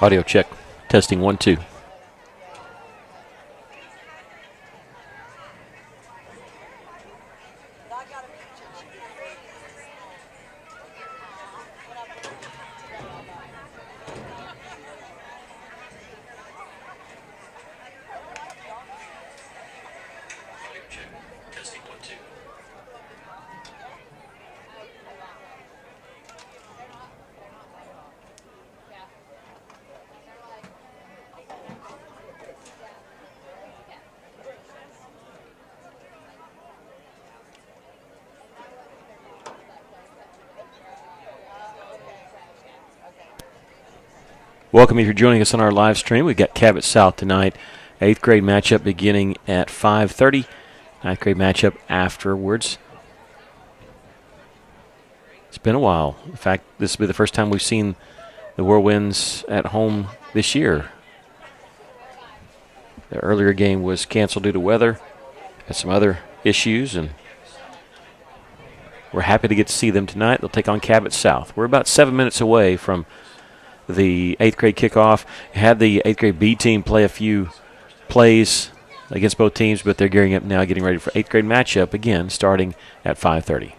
Audio check. Testing 1, 2. Welcome if you're joining us on our live stream. We've got Cabot South tonight. 8th grade matchup beginning at 5:30. 9th grade matchup afterwards. It's been a while. In fact, this will be the first time we've seen the Whirlwinds at home this year. The earlier game was canceled due to weather. Had some other issues, and we're happy to get to see them tonight. They'll take on Cabot South. We're about 7 minutes away from the 8th grade kickoff. Had the 8th grade B team play a few plays against both teams, but they're gearing up now, getting ready for 8th grade matchup again, starting at 5:30.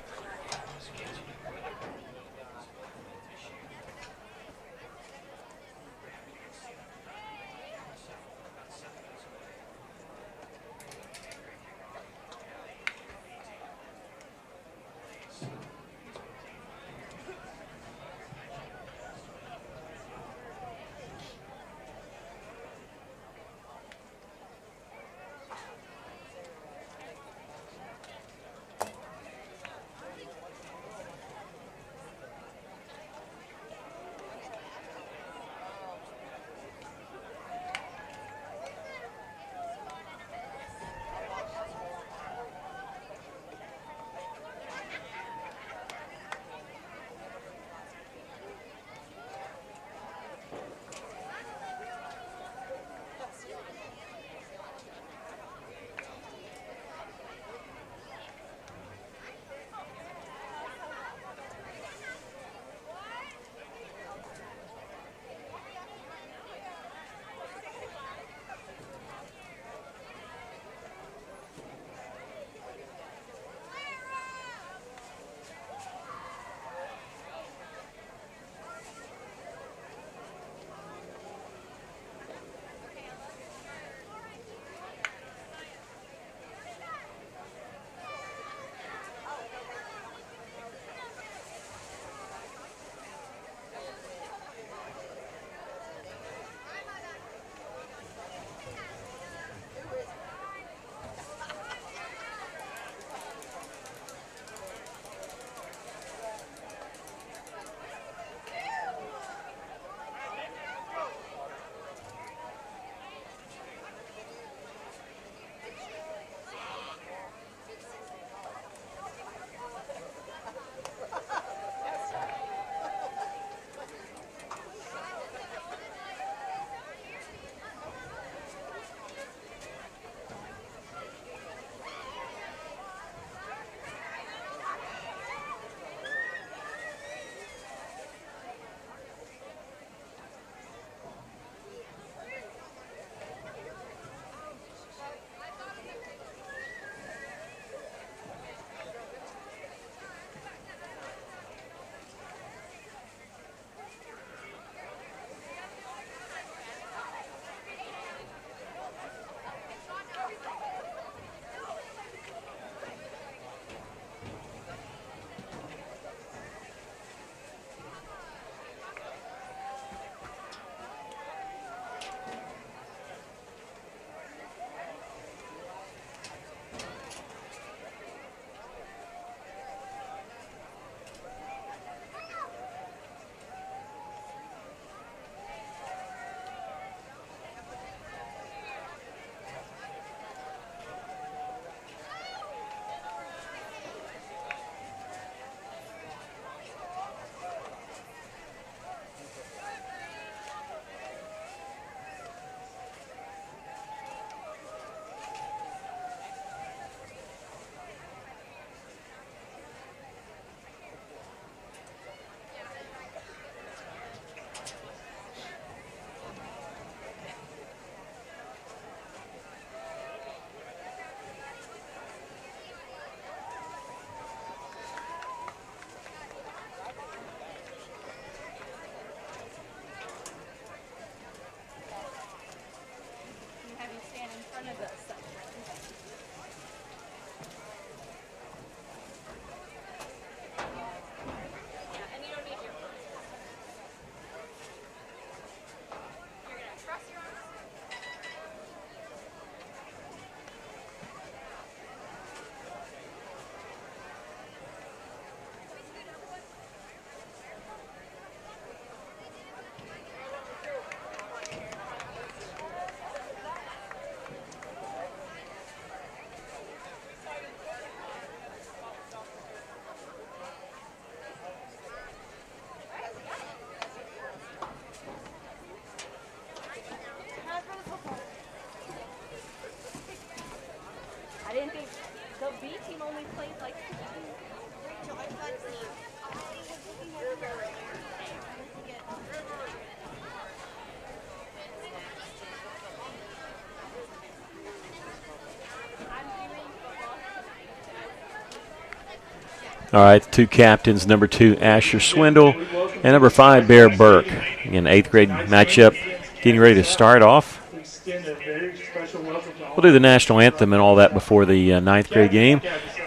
All right, the two captains, number 2, Asher Swindle, and number 5, Bear Burke. Again, 8th grade matchup getting ready to start off. We'll do the national anthem and all that before the 9th grade game.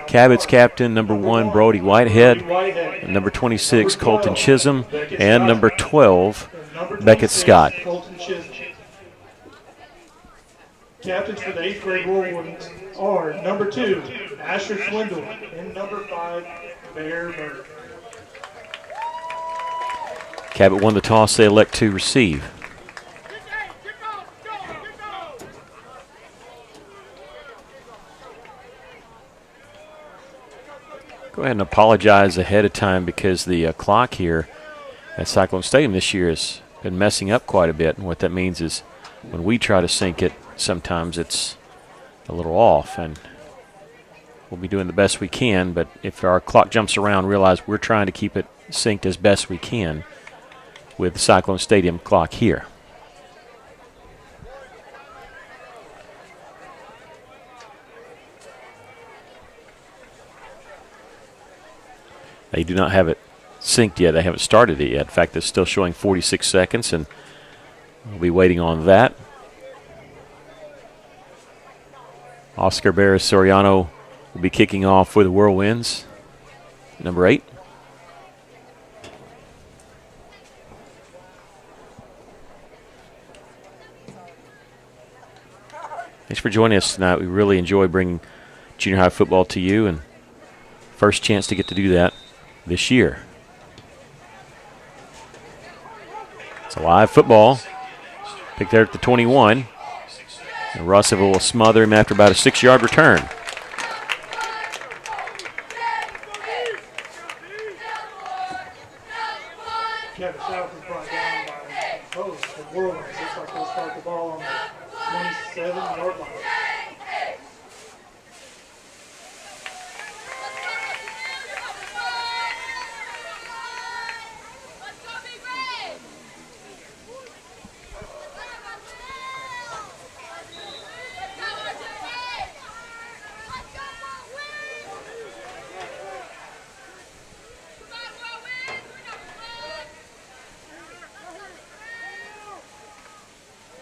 Cabot's captain, number 1, Brody Whitehead, and number 26, Colton Chisholm, and number 12, Beckett Scott. Captains for the 8th grade Whirlwinds are number 2, Asher Swindle, and number 5, Bear Burke. Cabot won the toss. They elect to receive. Go ahead and apologize ahead of time because the clock here at Cyclone Stadium this year has been messing up quite a bit. And what that means is when we try to sync it, sometimes it's a little off. And we'll be doing the best we can. But if our clock jumps around, realize we're trying to keep it synced as best we can with the Cyclone Stadium clock here. They do not have it synced yet. They haven't started it yet. In fact, it's still showing 46 seconds, and we'll be waiting on that. Oscar Barris Soriano will be kicking off for the Whirlwinds. Number 8. Thanks for joining us tonight. We really enjoy bringing junior high football to you, and first chance to get to do that this year. It's a live football. Picked there at the 21. And Russellville will smother him after about a 6-yard return. Cabot South was brought down by both the Whirlwinds. Looks like they'll start the ball on the 27-yard line.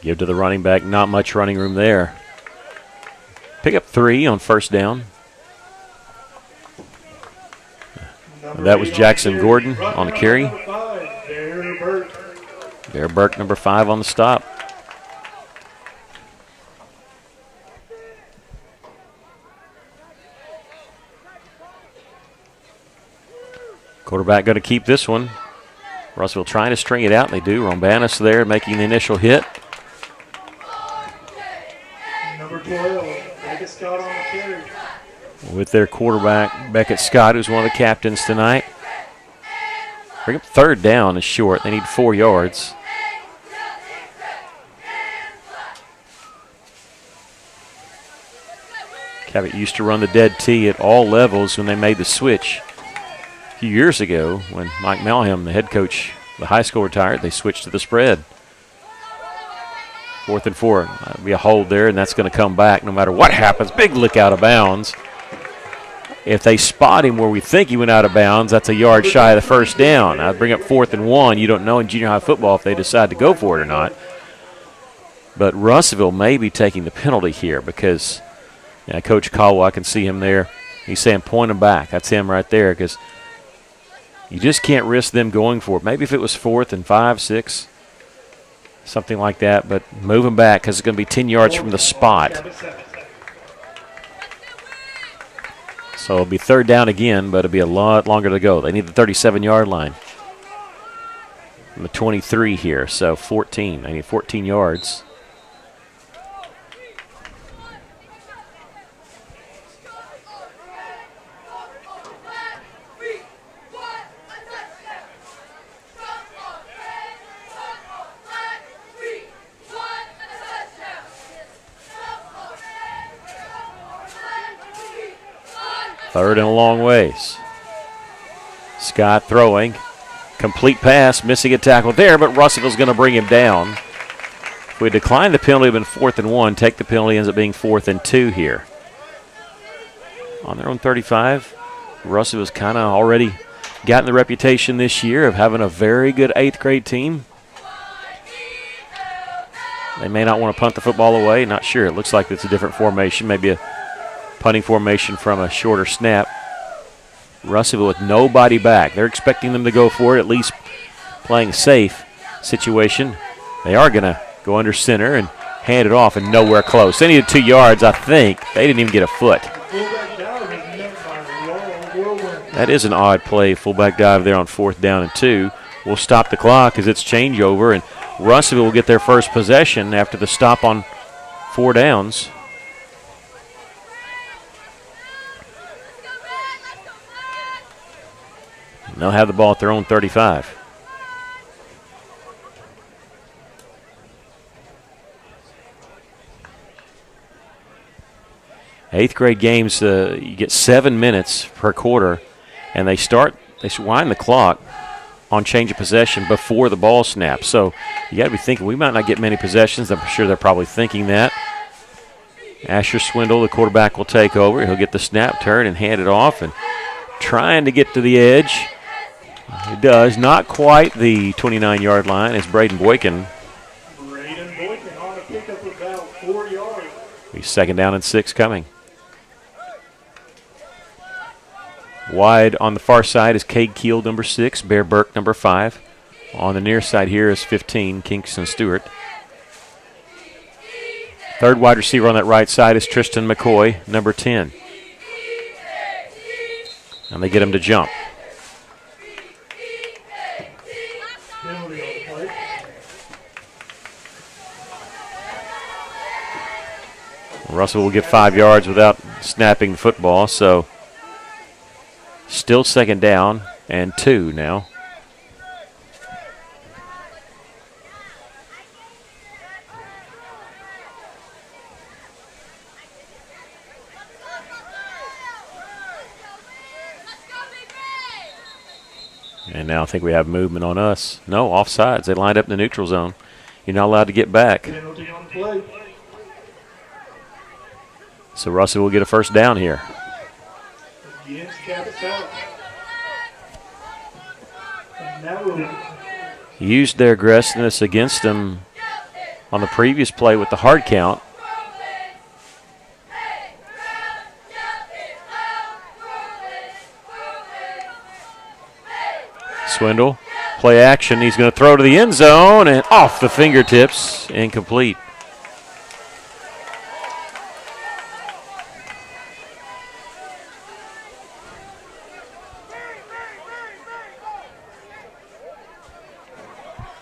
Give to the running back, not much running room there. Pick up 3 on first down. That was Jackson Gordon on the carry. Bear Burke, number 5 on the stop. Quarterback going to keep this one. Russellville trying to string it out, and they do. Rombanis there making the initial hit. Number 12, Beckett Scott on the carry. With their quarterback, Beckett Scott, who's one of the captains tonight. Bring up third down is short. They need 4 yards. Cabot used to run the dead tee at all levels when they made the switch. A few years ago, when Mike Malham, the head coach of the high school, retired, they switched to the spread. 4th and 4. That'll be a hold there, and that's going to come back no matter what happens. Big lick out of bounds. If they spot him where we think he went out of bounds, that's a yard shy of the first down. I'd bring up 4th and 1. You don't know in junior high football if they decide to go for it or not. But Russellville may be taking the penalty here because Coach Caldwell, I can see him there. He's saying point him back. That's him right there because you just can't risk them going for it. Maybe if it was 4th and 5, 6, something like that, but move them back because it's going to be 10 yards from the spot. So it'll be third down again, but it'll be a lot longer to go. They need the 37-yard line. From the 23 here, so 14. They need 14 yards. Third and a long ways. Scott throwing. Complete pass, missing a tackle there, but Russellville's going to bring him down. If we decline the penalty, it would have been 4th and 1. Take the penalty, ends up being 4th and 2 here. On their own 35. Russell's kind of already gotten the reputation this year of having a very good 8th grade team. They may not want to punt the football away. Not sure. It looks like it's a different formation, maybe a punting formation from a shorter snap. Russellville with nobody back. They're expecting them to go for it, at least playing safe situation. They are going to go under center and hand it off, and nowhere close. They needed 2 yards, I think. They didn't even get a foot. That is an odd play, fullback dive there on 4th down and 2. We'll stop the clock as it's changeover, and Russellville will get their first possession after the stop on 4 downs. And they'll have the ball at their own 35. Eighth grade games, you get 7 minutes per quarter, and they wind the clock on change of possession before the ball snaps. So you got to be thinking we might not get many possessions. I'm sure they're probably thinking that. Asher Swindle, the quarterback, will take over. He'll get the snap, turn, and hand it off, and trying to get to the edge. He does. Not quite the 29-yard line as Braden Boykin. Braden Boykin on a pickup of about 4 yards. He's 2nd down and 6 coming. Wide on the far side is Cade Keel, number 6. Bear Burke, number 5. On the near side here is 15, Kingston Stewart. Third wide receiver on that right side is Tristan McCoy, number 10. And they get him to jump. Russell will get 5 yards without snapping the football, so still 2nd down and 2 now. And now I think we have movement on us. No, offsides. They lined up in the neutral zone. You're not allowed to get back. Penalty on play. So Russell will get a 1st down here. Against Cabot South. And that will Used their aggressiveness against them on the previous play with the hard count. Swindle, play action. He's going to throw to the end zone and off the fingertips, incomplete.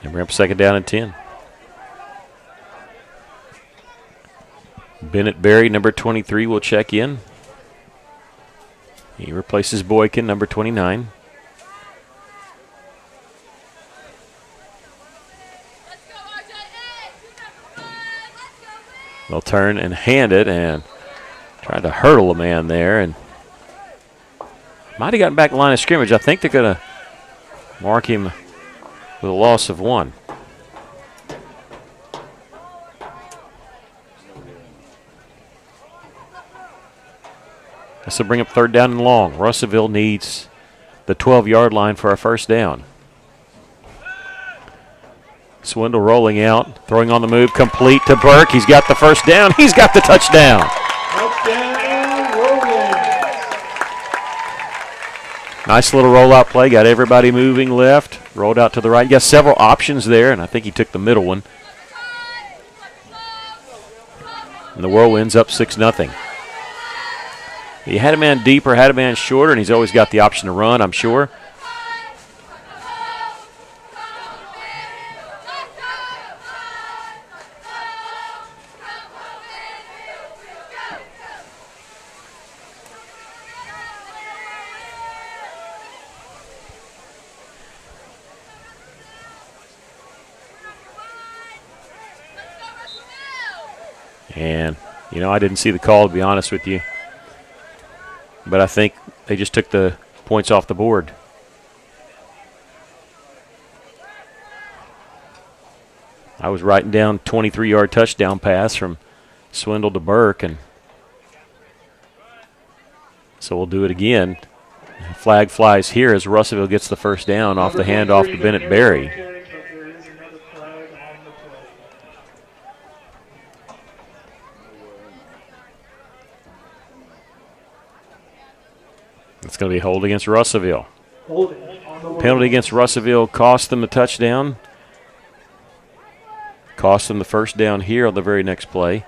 And we're up 2nd down and 10. Bennett Berry, number 23, will check in. He replaces Boykin, number 29. They'll turn and hand it and tried to hurdle a man there and might have gotten back the line of scrimmage. I think they're going to mark him with a loss of 1. This will bring up 3rd down and long. Russellville needs the 12-yard line for a 1st down. Swindle rolling out, throwing on the move, complete to Burke. He's got the 1st down. He's got the touchdown. touchdown, rolling. Nice little rollout play. Got everybody moving left. Rolled out to the right. You got several options there, and I think he took the middle one. And the Whirlwinds up 6-0. He had a man deeper, had a man shorter, and he's always got the option to run, I'm sure. And, you know, I didn't see the call, to be honest with you. But I think they just took the points off the board. I was writing down 23-yard touchdown pass from Swindle to Burke, and so we'll do it again. Flag flies here as Russellville gets the first down off the handoff to Bennett Berry. It's going to be hold against Russellville. Penalty against Russellville cost them a touchdown. Cost them the first down here on the very next play.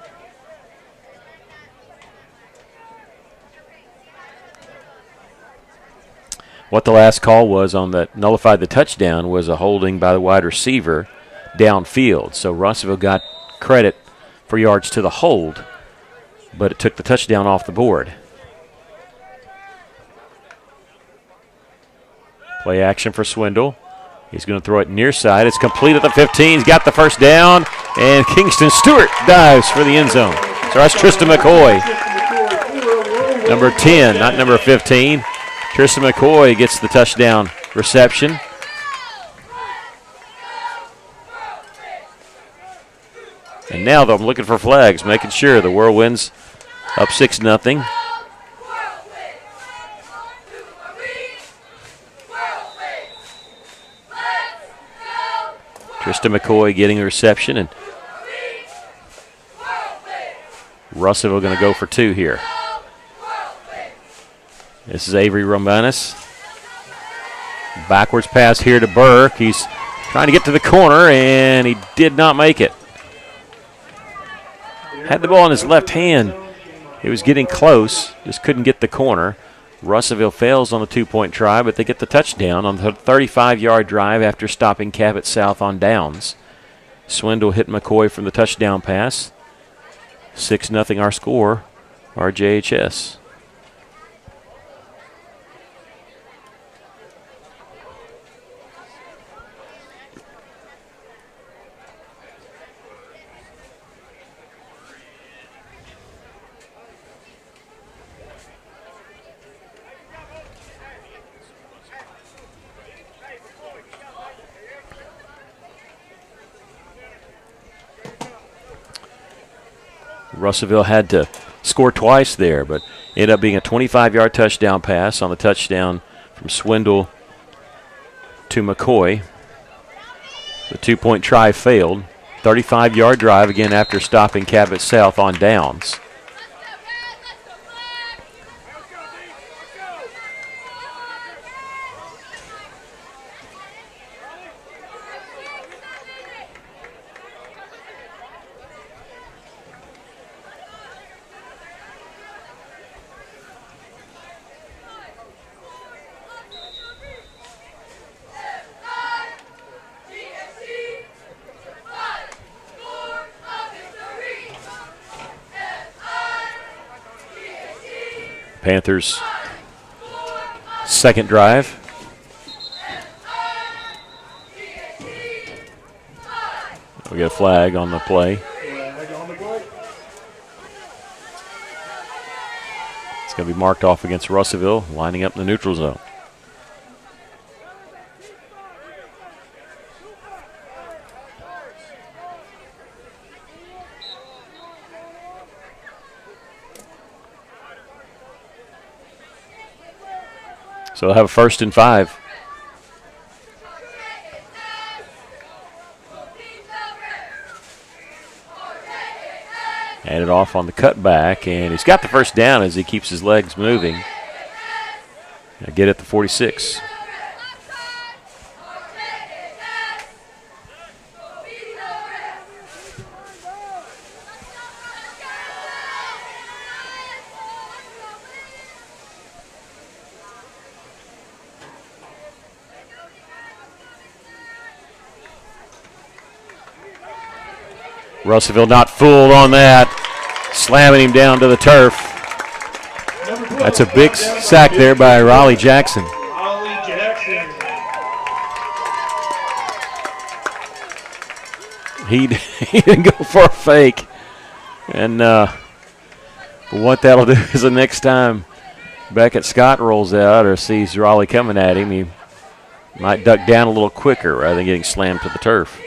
What the last call was on that nullified the touchdown was a holding by the wide receiver downfield. So Russellville got credit for yards to the hold, but it took the touchdown off the board. Play action for Swindle. He's going to throw it near side. It's complete at the 15. He's got the first down, and Kingston Stewart dives for the end zone. So that's Tristan McCoy. Number 10, not number 15. Tristan McCoy gets the touchdown reception. And now they're looking for flags, making sure the Whirlwinds up 6-0. Tristan McCoy getting the reception, and Russellville going to go for 2 here. This is Avery Romanis. Backwards pass here to Burke. He's trying to get to the corner, and he did not make it. Had the ball in his left hand. He was getting close, just couldn't get the corner. Russellville fails on the 2-point try, but they get the touchdown on the 35-yard drive after stopping Cabot South on downs. Swindle hit McCoy from the touchdown pass. 6-0 our score, RJHS. Russellville had to score twice there, but ended up being a 25-yard touchdown pass on the touchdown from Swindle to McCoy. The 2-point try failed. 35-yard drive again after stopping Cabot South on downs. Panthers' second drive. We got a flag on the play. It's going to be marked off against Russellville, lining up in the neutral zone. So they'll have a 1st and 5. Handed off on the cutback, and he's got the first down as he keeps his legs moving. Get at the 46. Russellville not fooled on that, slamming him down to the turf. That's a big sack there by Raleigh Jackson. He didn't go for a fake. And what that'll do is the next time Beckett Scott rolls out or sees Raleigh coming at him, he might duck down a little quicker rather than getting slammed to the turf.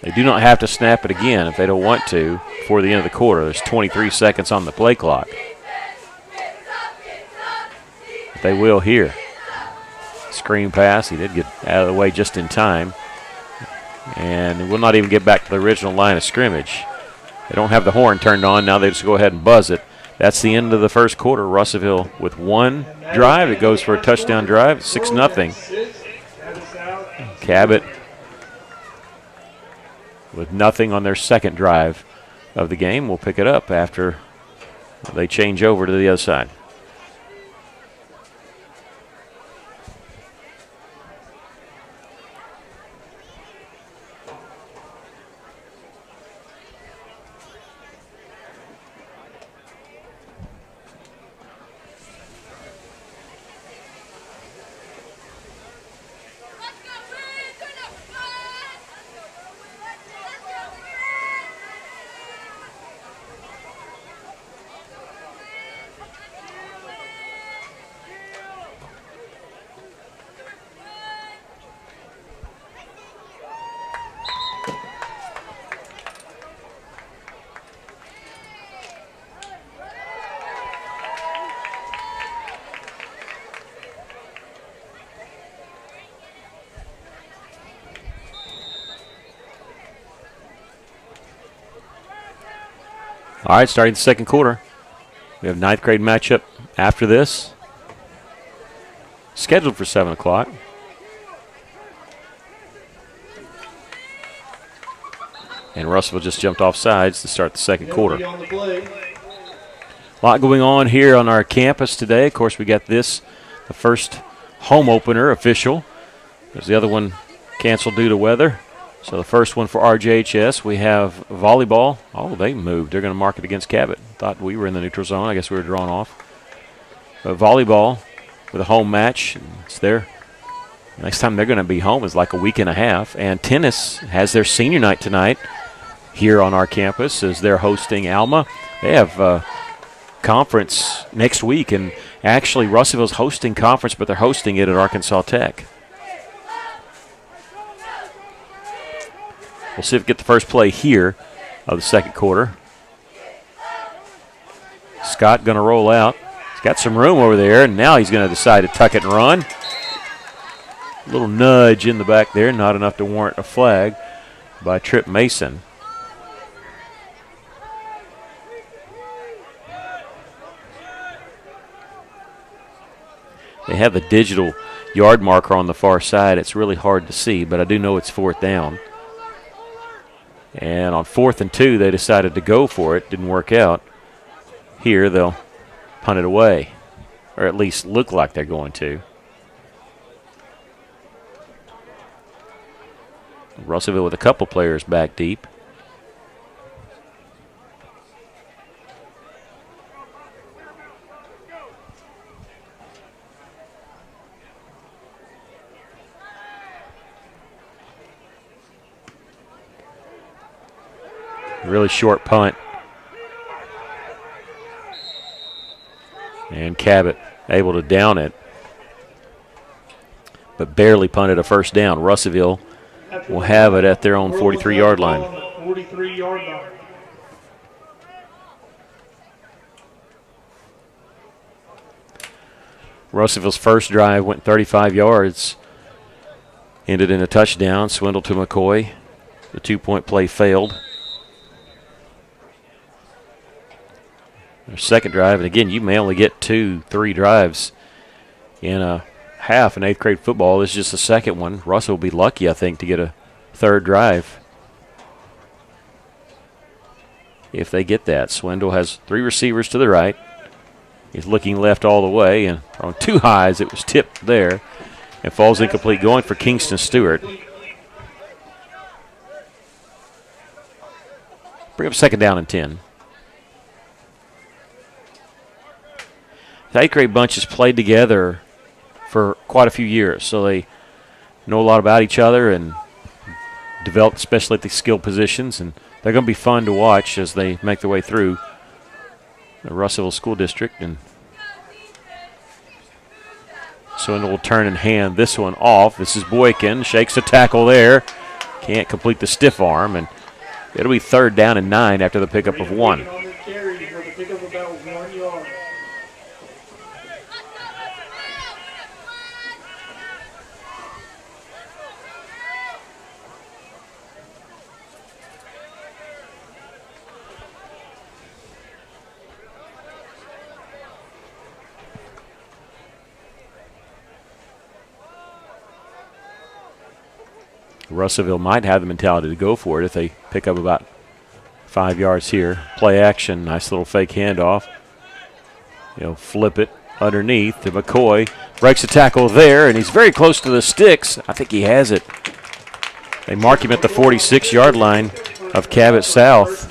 They do not have to snap it again if they don't want to before the end of the quarter. There's 23 seconds on the play clock. They will here. Screen pass. He did get out of the way just in time. And will not even get back to the original line of scrimmage. They don't have the horn turned on. Now they just go ahead and buzz it. That's the end of the first quarter. Russellville with one drive. It goes for a touchdown drive. 6-0. Cabot with nothing on their second drive of the game. We'll pick it up after they change over to the other side. All right, starting the second quarter. We have ninth grade matchup after this. Scheduled for 7 o'clock. And Russellville just jumped off sides to start the second quarter. A lot going on here on our campus today. Of course, we got this, the first home opener official. There's the other one canceled due to weather. So the first one for RJHS, we have volleyball. Oh, they moved. They're going to mark it against Cabot. Thought we were in the neutral zone. I guess we were drawn off. But volleyball with a home match. It's there. Next time they're going to be home is like a week and a half. And tennis has their senior night tonight here on our campus as they're hosting Alma. They have conference next week. And actually, Russellville's hosting conference, but they're hosting it at Arkansas Tech. We'll see if we get the first play here of the second quarter. Scott going to roll out. He's got some room over there, and now he's going to decide to tuck it and run. A little nudge in the back there, not enough to warrant a flag by Tripp Mason. They have the digital yard marker on the far side. It's really hard to see, but I do know it's fourth down. And on 4th and 2, they decided to go for it. Didn't work out. Here, they'll punt it away, or at least look like they're going to. Russellville with a couple players back deep. Really short punt. And Cabot able to down it, but barely punted a first down. Russellville will have it at their own 43-yard line. 43-yard line. Russellville's first drive went 35 yards, ended in a touchdown. Swindle to McCoy. The 2-point play failed. Their second drive, and again, you may only get 2-3 drives in a half in 8th grade football. This is just the second one. Russell will be lucky, I think, to get a third drive if they get that. Swindle has 3 receivers to the right. He's looking left all the way, and on 2 highs, it was tipped there and falls incomplete. Going for Kingston Stewart. Bring up second down and 10. The 8th grade bunch has played together for quite a few years, so they know a lot about each other and developed, especially at the skill positions, and they're going to be fun to watch as they make their way through the Russellville School District. And Swindle will turn and hand this one off. This is Boykin, shakes a tackle there, can't complete the stiff arm, and it'll be 3rd down and 9 after the pickup of 1. Russellville might have the mentality to go for it if they pick up about 5 yards here. Play action, nice little fake handoff. He'll flip it underneath to McCoy. Breaks a tackle there, and he's very close to the sticks. I think he has it. They mark him at the 46-yard line of Cabot South.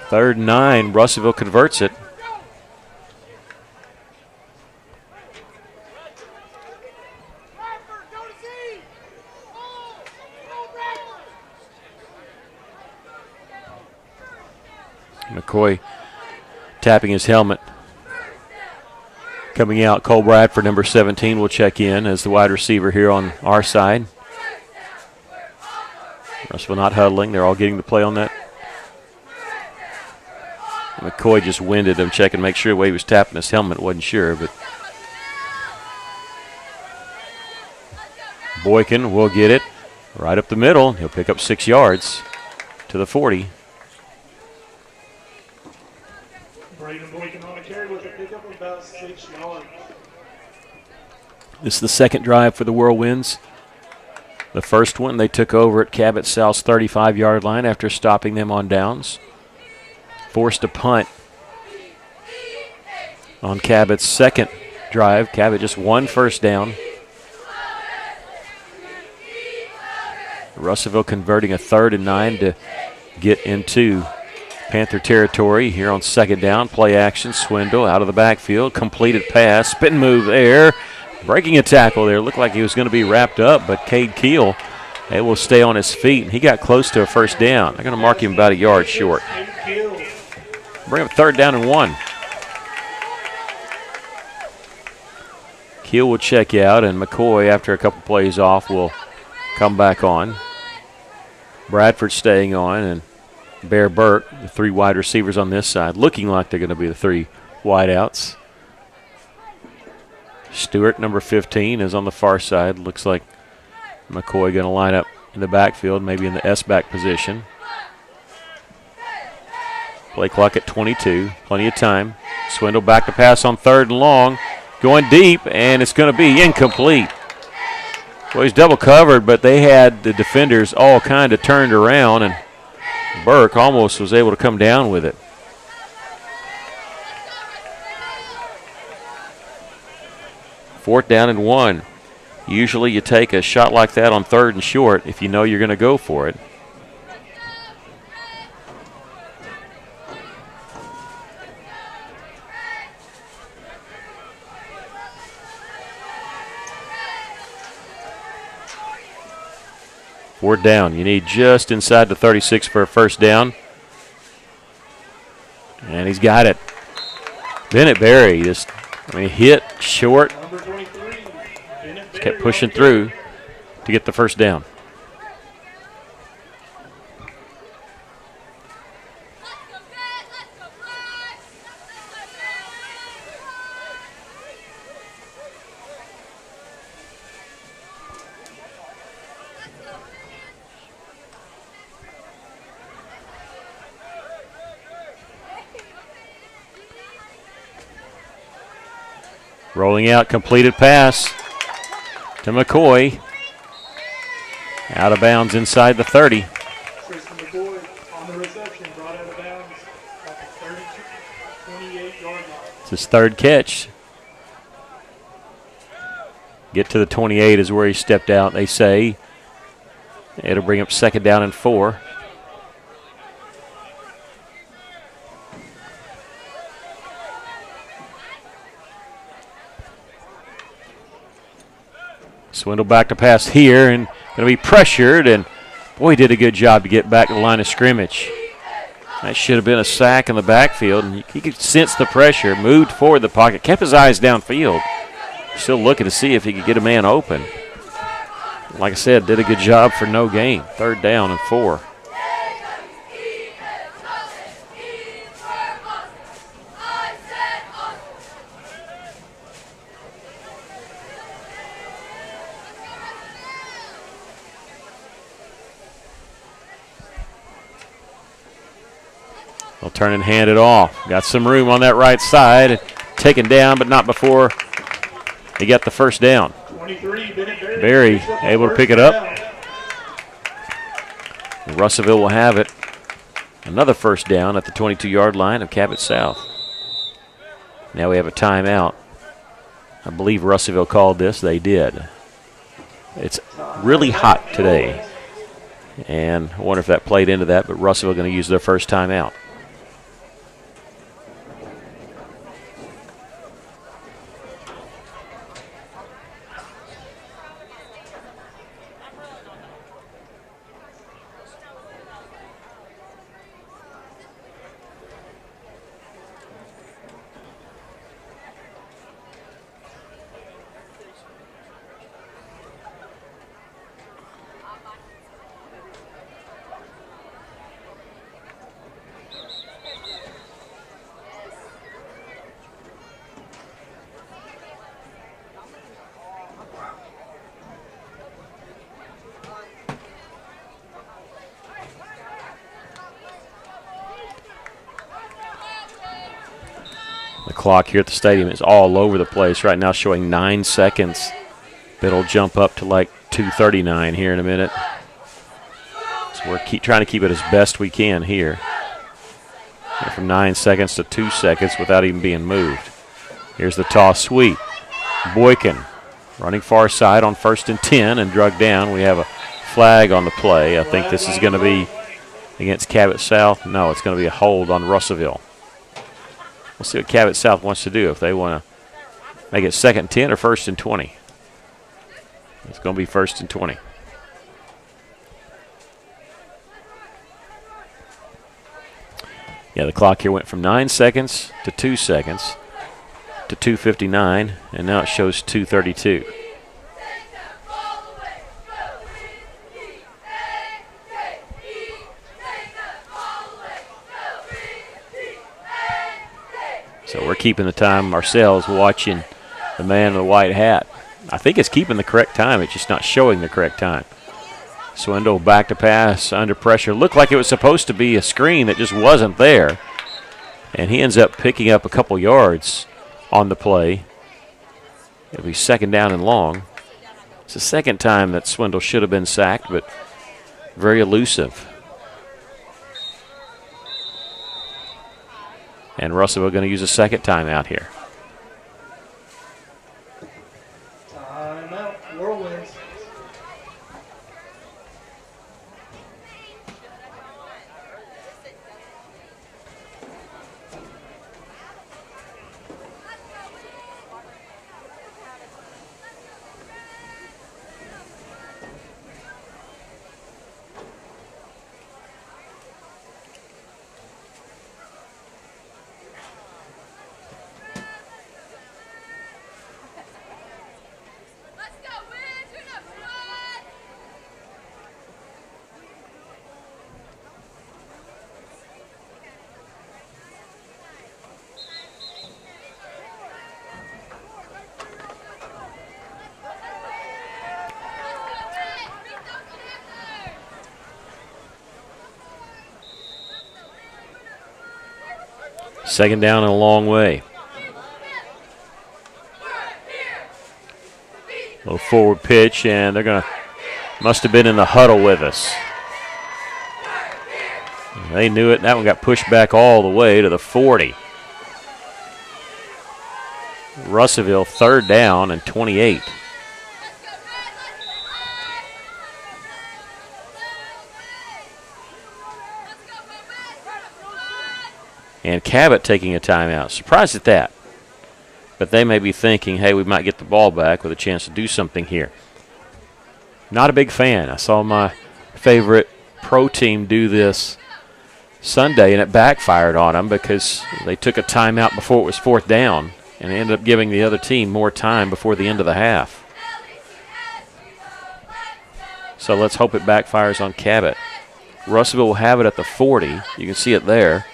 3rd and 9. Russellville converts it. McCoy tapping his helmet. Coming out, Cole Bradford, number 17, will check in as the wide receiver here on our side. Russellville not huddling. They're all getting the play on that. McCoy just winded him, checking to make sure the way he was tapping his helmet, wasn't sure. But Boykin will get it right up the middle. He'll pick up 6 yards to the 40. Boykin on a carry with a pickup of about 6 yards. This is the second drive for the Whirlwinds. The first one they took over at Cabot South's 35-yard line after stopping them on downs. Forced a punt on Cabot's second drive. Cabot just 1 first down. Russellville converting a 3rd and 9 to get into Panther territory here on 2nd down. Play action, Swindle out of the backfield. Completed pass, spin move there. Breaking a tackle there. Looked like he was going to be wrapped up, but Cade Keel will stay on his feet. And he got close to a first down. They're going to mark him about a yard short. Bring up 3rd down and 1. Keel will check out, and McCoy, after a couple plays off, will come back on. Bradford staying on, and Bear Burke, the 3 wide receivers on this side, looking like they're going to be the 3 wideouts. Stewart, number 15, is on the far side. Looks like McCoy going to line up in the backfield, maybe in the S-back position. Play clock at 22. Plenty of time. Swindle back to pass on 3rd and long. Going deep, and it's going to be incomplete. Well, he's double covered, but they had the defenders all kind of turned around, and Burke almost was able to come down with it. Fourth down and 1. Usually you take a shot like that on 3rd and short if you know you're going to go for it. Fourth down. You need just inside the 36 for a first down. And he's got it. Bennett Berry just hit short. Just kept pushing through to get the first down. Rolling out, completed pass to McCoy. Out of bounds inside the 30. Tristan McCoy on the reception, brought out of bounds at the 28-yard line. It's his 3rd catch. Get to the 28 is where he stepped out, they say. It'll bring up 2nd down and 4. Swindle back to pass here and going to be pressured, and boy, he did a good job to get back to the line of scrimmage. That should have been a sack in the backfield, and he could sense the pressure, moved forward the pocket, kept his eyes downfield. Still looking to see if he could get a man open. Like I said, did a good job for no gain. 3rd down and 4. They'll turn and hand it off. Got some room on that right side. Taken down, but not before he got the first down. 23, Bennett Berry able to pick it up. Russellville will have it. Another first down at the 22-yard line of Cabot South. Now we have a timeout. I believe Russellville called this. They did. It's really hot today. And I wonder if that played into that, but Russellville going to use their first timeout. The clock here at the stadium is all over the place right now, showing 9 seconds. It'll jump up to like 2:39 here in a minute. So we're trying to keep it as best we can here. And from 9 seconds to 2 seconds without even being moved. Here's the toss sweep. Boykin running far side on 1st and 10 and drug down. We have a flag on the play. I think this is going to be against Cabot South. No, it's going to be a hold on Russellville. We'll see what Cabot South wants to do, if they want to make it 2nd and 10 or 1st and 20. It's going to be 1st and 20. Yeah, the clock here went from 9 seconds to 2 seconds to 2:59, and now it shows 2:32. So we're keeping the time ourselves, watching the man in the white hat. I think it's keeping the correct time. It's just not showing the correct time. Swindle back to pass under pressure. Looked like it was supposed to be a screen that just wasn't there. And he ends up picking up a couple yards on the play. It'll be 2nd down and long. It's the 2nd time that Swindle should have been sacked, but very elusive. And Russellville going to use a 2nd timeout here. Timeout, Whirlwinds. Second down and a long way. Little forward pitch, and they're going to, must have been in the huddle with us. They knew it. That one got pushed back all the way to the 40. Russellville 3rd down and 28. And Cabot taking a timeout. Surprised at that. But they may be thinking, hey, we might get the ball back with a chance to do something here. Not a big fan. I saw my favorite pro team do this Sunday, and it backfired on them because they took a timeout before it was 4th down and ended up giving the other team more time before the end of the half. So let's hope it backfires on Cabot. Russellville will have it at the 40. You can see it there.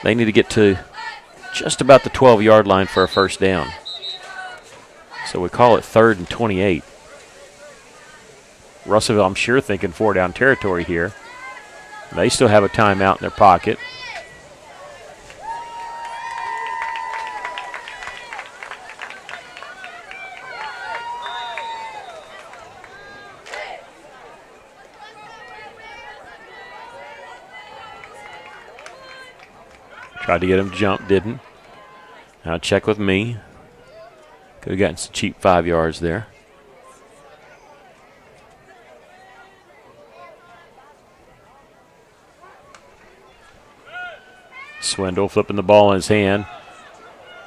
They need to get to just about the 12-yard line for a first down. So we call it 3rd and 28. Russellville, I'm sure, thinking 4-down territory here. They still have a timeout in their pocket. Tried to get him jumped, didn't. Now check with me. Could have gotten some cheap 5 yards there. Swindle flipping the ball in his hand.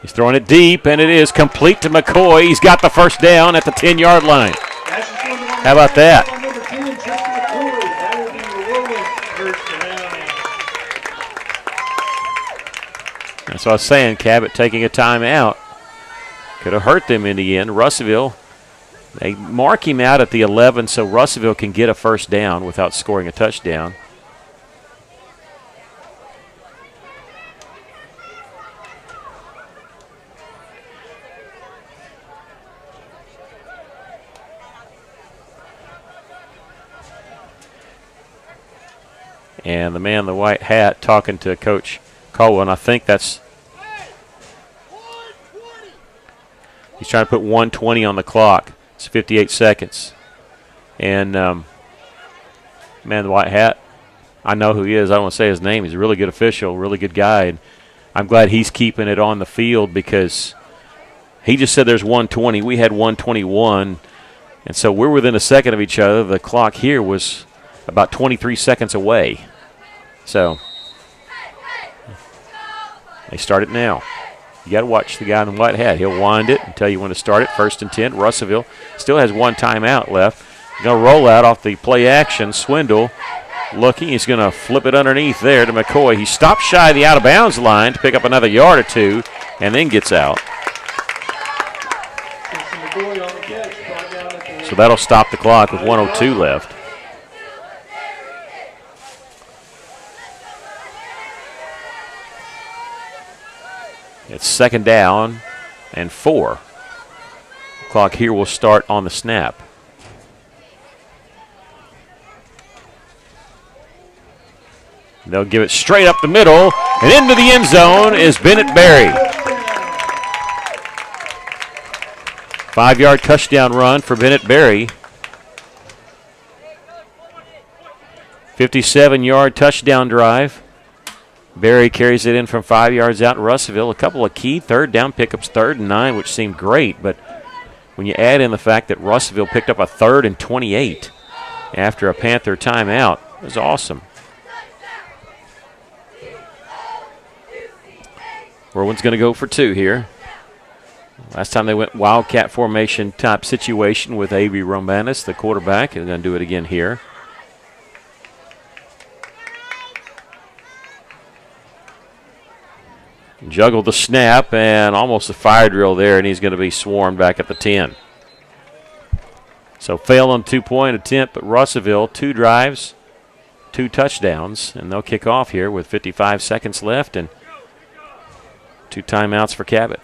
He's throwing it deep, and it is complete to McCoy. He's got the first down at the 10-yard line. How about that? That's what I was saying. Cabot taking a timeout could have hurt them in the end. Russellville, they mark him out at the 11 so Russellville can get a first down without scoring a touchdown. And the man in the white hat talking to Coach Caldwell, and I think that's he's trying to put 1:20 on the clock. It's 58 seconds. And man in the white hat, I know who he is. I don't want to say his name. He's a really good official, really good guy. And I'm glad he's keeping it on the field because he just said there's 1:20. We had 1:21. And so we're within a second of each other. The clock here was about 23 seconds away. So they start it now. You got to watch the guy in the white hat. He'll wind it and tell you when to start it. 1st and 10. Russellville still has one timeout left. Going to roll out off the play action. Swindle looking. He's going to flip it underneath there to McCoy. He stops shy of the out-of-bounds line to pick up another yard or two and then gets out. So that'll stop the clock with 1:02 left. It's 2nd down and 4. Clock here will start on the snap. They'll give it straight up the middle, and into the end zone is Bennett Berry. 5-yard touchdown run for Bennett Berry. 57-yard touchdown drive. Berry carries it in from 5 yards out in Russellville. A couple of key 3rd down pickups, 3rd and 9, which seemed great. But when you add in the fact that Russellville picked up a 3rd and 28 after a Panther timeout, it was awesome. Irwin's going to go for 2 here. Last time they went wildcat formation type situation with Avery Romanis, the quarterback. They're going to do it again here. Juggled the snap and almost a fire drill there, and he's going to be swarmed back at the 10. So failed on 2-point attempt, but Russellville, 2 drives, 2 touchdowns, and they'll kick off here with 55 seconds left and 2 timeouts for Cabot.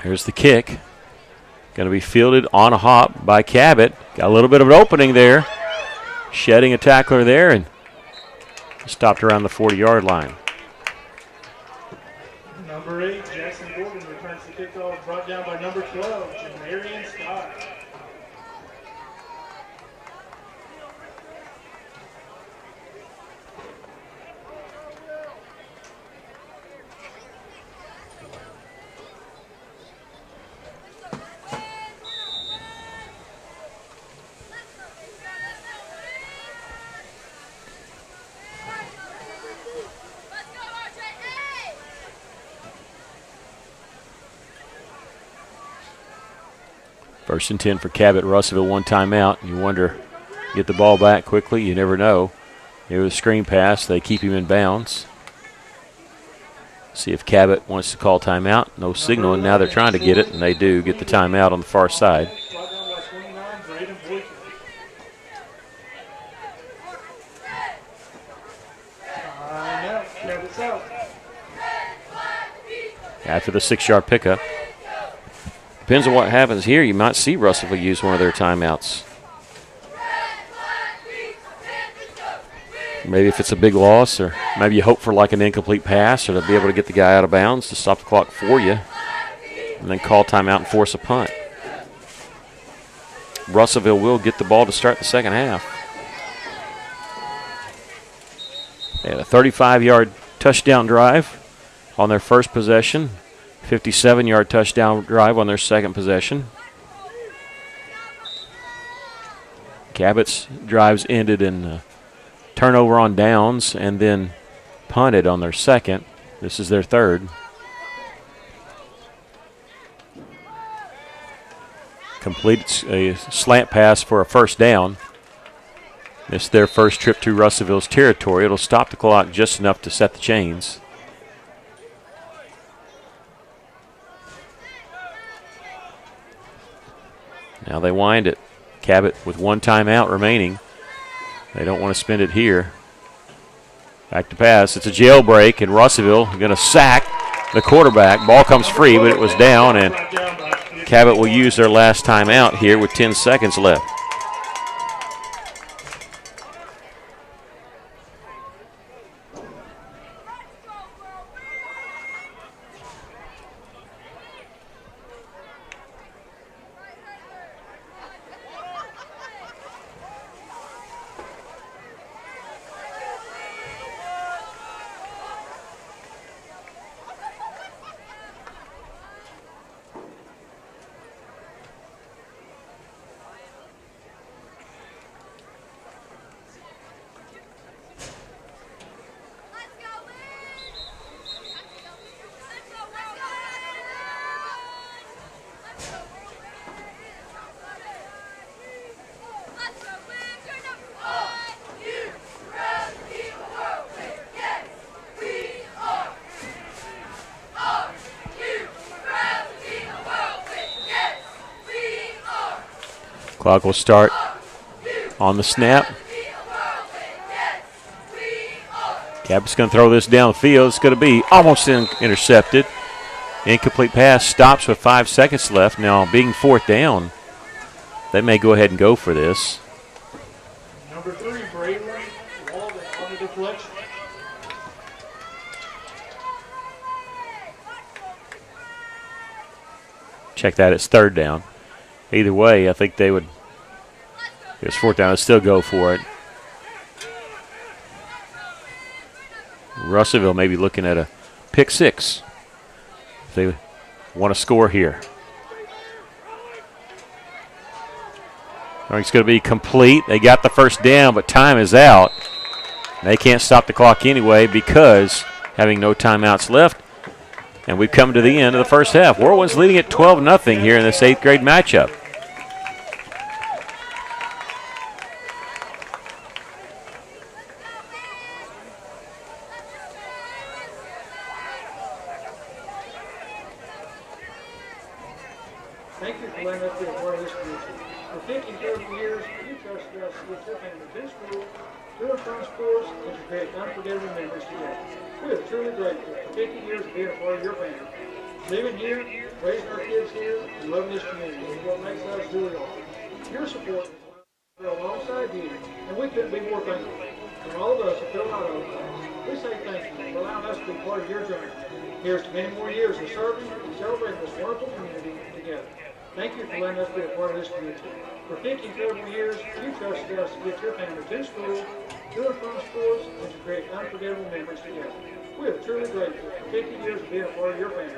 Here's the kick. Going to be fielded on a hop by Cabot. Got a little bit of an opening there. Shedding a tackler there and stopped around the 40-yard line. Number 8, Jackson Gordon returns the kickoff, brought down by number 12, Jamarian Scott. First and 10 for Cabot. Russellville, one timeout. You wonder, get the ball back quickly. You never know. Here's a screen pass. They keep him in bounds. See if Cabot wants to call timeout. No signal, and now they're trying to get it, and they do get the timeout on the far side. After the 6-yard pickup. Depends on what happens here. You might see Russellville use one of their timeouts. Maybe if it's a big loss, or maybe you hope for like an incomplete pass, or to be able to get the guy out of bounds to stop the clock for you, and then call timeout and force a punt. Russellville will get the ball to start the second half. They had a 35-yard touchdown drive on their first possession, 57-yard touchdown drive on their second possession. Cabot's drives ended in turnover on downs and then punted on their second. This is their third. Completed a slant pass for a first down. It's their first trip to Russellville's territory. It'll stop the clock just enough to set the chains. Now they wind it. Cabot with one timeout remaining. They don't want to spend it here. Back to pass. It's a jailbreak, and Russellville going to sack the quarterback. Ball comes free, but it was down, and Cabot will use their last timeout here with 10 seconds left. Clock will start on the snap. Cabot's going to throw this down the field. It's going to be almost intercepted. Incomplete pass stops with 5 seconds left. Now, being fourth down, they may go ahead and go for this. Number 3, Braylon, Walden on the deflection. Check that, it's third down. Either way, I think they would, if it's fourth down, I'd still go for it. Russellville may be looking at a pick 6 if they want to score here. I think it's going to be complete. They got the first down, but time is out. They can't stop the clock anyway because having no timeouts left. And we've come to the end of the first half. Whirlwind's leading at 12-0 here in this 8th grade matchup. Thank you for letting us be a part of this community. For 50, 30 years, you trusted us with your family to school, to and from sports, and to create unforgettable memories together. We are truly grateful for 50 years of being a part of your family. Living here, raising our kids here, and loving this community is what makes us who we are. Your support is alongside you, and we couldn't be more thankful. From all of us who fill out overtime, we say thank you for allowing us to be part of your journey. Here's to many more years of serving and celebrating this wonderful community together. Thank you for letting us be a part of this community. For 50 incredible years, you trusted us to get your family to school, to and from sports, and to create unforgettable memories together. We are truly grateful for 50 years of being a part of your family.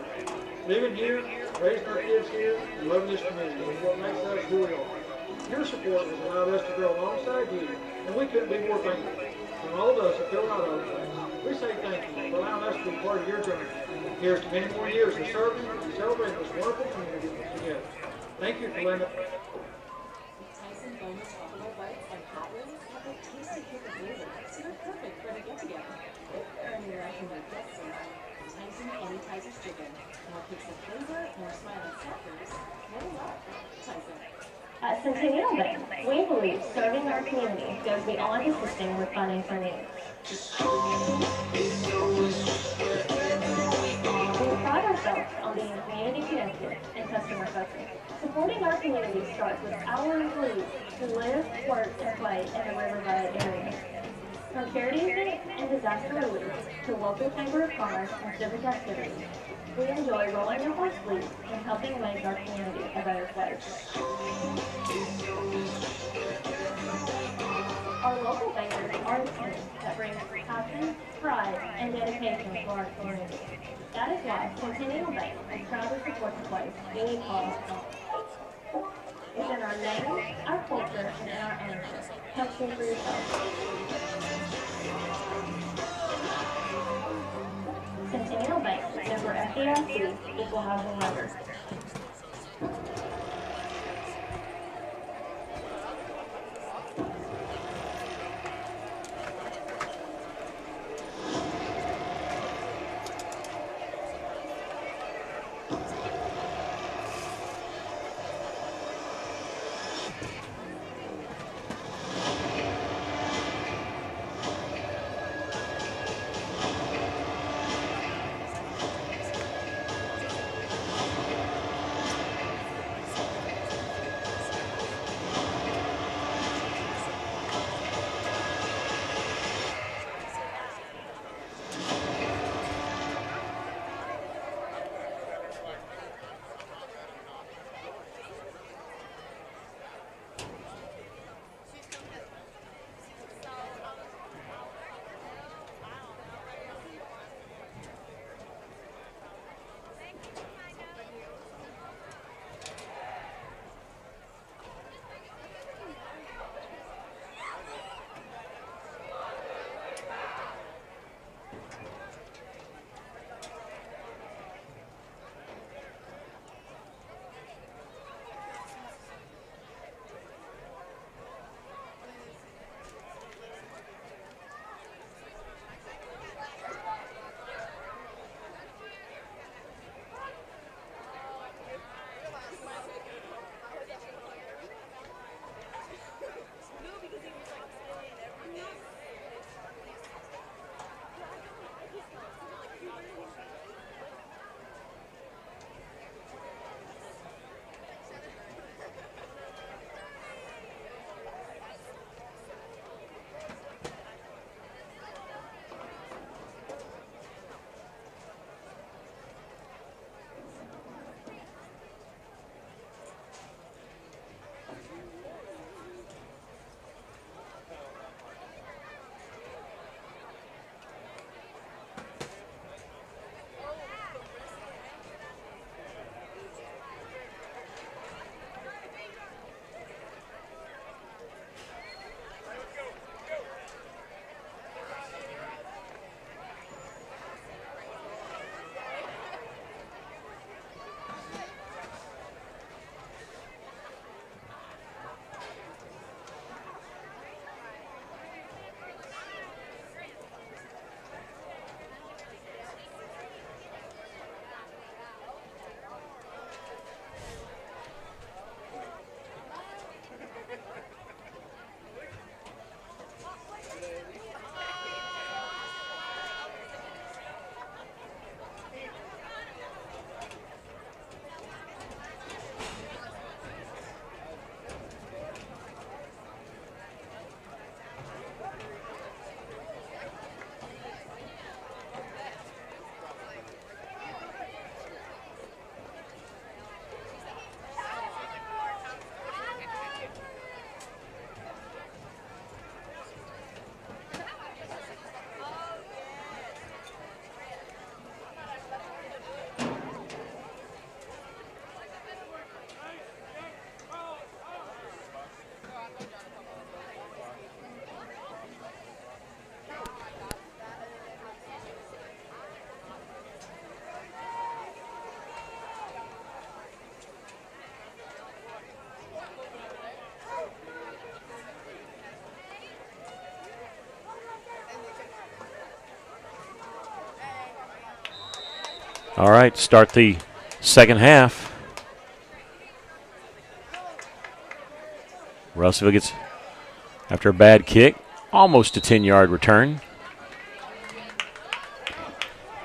Living here, raising our kids here, and loving this community is what makes us who we are. Your support has allowed us to grow alongside you, and we couldn't be more thankful. From all of us who fill out our place, we say thank you for allowing us to be part of your journey. Here's to many more years of serving and celebrating this wonderful community together. Thank you for letting Tyson boneless buffalo bites and hot wings have the taste and kick of flavor, so they're perfect for the get-together. Or any racking your guests around. Tyson any Tyson chicken. More pizza flavor, more smiling staffers, more love. Tyson. At Centennial Bank, we believe serving our community goes beyond assisting with financial needs. We pride ourselves on being community connected and customer focused. Supporting our community starts with our employees who live, work, and play in the Riverside area. From charity events and disaster relief to local chamber of commerce and civic activities, we enjoy rolling up our sleeves and helping make our community a better place. Our local bankers are the team that brings passion, pride, and dedication to our community. That is why Centennial Bank is proud to support the place we call home. It's in our name, our culture, and in our ownership. Come see for yourself. Centennial Bank, member FDIC, equal housing lender. All right, start the second half. Russellville gets, after a bad kick, almost a 10-yard return.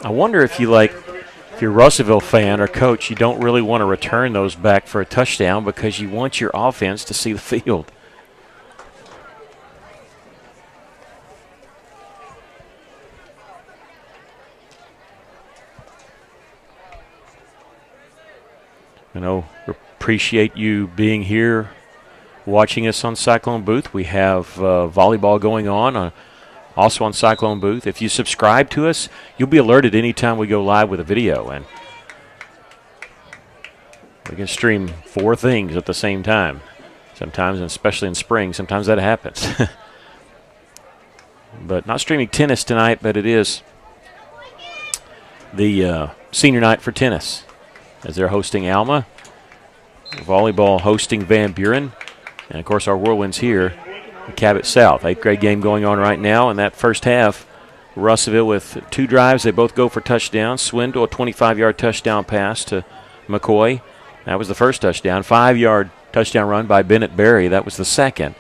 I wonder if you're a Russellville fan or coach, you don't really want to return those back for a touchdown because you want your offense to see the field. Appreciate you being here, watching us on Cyclone Booth. We have volleyball going on, also on Cyclone Booth. If you subscribe to us, you'll be alerted anytime we go live with a video. And we can stream 4 things at the same time. Sometimes, and especially in spring, sometimes that happens. But not streaming tennis tonight, but it is the senior night for tennis, as they're hosting Alma. Volleyball hosting Van Buren. And, of course, our Whirlwinds here at Cabot South. 8th grade game going on right now. In that first half, Russellville with 2 drives. They both go for touchdowns. Swindle, a 25-yard touchdown pass to McCoy. That was the first touchdown. 5-yard touchdown run by Bennett Berry. That was the second.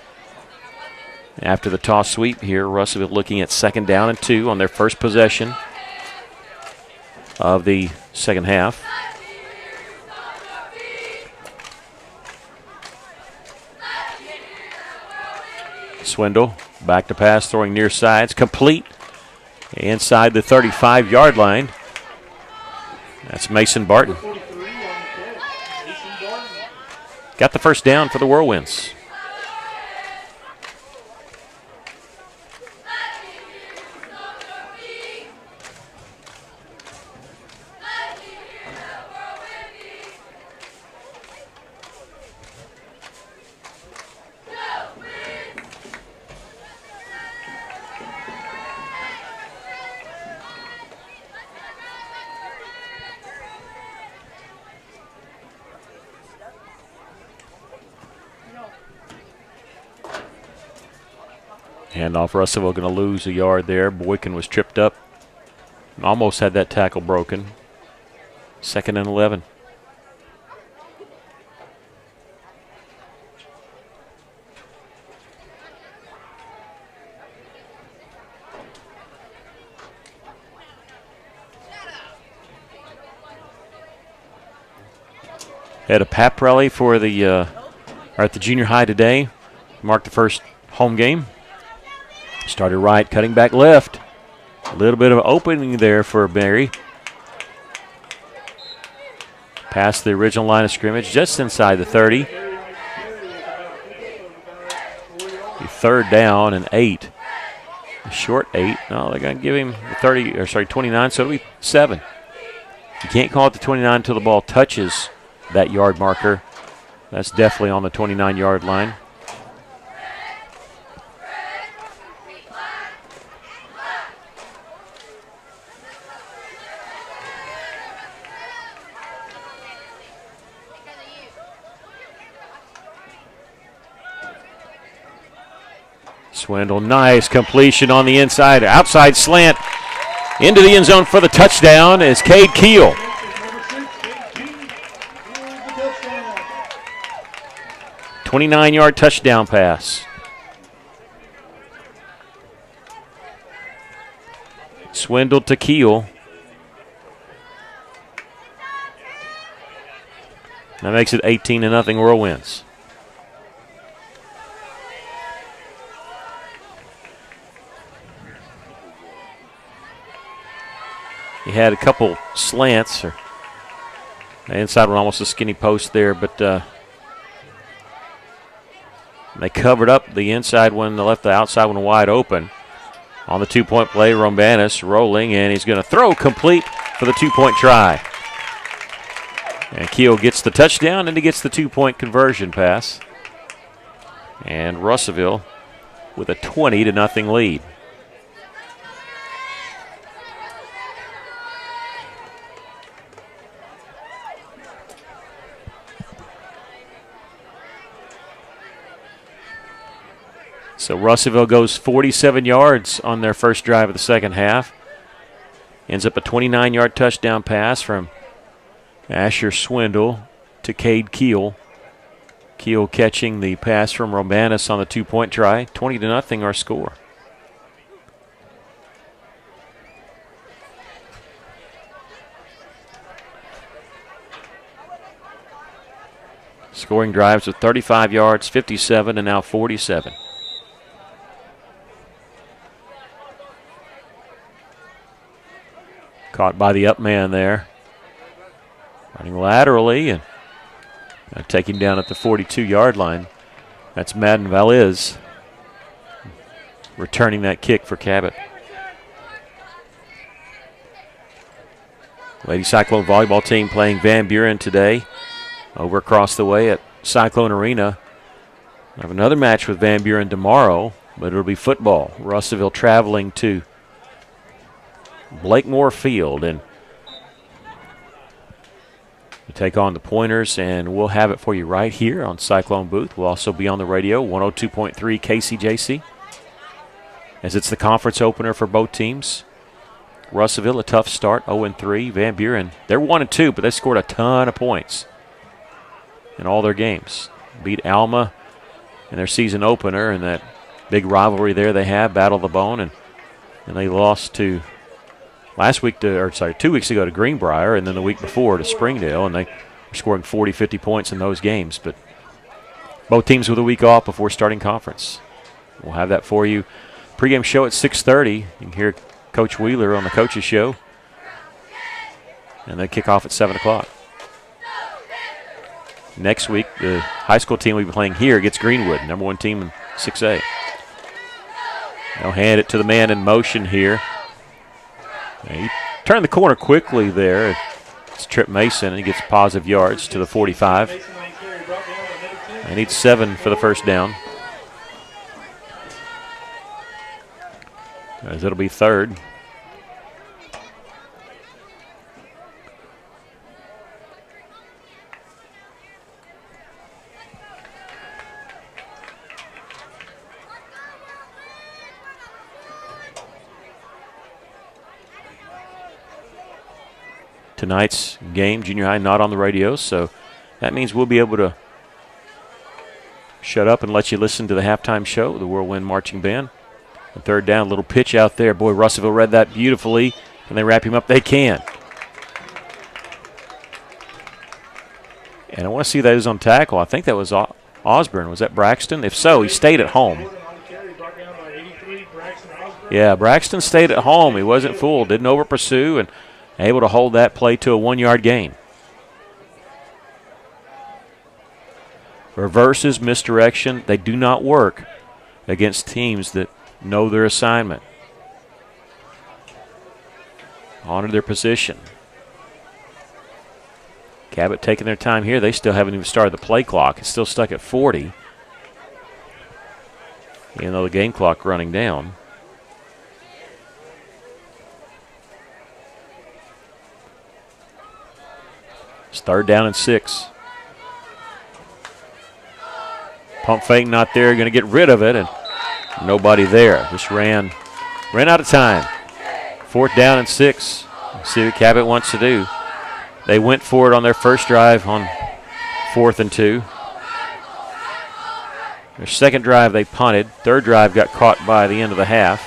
After the toss sweep here, Russellville looking at 2nd down and 2 on their first possession of the second half. Swindle, back to pass, throwing near sides, complete inside the 35-yard line. That's Mason Barton. Got the first down for the Whirlwinds. Handoff, Russellville going to lose a yard there. Boykin was tripped up. Almost had that tackle broken. 2nd and 11. Had a pap rally for the at the junior high today. Marked the first home game. Started right, cutting back left. A little bit of opening there for Berry. Past the original line of scrimmage, just inside the 30. 3rd down and 8. A short 8. No, they're going to give him the 29, so it'll be 7. You can't call it the 29 until the ball touches that yard marker. That's definitely on the 29-yard line. Swindle, nice completion on the inside. Outside slant into the end zone for the touchdown is Cade Keel. A 29-yard touchdown pass. Swindle to Keel. That makes it 18-0 Whirlwinds. He had a couple slants. The inside one almost a skinny post there, but they covered up the inside one. They left the outside one wide open. On the 2-point play, Romanis rolling, and he's going to throw complete for the 2-point try. And Keel gets the touchdown, and he gets the 2-point conversion pass. And Russellville with a 20-0 lead. So Russellville goes 47 yards on their first drive of the second half. Ends up a 29-yard touchdown pass from Asher Swindle to Cade Keel. Keel catching the pass from Romanis on the 2-point try. 20-0 our score. Scoring drives with 35 yards, 57, and now 47. Caught by the up man there. Running laterally and taking down at the 42-yard line. That's Madden Valdez returning that kick for Cabot. Lady Cyclone volleyball team playing Van Buren today over across the way at Cyclone Arena. I have another match with Van Buren tomorrow, but it'll be football. Russellville traveling to Blakemore Field and to take on the Pointers, and we'll have it for you right here on Cyclone Booth. We'll also be on the radio, 102.3 KCJC, as it's the conference opener for both teams. Russellville, a tough start, 0-3. Van Buren, they're 1-2, but they scored a ton of points in all their games. Beat Alma in their season opener, and that big rivalry there they have, Battle of the Bone, and they lost to 2 weeks ago to Greenbrier, and then the week before to Springdale, and they were scoring 40, 50 points in those games. But both teams with a week off before starting conference. We'll have that for you. Pre-game show at 6:30. You can hear Coach Wheeler on the Coaches Show. And they kick off at 7 o'clock. Next week, the high school team we'll be playing here gets Greenwood, number 1 team in 6A. They'll hand it to the man in motion here. He turned the corner quickly there. It's Trip Mason, and he gets positive yards to the 45. They need 7 for the first down, as it'll be 3rd. Tonight's game, junior high, not on the radio, so that means we'll be able to shut up and let you listen to the halftime show, the Whirlwind Marching Band. And 3rd down, little pitch out there. Boy, Russellville read that beautifully. Can they wrap him up? They can. And I want to see that is on tackle. I think that was Osborne. Was that Braxton? If so, he stayed at home. Yeah, Braxton stayed at home. He wasn't fooled. Didn't over-pursue and able to hold that play to a 1-yard gain. Reverses, misdirection, they do not work against teams that know their assignment. Honor their position. Cabot taking their time here. They still haven't even started the play clock. It's still stuck at 40. Even though the game clock running down. It's 3rd down and 6. Pump fake not there. Going to get rid of it, and nobody there. Just ran out of time. 4th down and 6. Let's see what Cabot wants to do. They went for it on their first drive on 4th and 2. Their second drive they punted. 3rd drive got caught by the end of the half.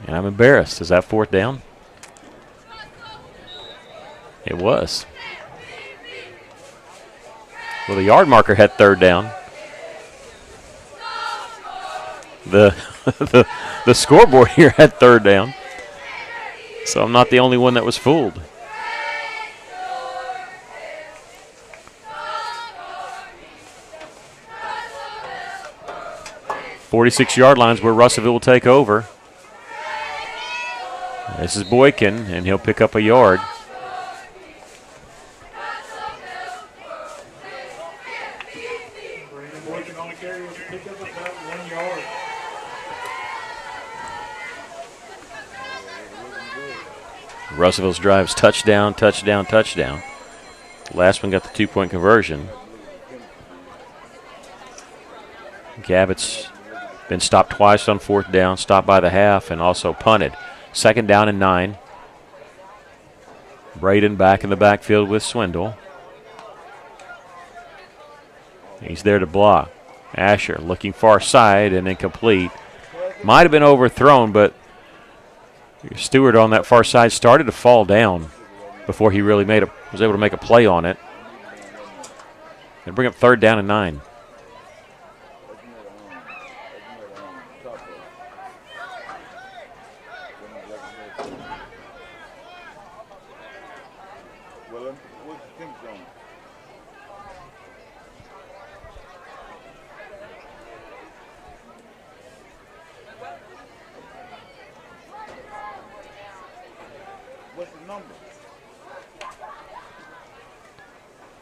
And I'm embarrassed. Is that 4th down? It was. Well, the yard marker had 3rd down. The scoreboard here had 3rd down. So I'm not the only one that was fooled. .46-yard lines where Russellville will take over. This is Boykin, and he'll pick up a yard. Brandon Boykin on the carry was a pickup of about 1 yard. Russellville's drives touchdown, touchdown, touchdown. Last one got the 2-point conversion. Cabot's been stopped twice on 4th down, stopped by the half, and also punted. 2nd down and 9. Braden back in the backfield with Swindle. He's there to block. Asher looking far side and incomplete. Might have been overthrown, but Stewart on that far side started to fall down before he really was able to make a play on it. And bring up 3rd down and 9.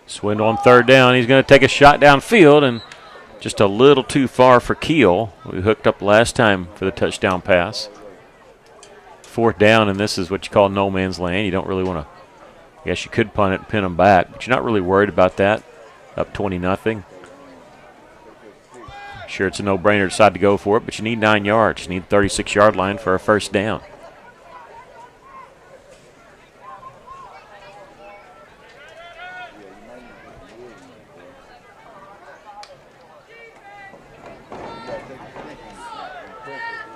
Swindle on 3rd down. He's going to take a shot downfield and just a little too far for Keel, who hooked up last time for the touchdown pass. 4th down, and this is what you call no man's land. You don't really want to, I guess you could punt it and pin them back, but you're not really worried about that. Up 20-0. Sure, it's a no-brainer to decide to go for it, but you need 9 yards. You need 36-yard line for a 1st down.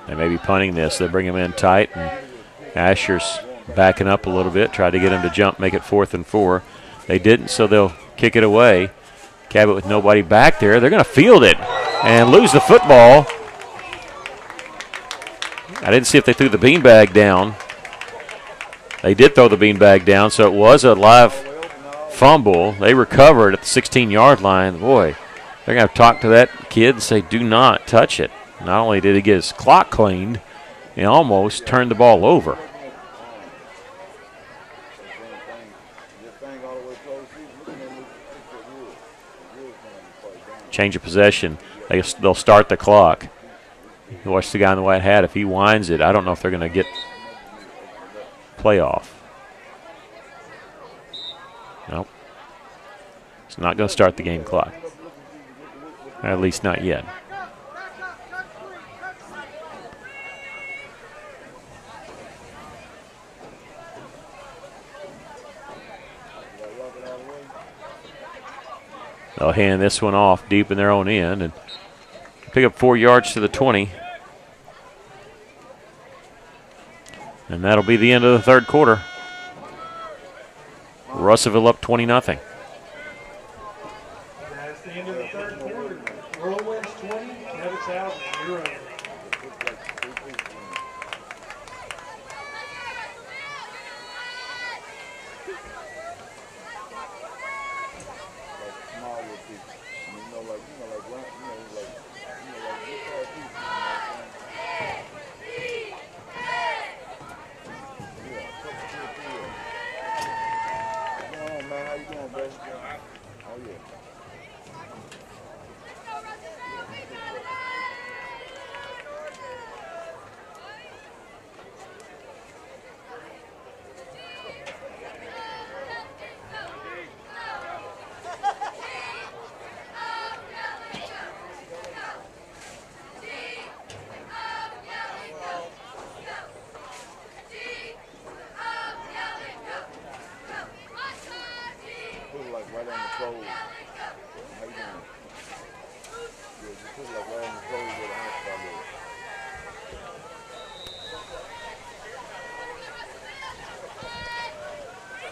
They may be punting this. They bring him in tight, and Asher's backing up a little bit, tried to get him to jump, make it 4th and 4. They didn't, so they'll kick it away. Cabot with nobody back there. They're going to field it and lose the football. I didn't see if they threw the beanbag down. They did throw the beanbag down, so it was a live fumble. They recovered at the 16-yard line. Boy, they're going to talk to that kid and say, do not touch it. Not only did he get his clock cleaned, he almost turned the ball over. Change of possession. They'll start the clock. You watch the guy in the white hat. If he winds it, I don't know if they're going to get playoff. Nope. It's not going to start the game clock. At least not yet. They'll hand this one off deep in their own end and pick up 4 yards to the 20. And that'll be the end of the 3rd quarter. Russellville up 20-0. That's the end of the 3rd quarter. Whirlwinds 20, Cabot South 0.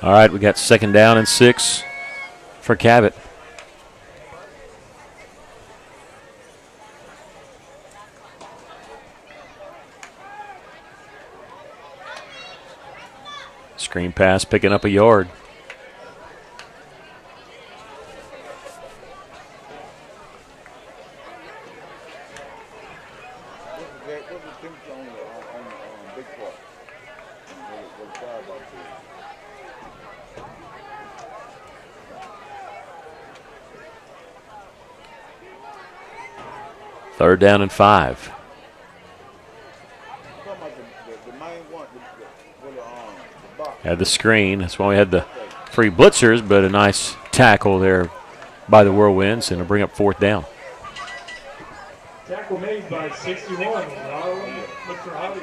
All right, we got 2nd down and 6 for Cabot. Screen pass picking up a yard. Third down and 5. The main one, the box. Had the screen. That's why we had the free blitzers, but a nice tackle there by the Whirlwinds, and it'll bring up 4th down. Tackle made by 61, Mr. Hobby.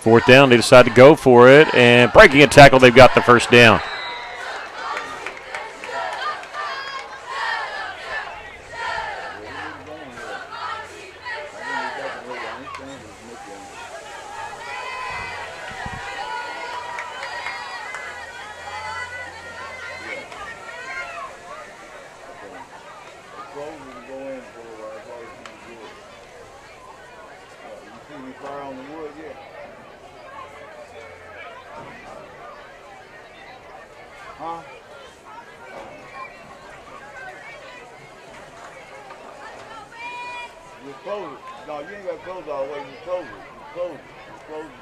Fourth down, they decide to go for it, and breaking a tackle, they've got the first down.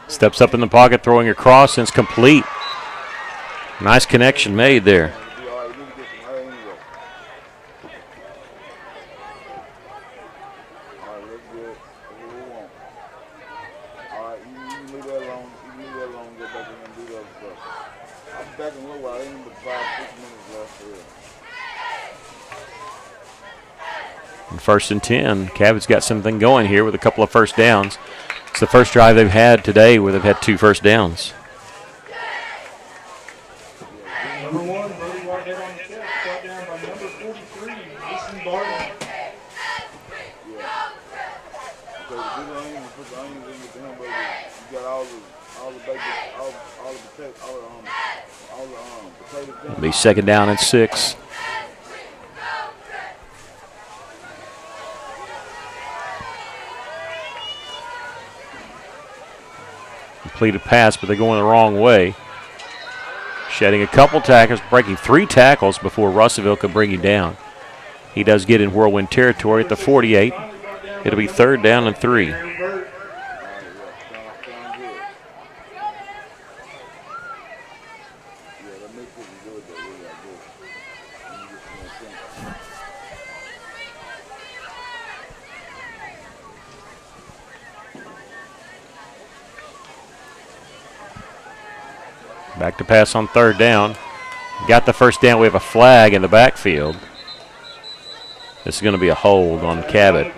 Steps up in the pocket, throwing across, and it's complete. Nice connection made there. And 1st and 10. Cabot's got something going here with a couple of first downs. It's the first drive they've had today where they've had 2 first downs. Number 1, Brody Whitehead on the catch, brought down by number 43, Mason Barton. It'll be 2nd down and 6. Completed pass, but they're going the wrong way. Shedding a couple tackles, breaking 3 tackles before Russellville could bring him down. He does get in Whirlwind territory at the 48. It'll be 3rd down and 3. Back to pass on 3rd down. Got the first down. We have a flag in the backfield. This is going to be a hold on Cabot.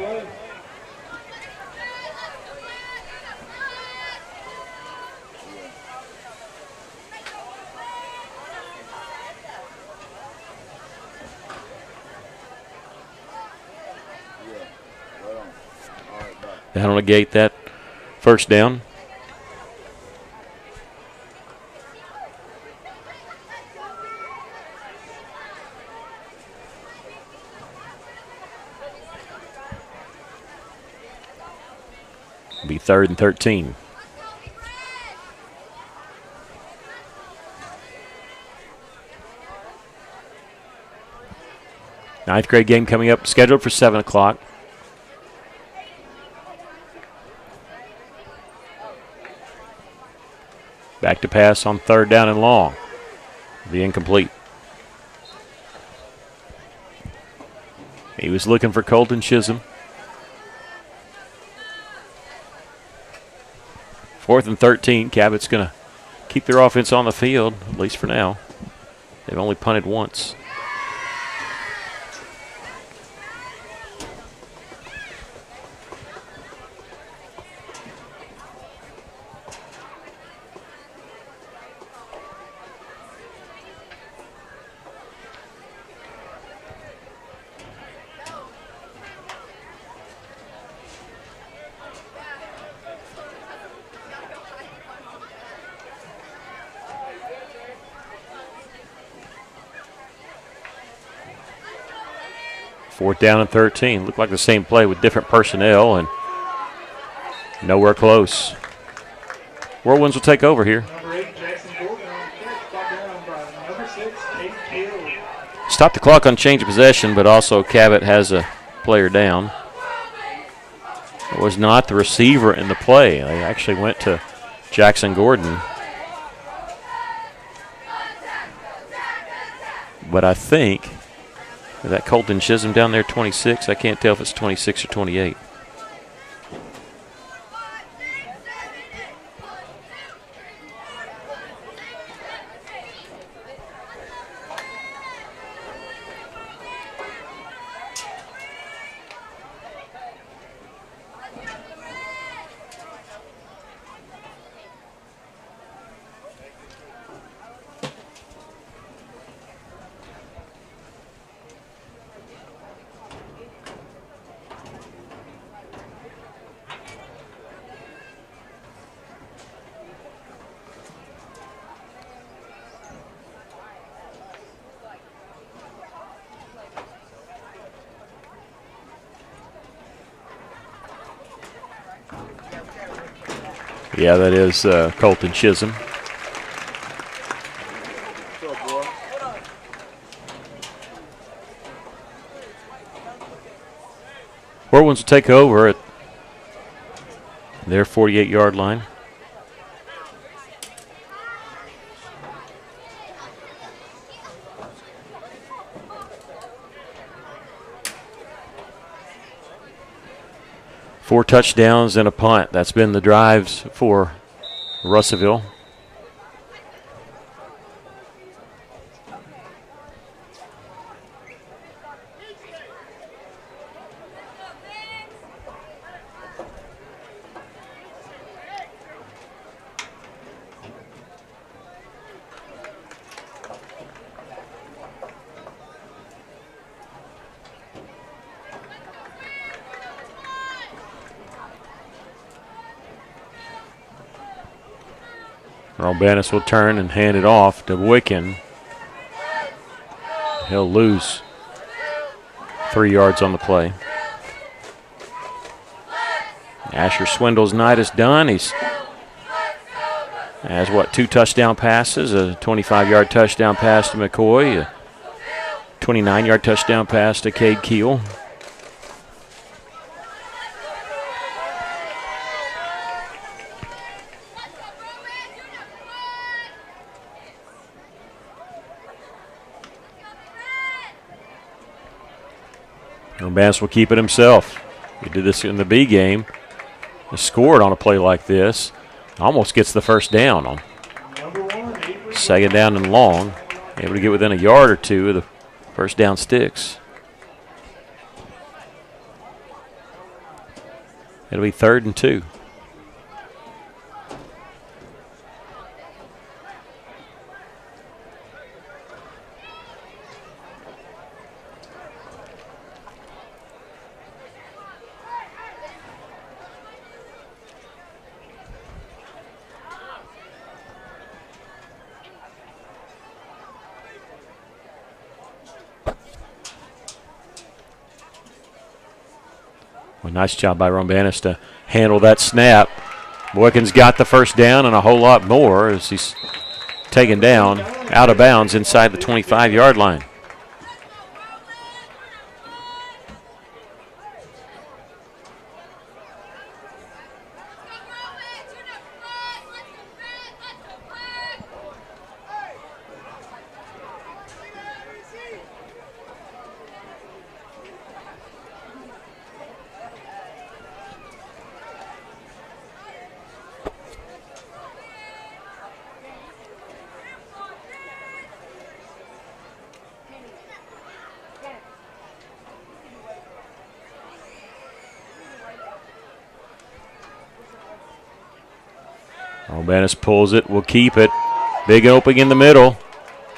That'll negate that first down. Be 3rd and 13. Ninth grade game coming up, scheduled for 7 o'clock. Back to pass on 3rd down and long. Be incomplete. He was looking for Colton Chisholm. 4th and 13. Cabot's going to keep their offense on the field, at least for now. They've only punted once. Fourth down and 13. Looked like the same play with different personnel and nowhere close. Whirlwinds will take over here. Number 8, Jackson Gordon on the catch, brought down by number 6, Tate Hill. Stop the clock on change of possession, but also Cabot has a player down. It was not the receiver in the play. They actually went to Jackson Gordon. but I think that Colton Chisholm down there, 26. I can't tell if it's 26 or 28. Yeah, that is Colton Chisholm. Whirlwinds will take over at their 48-yard line. Four touchdowns and a punt. That's been the drives for Russellville. Robanis will turn and hand it off to Wicken. He'll lose 3 yards on the play. Asher Swindle's night is done. He's has, 2 touchdown passes, a 25-yard touchdown pass to McCoy, a 29-yard touchdown pass to Cade Keel. Bass will keep it himself. He did this in the B game. He scored on a play like this. Almost gets the first down on 2nd down and long. Able to get within a yard or two of the first down sticks. It'll be 3rd and 2. Well, nice job by Robanis to handle that snap. Boykins got the first down and a whole lot more as he's taken down out of bounds inside the 25-yard line. Robanis pulls it, will keep it. Big opening in the middle.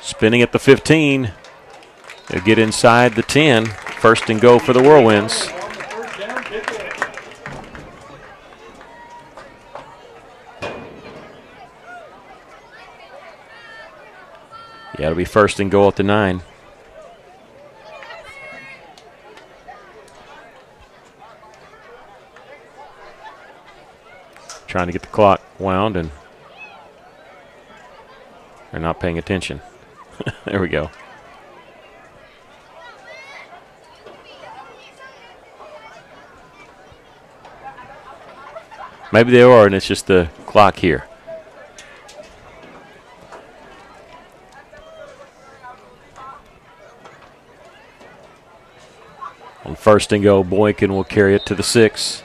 Spinning at the 15. They'll get inside the 10. 1st and goal for the Whirlwinds. Yeah, it'll be 1st and goal at the 9. Trying to get the clock wound, and they're not paying attention. There we go. Maybe they are, and it's just the clock here. On 1st and goal, Boykin will carry it to the 6.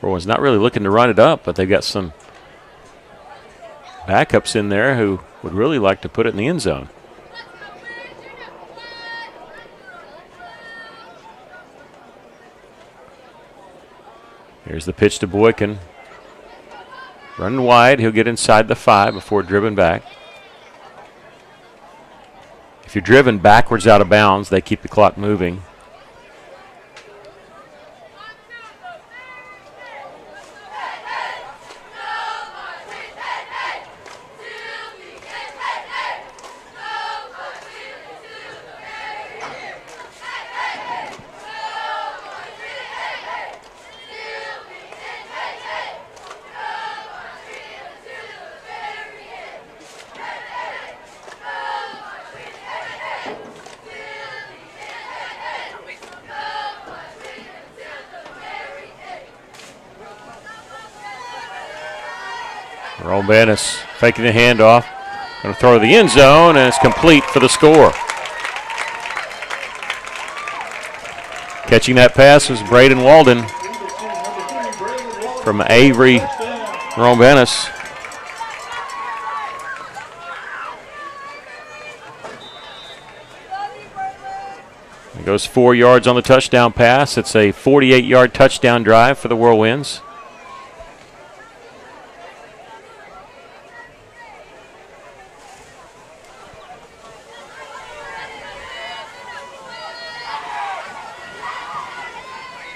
Rowan's not really looking to run it up, but they've got some backups in there who would really like to put it in the end zone. Here's the pitch to Boykin. Running wide, he'll get inside the 5 before driven back. If you're driven backwards out of bounds, they keep the clock moving. Robanis faking the handoff. Going to throw to the end zone, and it's complete for the score. Catching that pass was Braden Walden from Avery Robanis. It goes 4 yards on the touchdown pass. It's a 48-yard touchdown drive for the Whirlwinds.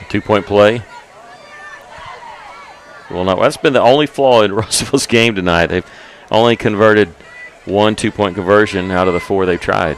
Two-point play. Well, no, that's been the only flaw in Russellville's game tonight. They've only converted 1 2-point conversion out of the 4 they've tried.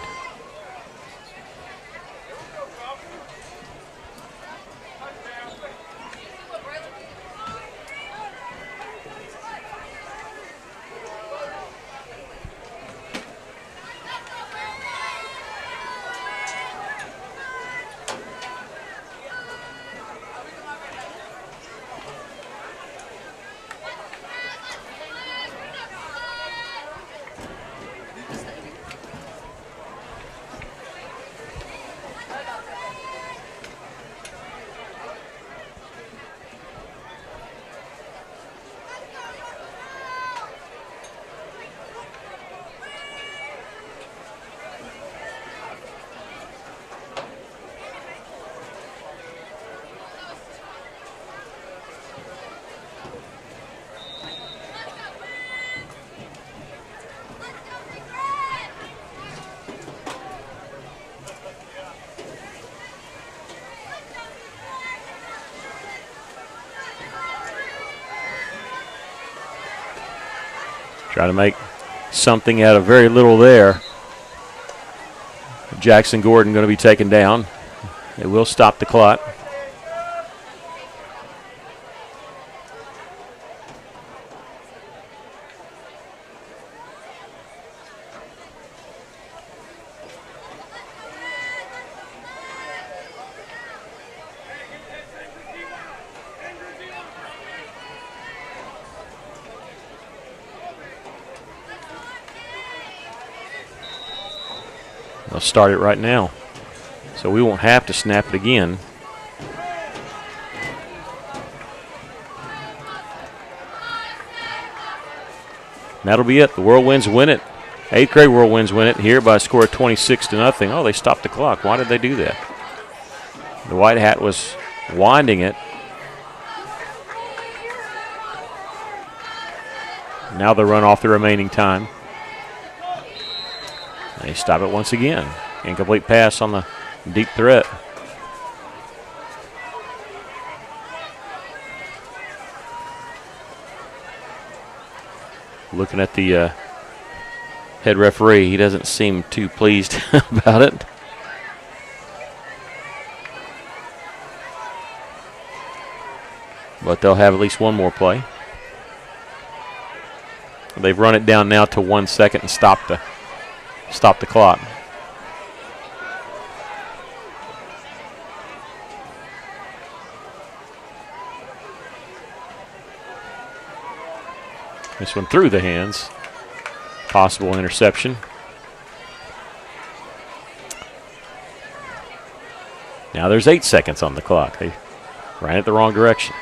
Try to make something out of very little there. Jackson Gordon going to be taken down. It will stop the clock. They'll start it right now, so we won't have to snap it again. That'll be it. The Whirlwinds win it. 8th grade Whirlwinds win it here by a score of 26-0. Oh, they stopped the clock. Why did they do that? The White Hat was winding it. Now they run off the remaining time. They stop it once again. Incomplete pass on the deep threat. Looking at the head referee, he doesn't seem too pleased about it. But they'll have at least one more play. They've run it down now to 1 second and stopped the clock. This one through the hands. Possible interception. Now there's 8 seconds on the clock. They ran it the wrong direction.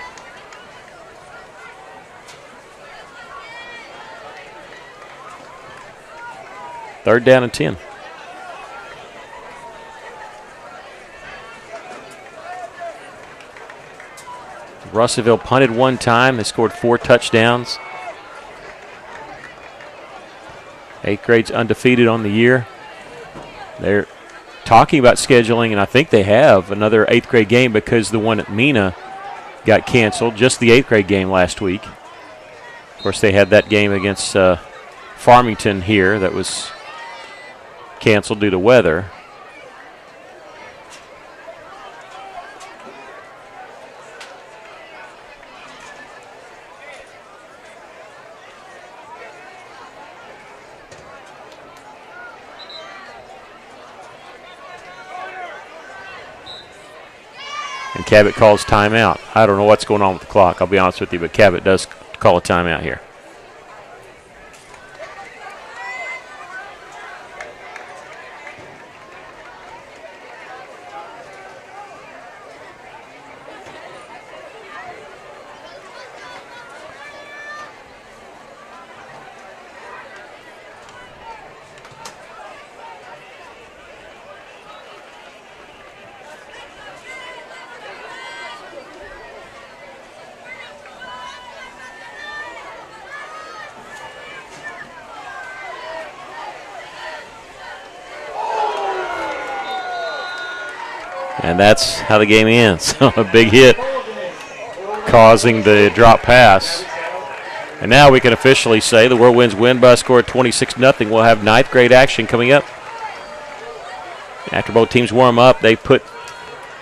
Third down and 10. Russellville punted one time. They scored 4 touchdowns. 8th grade's undefeated on the year. They're talking about scheduling, and I think they have another 8th grade game because the one at Mena got canceled, just the 8th grade game last week. Of course, they had that game against Farmington here that was canceled due to weather. And Cabot calls timeout. I don't know what's going on with the clock, I'll be honest with you, but Cabot does call a timeout here. And that's how the game ends. A big hit causing the drop pass. And now we can officially say the Whirlwinds win by a score of 26-0. We'll have 9th grade action coming up. After both teams warm up, they put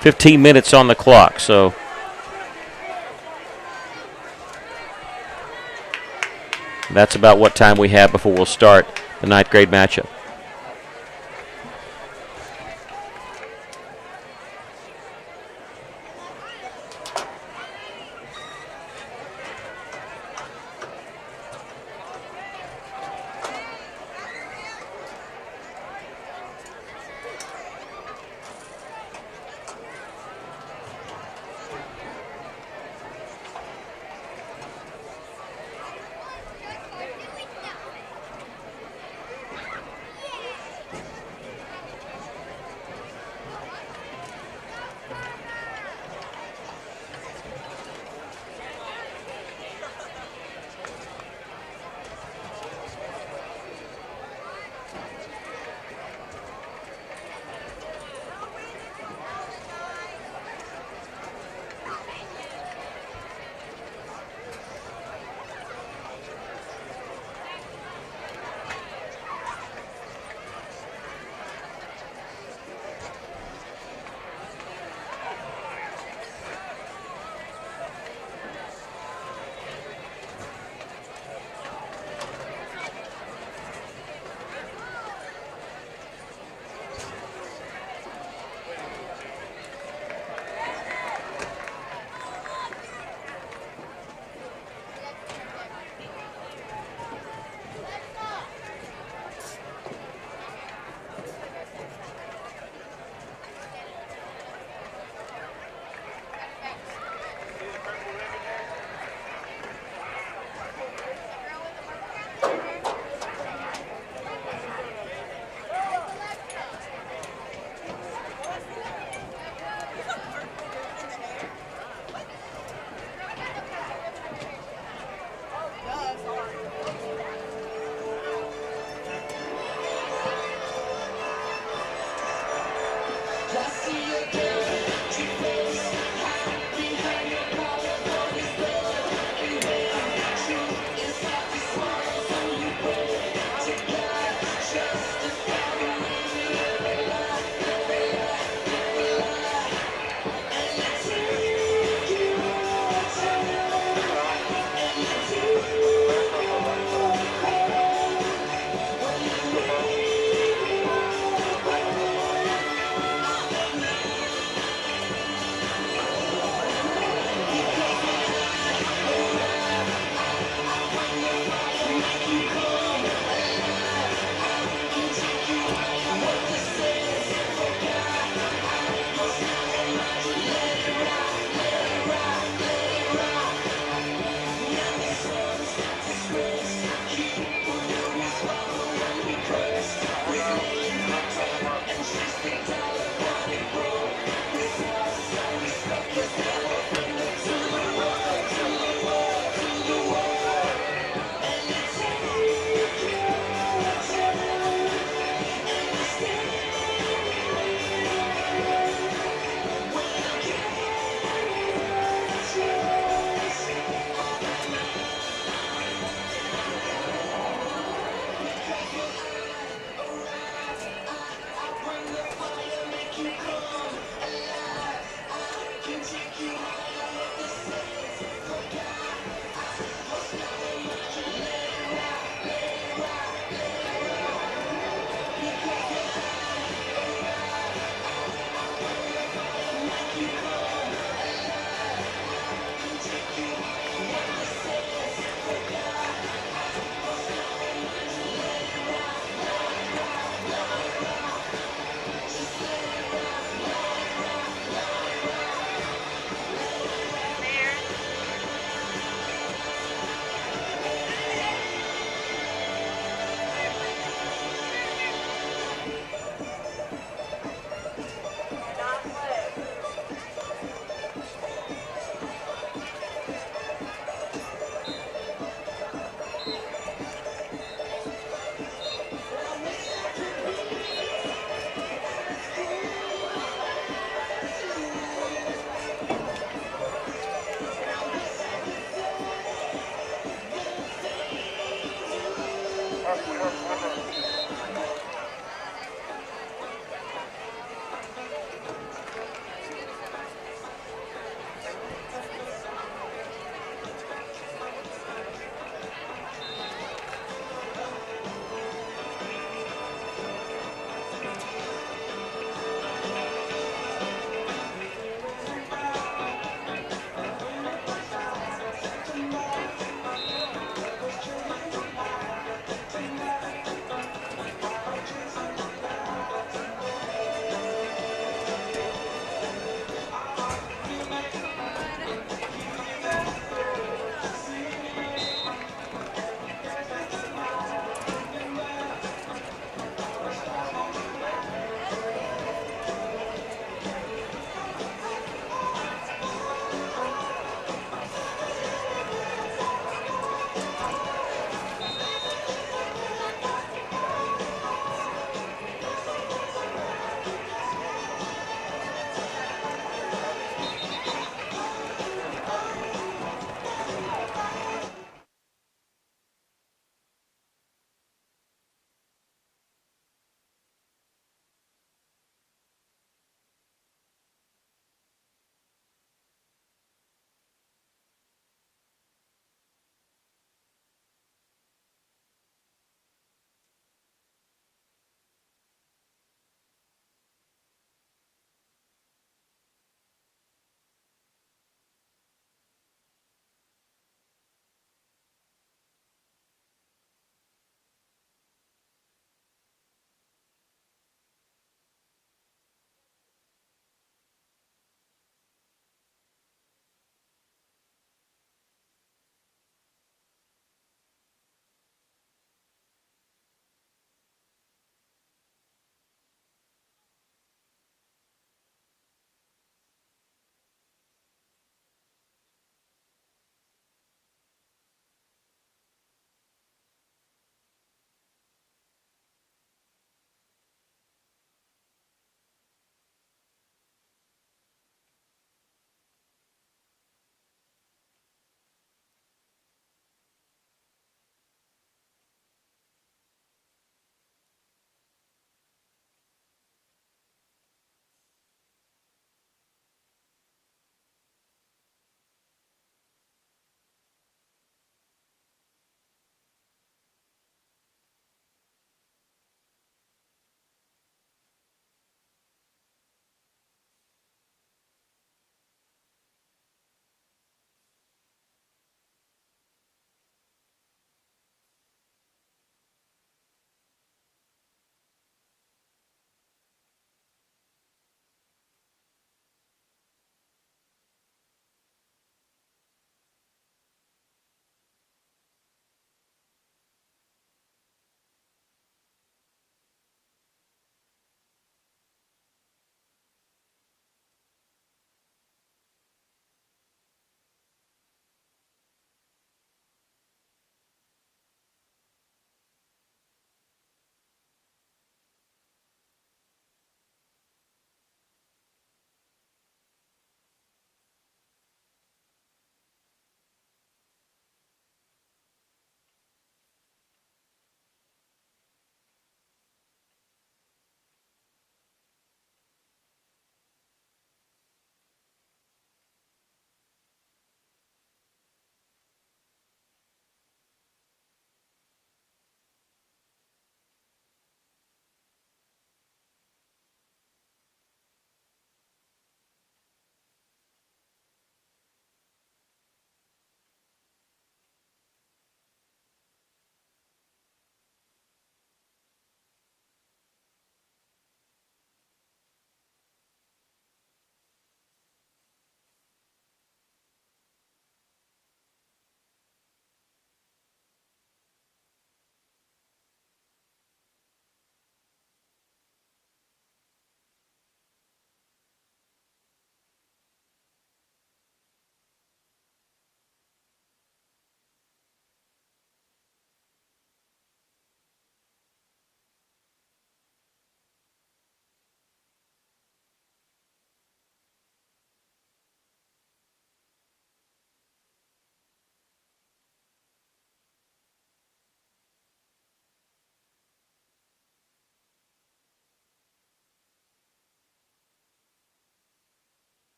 15 minutes on the clock. So that's about what time we have before we'll start the 9th grade matchup.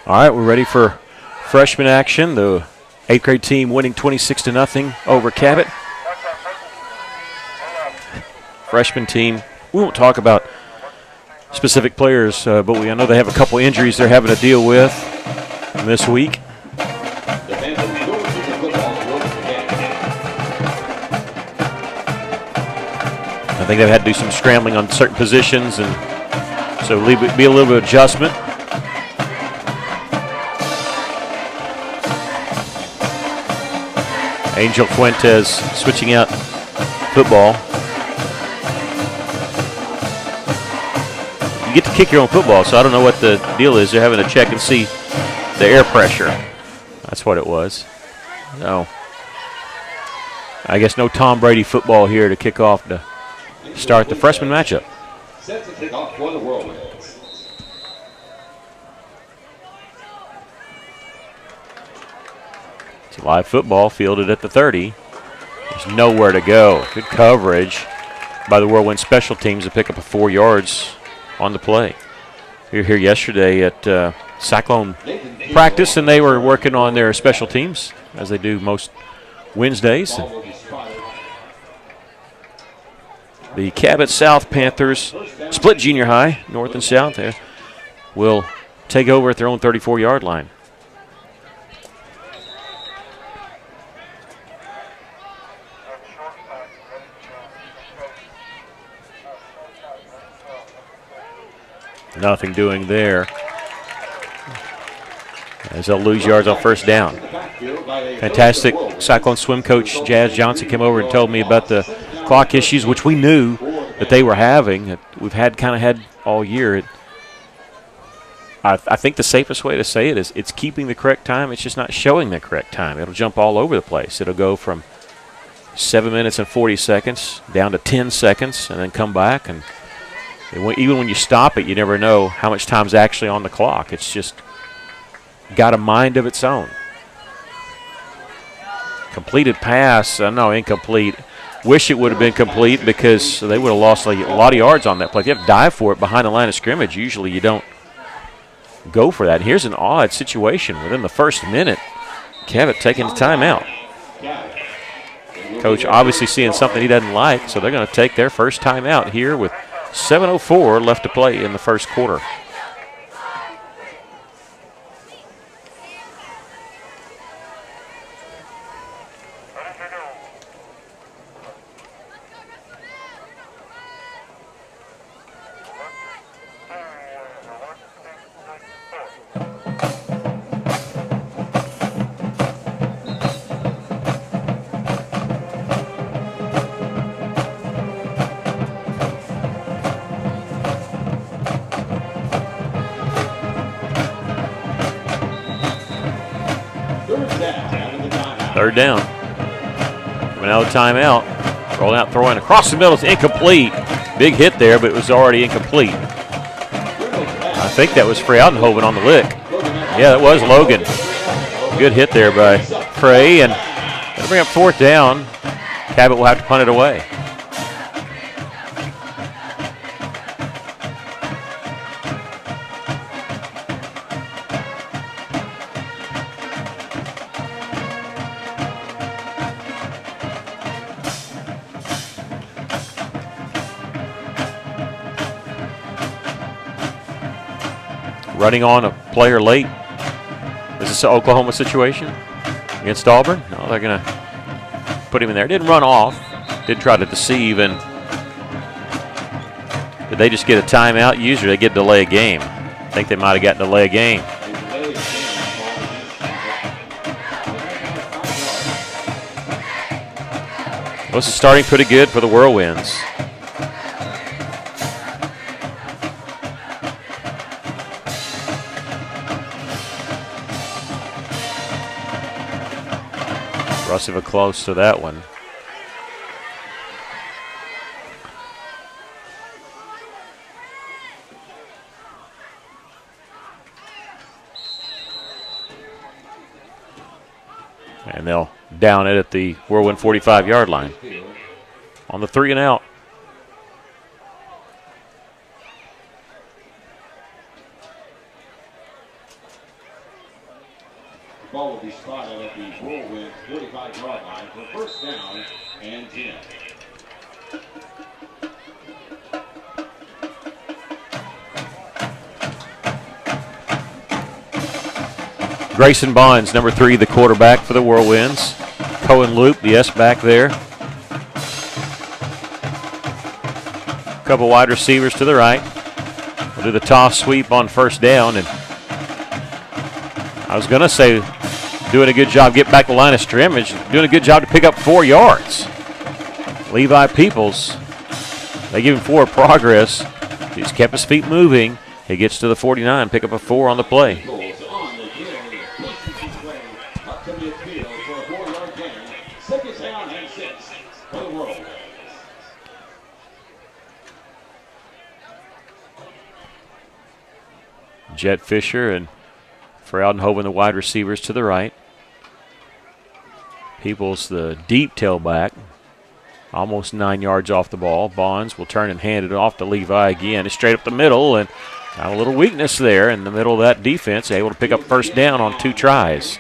All right, we're ready for freshman action. The 8th grade team winning 26-0 over Cabot. Freshman team, we won't talk about specific players, but I know they have a couple injuries they're having to deal with this week. I think they've had to do some scrambling on certain positions, and so be a little bit of adjustment. Angel Fuentes switching out football. You get to kick your own football, so I don't know what the deal is. They're having to check and see the air pressure. That's what it was. No. I guess no Tom Brady football here to kick off to start the freshman matchup. Set to kick off for the Whirlwinds. It's live football fielded at the 30. There's nowhere to go. Good coverage by the Whirlwind special teams to pick up a 4 yards on the play. We were here yesterday at Cyclone practice, and they were working on their special teams, as they do most Wednesdays. The Cabot South Panthers, split junior high, north and south there, will take over at their own 34-yard line. Nothing doing there, as they'll lose yards on first down. Fantastic Cyclone swim coach Jazz Johnson came over and told me about the clock issues, which we knew that they were having, that we've had all year. I think the safest way to say it is it's keeping the correct time. It's just not showing the correct time. It'll jump all over the place. It'll go from 7 minutes and 40 seconds down to 10 seconds and then come back. And even when you stop it, you never know how much time's actually on the clock. It's just got a mind of its own. Completed pass, no, incomplete. Wish it would have been complete because they would have lost a lot of yards on that play. If you have to dive for it behind the line of scrimmage, usually you don't go for that. Here's an odd situation. Within the first minute, Cabot taking the timeout. Coach obviously seeing something he doesn't like, so they're going to take their first timeout here with 7:04 left to play in the first quarter. Third down. Coming out of the timeout. Rolling out, throwing across the middle. It's incomplete. Big hit there, but it was already incomplete. I think that was Freyaldenhoven on the lick. Yeah, that was Logan. Good hit there by Frey, and it'll bring up fourth down. Cabot will have to punt it away. Running on a player late. Is this an Oklahoma situation against Auburn? No, they're going to put him in there. Didn't run off. Did try to deceive. And did they just get a timeout? Usually they get delay a game. I think they might have got delay a game. Well, this is starting pretty good for the Whirlwinds. Russiva close to that one. And they'll down it at the Whirlwind 45-yard line. On the 3 and out. The ball will be spotted at the Whirlwind 45-yard line for first down and 10. Grayson Bonds, number 3, the quarterback for the Whirlwinds. Cohen Loop, the S-back there. Couple wide receivers to the right. We'll do the toss sweep on first down. And I was going to say, doing a good job getting back the line of scrimmage, doing a good job to pick up 4 yards. Levi Peoples, they give him forward progress. He's kept his feet moving. He gets to the 49, pick up a 4 on the play. Jet Fisher and Fraudenhoven, the wide receivers to the right. Peoples, the deep tailback, almost 9 yards off the ball. Bonds will turn and hand it off to Levi again. It's straight up the middle, and got a little weakness there in the middle of that defense. Able to pick up first down on 2 tries.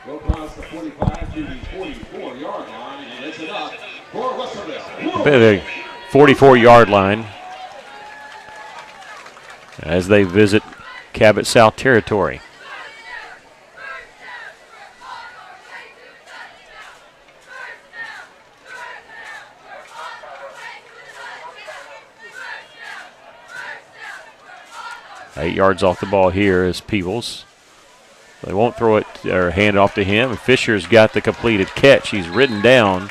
Go across the 45 to the 44-yard line, and it's enough for Russellville. The 44-yard line as they visit Cabot South territory. Eight yards off the ball here is Peebles. They won't throw it or hand it off to him. Fisher's got the completed catch. He's ridden down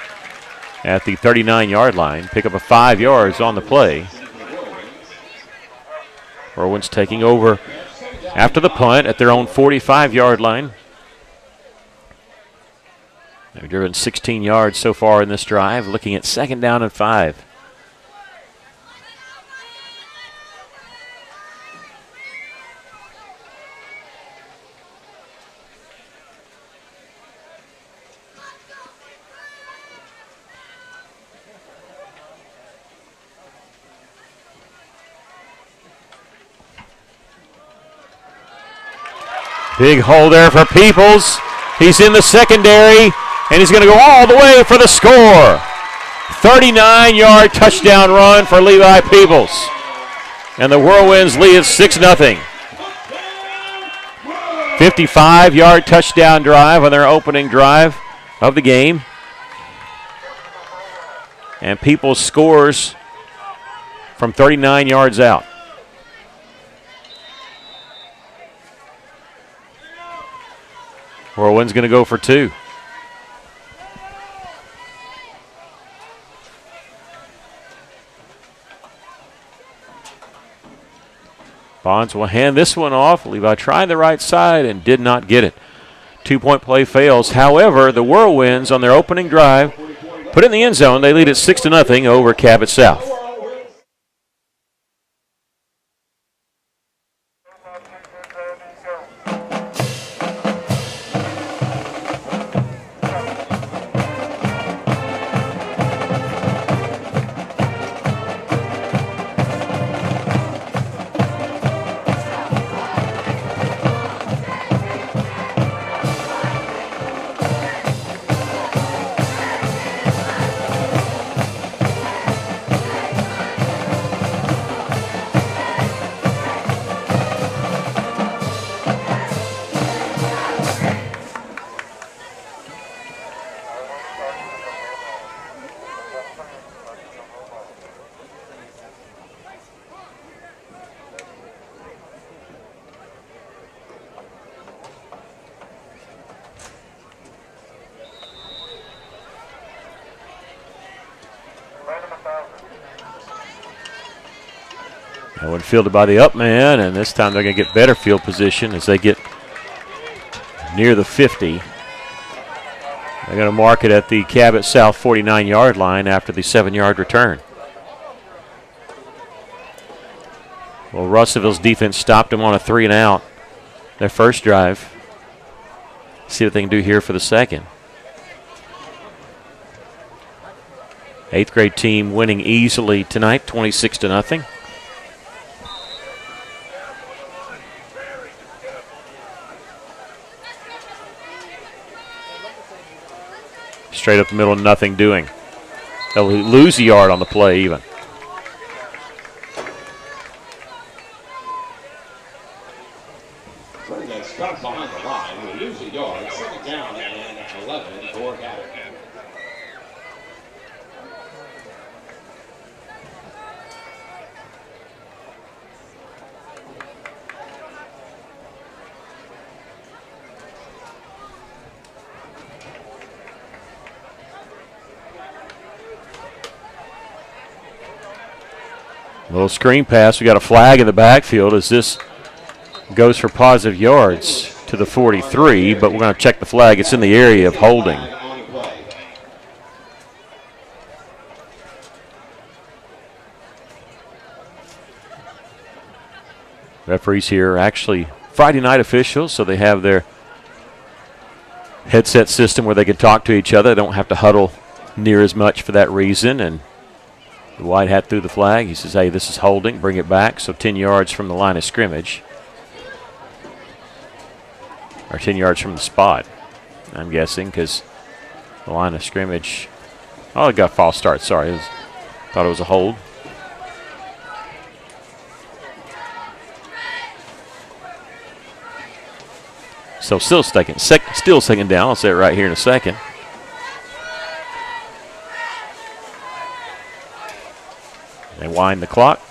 at the 39-yard line. Pick up a 5 yards on the play. Whirlwinds taking over after the punt at their own 45-yard line. They've driven 16 yards so far in this drive, looking at second down and 5. Big hole there for Peoples. He's in the secondary, and he's going to go all the way for the score. 39-yard touchdown run for Levi Peoples. And the Whirlwinds lead 6-0. 55-yard touchdown drive on their opening drive of the game. And Peoples scores from 39 yards out. Whirlwind's going to go for 2. Bonds will hand this one off. Levi tried the right side and did not get it. 2-point play fails. However, the Whirlwinds on their opening drive put it in the end zone. They lead it 6-0 over Cabot South. That one fielded by the up man, and this time they're going to get better field position as they get near the 50. They're going to mark it at the Cabot South 49-yard line after the 7-yard return. Well, Russellville's defense stopped them on a 3-and-out their first drive. See what they can do here for the second. 8th grade team winning easily tonight, 26-0. Straight up the middle, nothing doing. They'll lose a yard on the play even. Putting that stop behind the line will lose a yard. Second down and 11 for Cabot. Little screen pass. We got a flag in the backfield as this goes for positive yards to the 43, but we're going to check the flag. It's in the area of holding. Referees here are actually Friday night officials, so they have their headset system where they can talk to each other. They don't have to huddle near as much for that reason. And the white hat threw the flag. He says, hey, this is holding. Bring it back. So 10 yards from the line of scrimmage. Or 10 yards from the spot, I'm guessing, because the line of scrimmage. Oh, it got a false start. Sorry. Thought it was a hold. So still second down. I'll say it right here in a second. They wind the clock.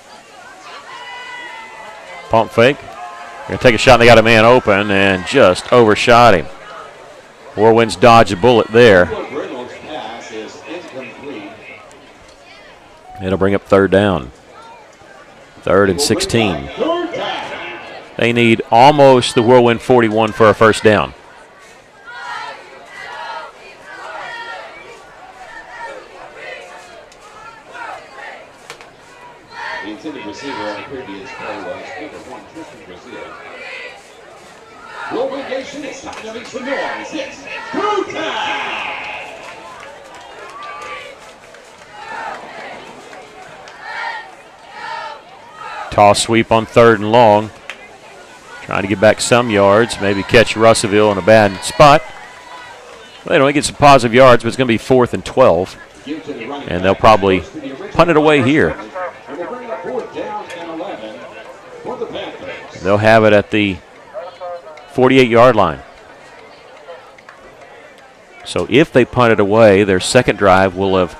Pump fake. They're going to take a shot, and they got a man open and just overshot him. Whirlwinds dodge a bullet there. It'll bring up third down. 3rd and 16. They need almost the Whirlwind 41 for a first down. The intended receiver on the previous play was number 1, Tristan Brazil. Whirlwind Nation, it's time to make some noise. It's go time! Toss sweep on 3rd and long. Trying to get back some yards, maybe catch Russellville in a bad spot. Well, they don't get some positive yards, but it's going to be 4th and 12. And they'll probably punt it away here. They'll have it at the 48-yard line. So if they punt it away, their second drive will have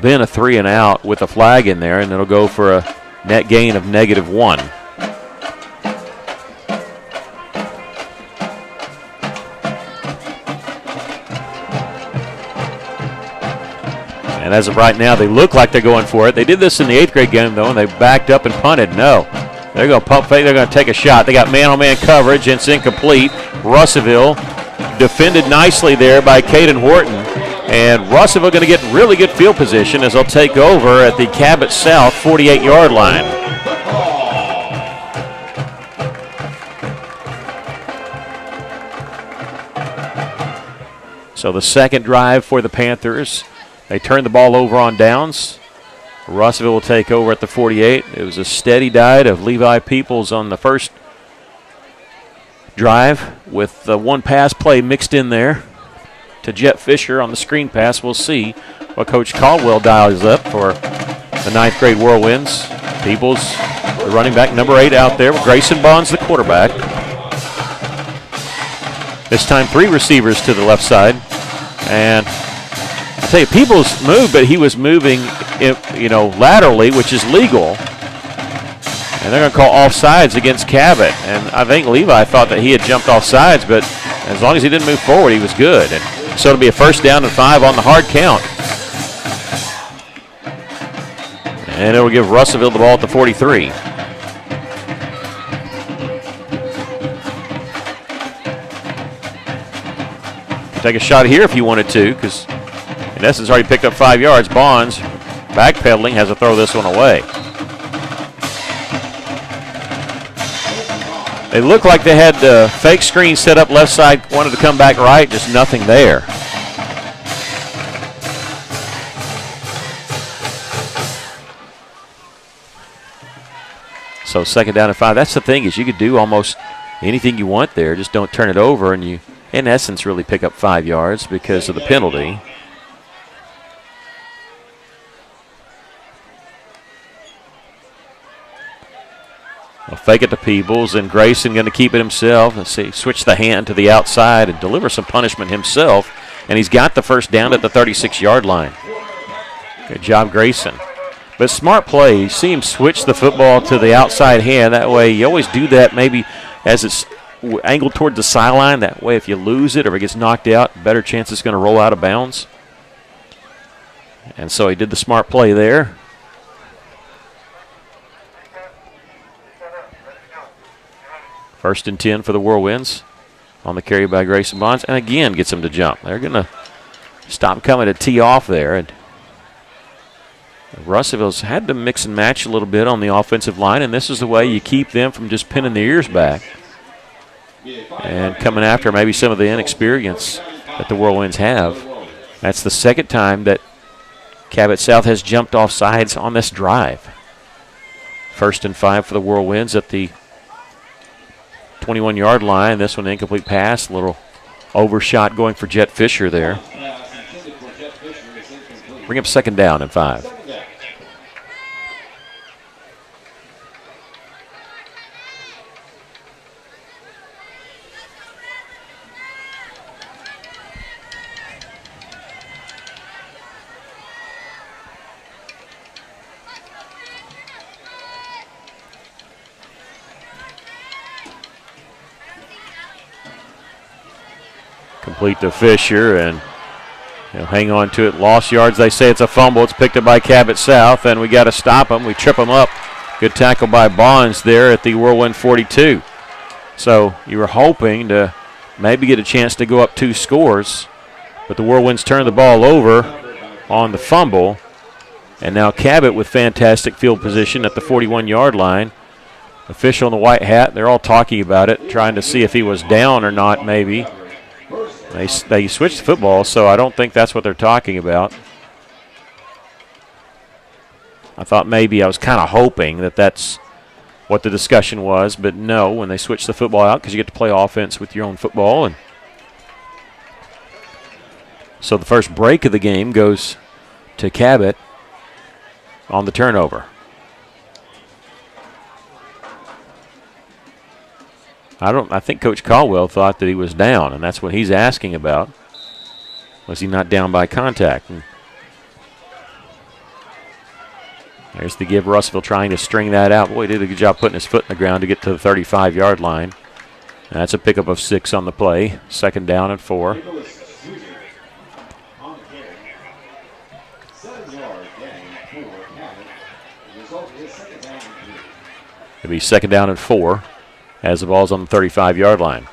been a 3 and out with a flag in there, and it'll go for a net gain of -1. And as of right now, they look like they're going for it. They did this in the 8th grade game, though, and they backed up and punted. No. They're going to pump fake. They're going to take a shot. They got man-on-man coverage, and it's incomplete. Russellville defended nicely there by Caden Horton. And Russellville going to get really good field position as they'll take over at the Cabot South 48-yard line. So the second drive for the Panthers. They turn the ball over on downs. Russellville will take over at the 48. It was a steady diet of Levi Peoples on the first drive with one pass play mixed in there to Jet Fisher on the screen pass. We'll see what Coach Caldwell dials up for the 9th grade Whirlwinds. Peoples, the running back, number 8 out there with Grayson Bonds, the quarterback. This time 3 receivers to the left side. And I tell you, Peoples moved, but he was moving, laterally, which is legal. And they're going to call offsides against Cabot. And I think Levi thought that he had jumped offsides, but as long as he didn't move forward, he was good. And so it'll be a 1st down and 5 on the hard count. And it'll give Russellville the ball at the 43. Take a shot here if you wanted to, because in essence already picked up 5 yards. Bonds backpedaling, has to throw this one away. They look like they had the fake screen set up left side, wanted to come back right, just nothing there. So 2nd down and 5. That's the thing, is you could do almost anything you want there. Just don't turn it over, and you in essence, really pick up 5 yards because of the penalty. They'll fake it to Peebles, and Grayson going to keep it himself. Let's see, switch the hand to the outside and deliver some punishment himself. And he's got the first down at the 36-yard line. Good job, Grayson. But smart play. You see him switch the football to the outside hand. That way, you always do that maybe as it's angled toward the sideline. That way, if you lose it or if it gets knocked out, better chance it's going to roll out of bounds. And so he did the smart play there. First and 10 for the Whirlwinds on the carry by Grayson Bonds. And again, gets them to jump. They're going to stop coming to tee off there. And Russellville's had to mix and match a little bit on the offensive line, and this is the way you keep them from just pinning their ears back and coming after maybe some of the inexperience that the Whirlwinds have. That's the second time that Cabot South has jumped off sides on this drive. First and 5 for the Whirlwinds at the 21-yard line. This one incomplete pass, a little overshot going for Jet Fisher there. Bring up second down and 5. Complete to Fisher, and he'll hang on to it. Lost yards, they say it's a fumble. It's picked up by Cabot South, and we got to stop him. We trip him up. Good tackle by Bonds there at the Whirlwind 42. So you were hoping to maybe get a chance to go up 2 scores, but the Whirlwinds turned the ball over on the fumble, and now Cabot with fantastic field position at the 41-yard line. Official in the white hat, they're all talking about it, trying to see if he was down or not maybe. They switched the football, so I don't think that's what they're talking about. I thought maybe I was kind of hoping that that's what the discussion was, but no, when they switch the football out, because you get to play offense with your own football. And so the first break of the game goes to Cabot on the turnover. I think Coach Caldwell thought that he was down, and that's what he's asking about. Was he not down by contact? And there's the give. Russellville trying to string that out. Boy, he did a good job putting his foot in the ground to get to the 35-yard line. And that's a pickup of 6 on the play. Second down and 4. It'll be second down and 4. As the ball's on the 35-yard line.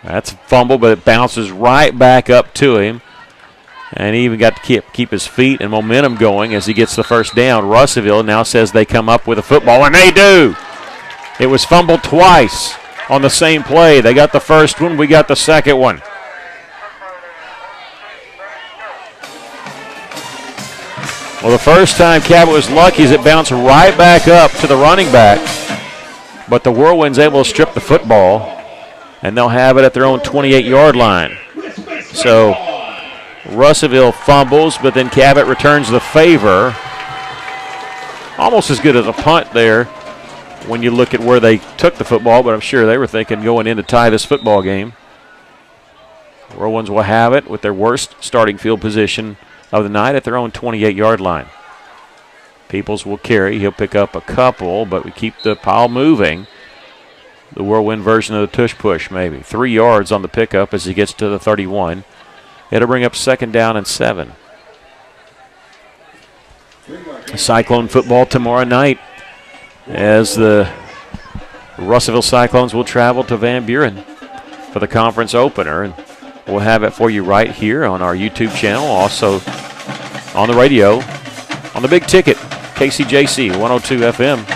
That's a fumble, but it bounces right back up to him. And he even got to keep his feet and momentum going as he gets the first down. Russellville now says they come up with a football, and they do. It was fumbled twice on the same play. They got the first one. We got the second one. Well, the first time Cabot was lucky as it bounced right back up to the running back. But the Whirlwind's able to strip the football, and they'll have it at their own 28-yard line. So Russellville fumbles, but then Cabot returns the favor. Almost as good as a punt there when you look at where they took the football, but I'm sure they were thinking going in to tie this football game. Whirlwinds will have it with their worst starting field position of the night at their own 28-yard line. Peoples will carry. He'll pick up a couple, but we keep the pile moving. The Whirlwind version of the tush push, maybe. 3 yards on the pickup as he gets to the 31. It'll bring up second down and 7. Cyclone football tomorrow night as the Russellville Cyclones will travel to Van Buren for the conference opener. And we'll have it for you right here on our YouTube channel, also on the radio, on the big ticket, KCJC 102 FM.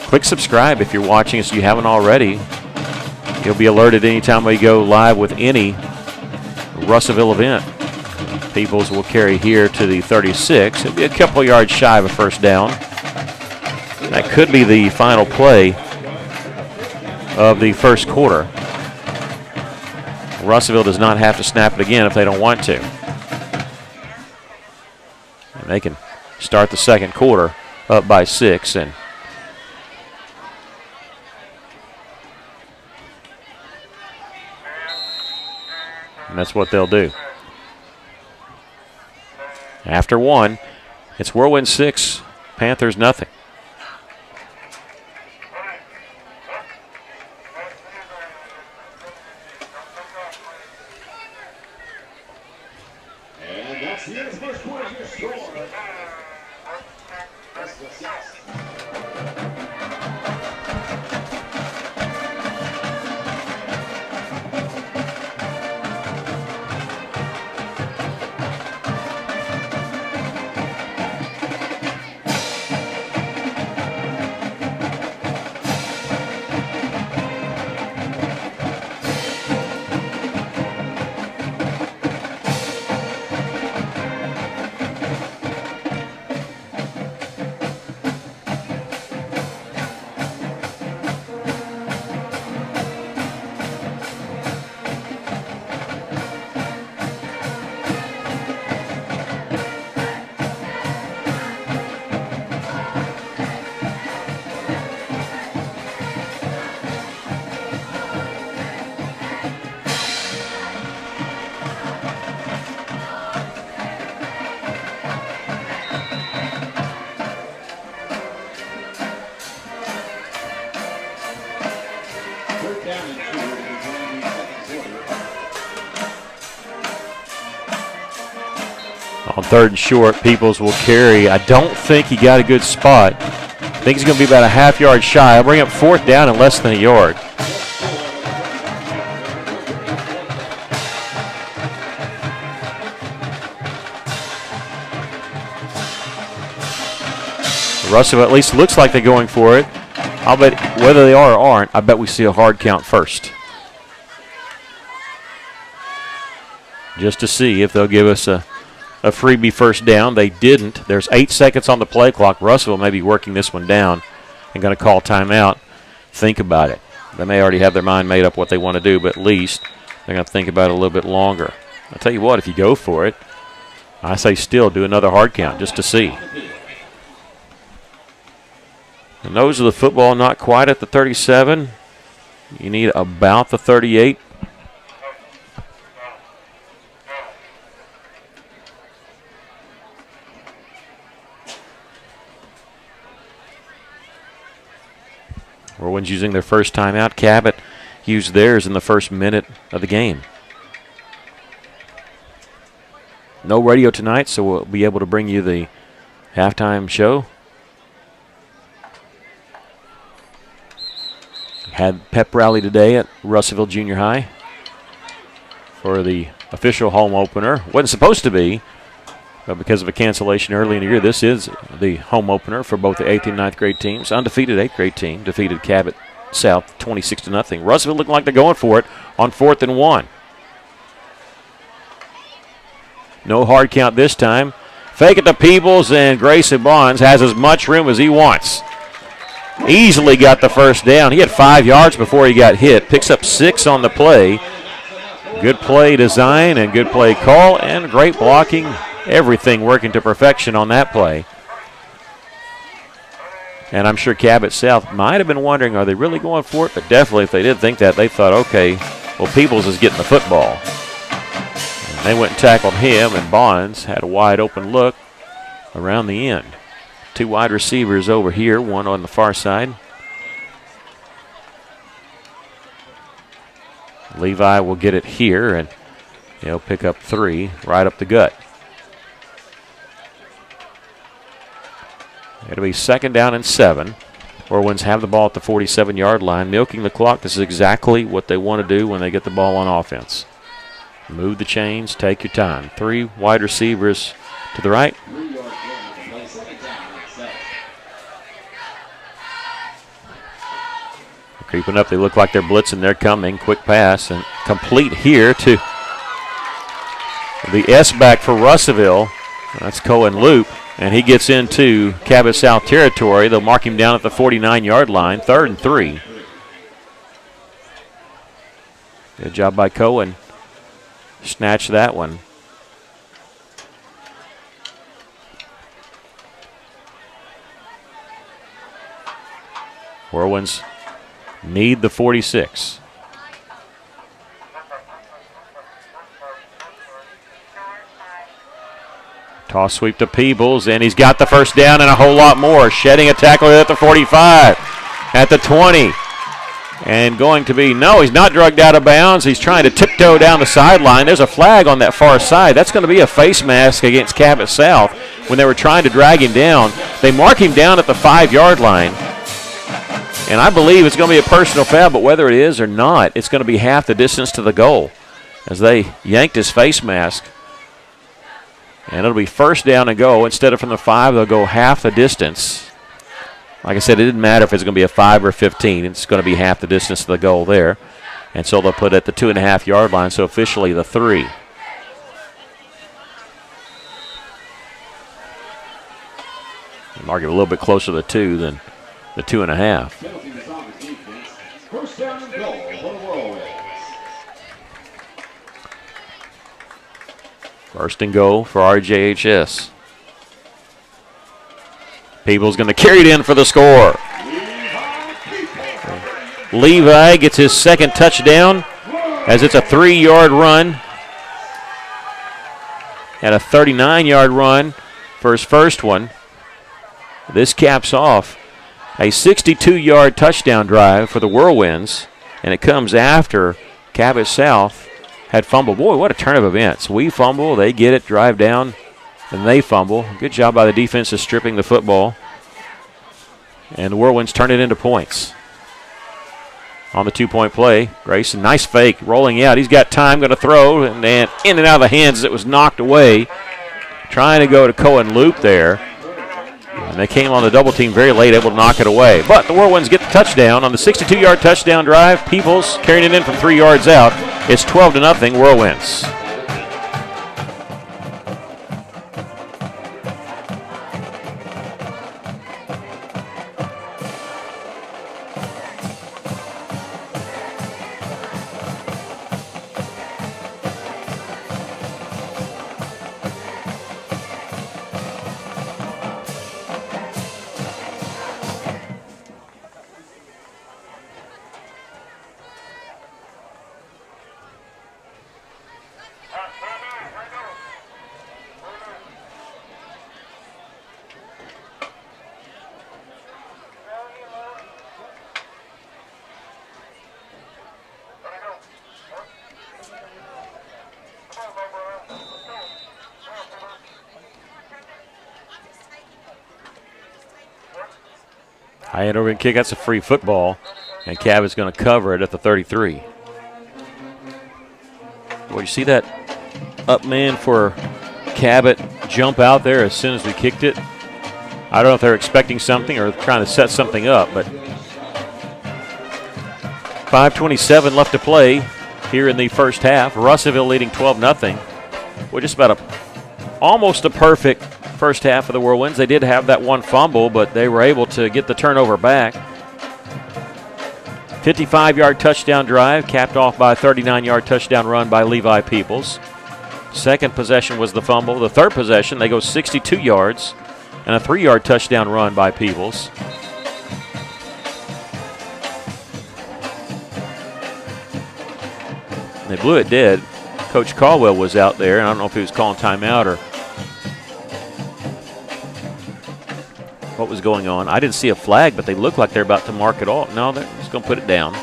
Click subscribe if you're watching us, you haven't already. You'll be alerted anytime we go live with any Russellville event. Peoples will carry here to the 36. It'll be a couple yards shy of a first down. That could be the final play of the first quarter. Russellville does not have to snap it again if they don't want to. And they can start the second quarter up by 6. And that's what they'll do. After 1, it's Whirlwind 6, Panthers nothing. And that's the end of the first quarter. Your score. That's the 6. On 3rd and short, Peoples will carry. I don't think he got a good spot. I think he's going to be about a half-yard shy. I'll bring up 4th down in less than a yard. Russell at least looks like they're going for it. I'll bet whether they are or aren't, I bet we see a hard count first. Just to see if they'll give us a freebie first down. They didn't. There's 8 seconds on the play clock. Russell may be working this one down and going to call timeout. Think about it. They may already have their mind made up what they want to do, but at least they're going to think about it a little bit longer. I'll tell you what, if you go for it, I say still do another hard count just to see. The nose of the football not quite at the 37. You need about the 38. Whirlwind's using their first timeout. Cabot used theirs in the first minute of the game. No radio tonight, so we'll be able to bring you the halftime show. Had pep rally today at Russellville Junior High for the official home opener. Wasn't supposed to be, but because of a cancellation early in the year, this is the home opener for both the 8th and 9th grade teams. Undefeated 8th grade team defeated Cabot South 26-0. Russellville looking like they're going for it on 4th and 1. No hard count this time. Fake it to Peebles, and Grayson Bonds has as much room as he wants. Easily got the first down. He had 5 yards before he got hit. Picks up 6 on the play. Good play design and good play call and great blocking. Everything working to perfection on that play. And I'm sure Cabot South might have been wondering, are they really going for it? But definitely if they did think that, they thought, okay, well, Peebles is getting the football. And they went and tackled him, and Bonds had a wide open look around the end. 2 wide receivers over here, one on the far side. Levi will get it here, and he'll pick up 3 right up the gut. It'll be 2nd down and 7. Whirlwinds have the ball at the 47-yard line, milking the clock. This is exactly what they want to do when they get the ball on offense. Move the chains, take your time. 3 wide receivers to the right. Creeping up, they look like they're blitzing. They're coming. Quick pass and complete here to The S back for Russellville. That's Cohen Loop. And he gets into Cabot South territory. They'll mark him down at the 49-yard line. 3rd and 3. Good job by Cohen. Snatch that one. Whirlwinds need the 46. Toss sweep to Peebles, and he's got the first down and a whole lot more. Shedding a tackle at the 45, at the 20. And going to be, no, he's not drugged out of bounds. He's trying to tiptoe down the sideline. There's a flag on that far side. That's going to be a face mask against Cabot South when they were trying to drag him down. They mark him down at the 5-yard line. And I believe it's going to be a personal foul, but whether it is or not, it's going to be half the distance to the goal as they yanked his face mask. And it'll be first down and go. Instead of from the 5, they'll go half the distance. Like I said, it didn't matter if it's going to be a 5 or 15. It's going to be half the distance to the goal there. And so they'll put it at the 2.5-yard line, so officially the 3. Mark it a little bit closer to the 2 than the 2.5. First down and goal for the Whirlwinds. First and goal for RJHS. People's going to carry it in for the score. Levi gets his second touchdown as it's a 3-yard run and a 39-yard run for his first one. This caps off a 62-yard touchdown drive for the Whirlwinds, and it comes after Cabot South had fumbled. Boy, what a turn of events. We fumble, they get it, drive down, and they fumble. Good job by the defense of stripping the football. And the Whirlwinds turn it into points. On the 2-point play, Grayson, nice fake, rolling out. He's got time, going to throw, and then in and out of the hands as it was knocked away. Trying to go to Cohen Loop there. And they came on the double team very late, able to knock it away. But the Whirlwinds get the touchdown on the 62-yard touchdown drive. Peoples carrying it in from 3 yards out. It's 12-0 Whirlwinds. High end over and kick. That's a free football. And Cabot's going to cover it at the 33. Well, you see that up man for Cabot jump out there as soon as we kicked it. I don't know if they're expecting something or trying to set something up, but 5:27 left to play here in the first half. Russellville leading 12-0. Well, just about almost a perfect first half of the Whirlwinds. They did have that one fumble, but they were able to get the turnover back. 55-yard touchdown drive, capped off by a 39-yard touchdown run by Levi Peoples. Second possession was the fumble. The third possession, they go 62 yards and a 3-yard touchdown run by Peoples. They blew it dead. Coach Caldwell was out there, and I don't know if he was calling timeout or what was going on. I didn't see a flag, but they look like they're about to mark it off. No, they're just going to put it down.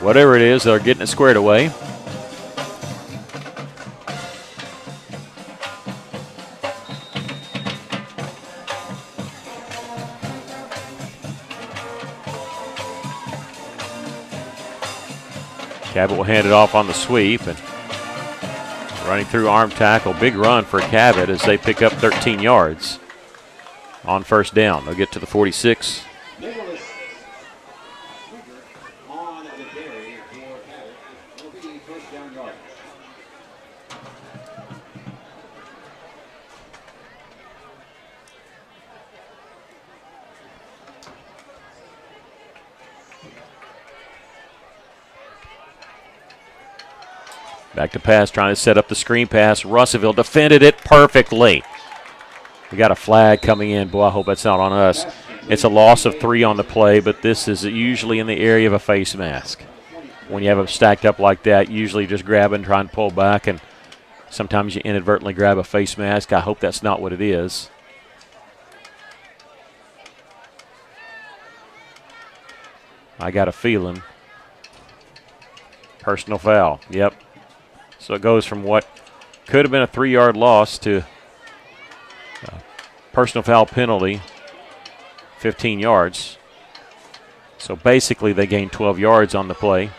Whatever it is, they're getting it squared away. Cabot will hand it off on the sweep, and running through arm tackle. Big run for Cabot as they pick up 13 yards on first down. They'll get to the 46. On the carry for Cabot. Will be first down yardage. Back to pass, trying to set up the screen pass. Russellville defended it perfectly. We got a flag coming in. Boy, I hope that's not on us. It's a loss of 3 on the play, but this is usually in the area of a face mask. When you have them stacked up like that, usually just grab and try and pull back, and sometimes you inadvertently grab a face mask. I hope that's not what it is. I got a feeling. Personal foul. Yep. So it goes from what could have been a 3-yard loss to a personal foul penalty, 15 yards. So basically they gained 12 yards on the play.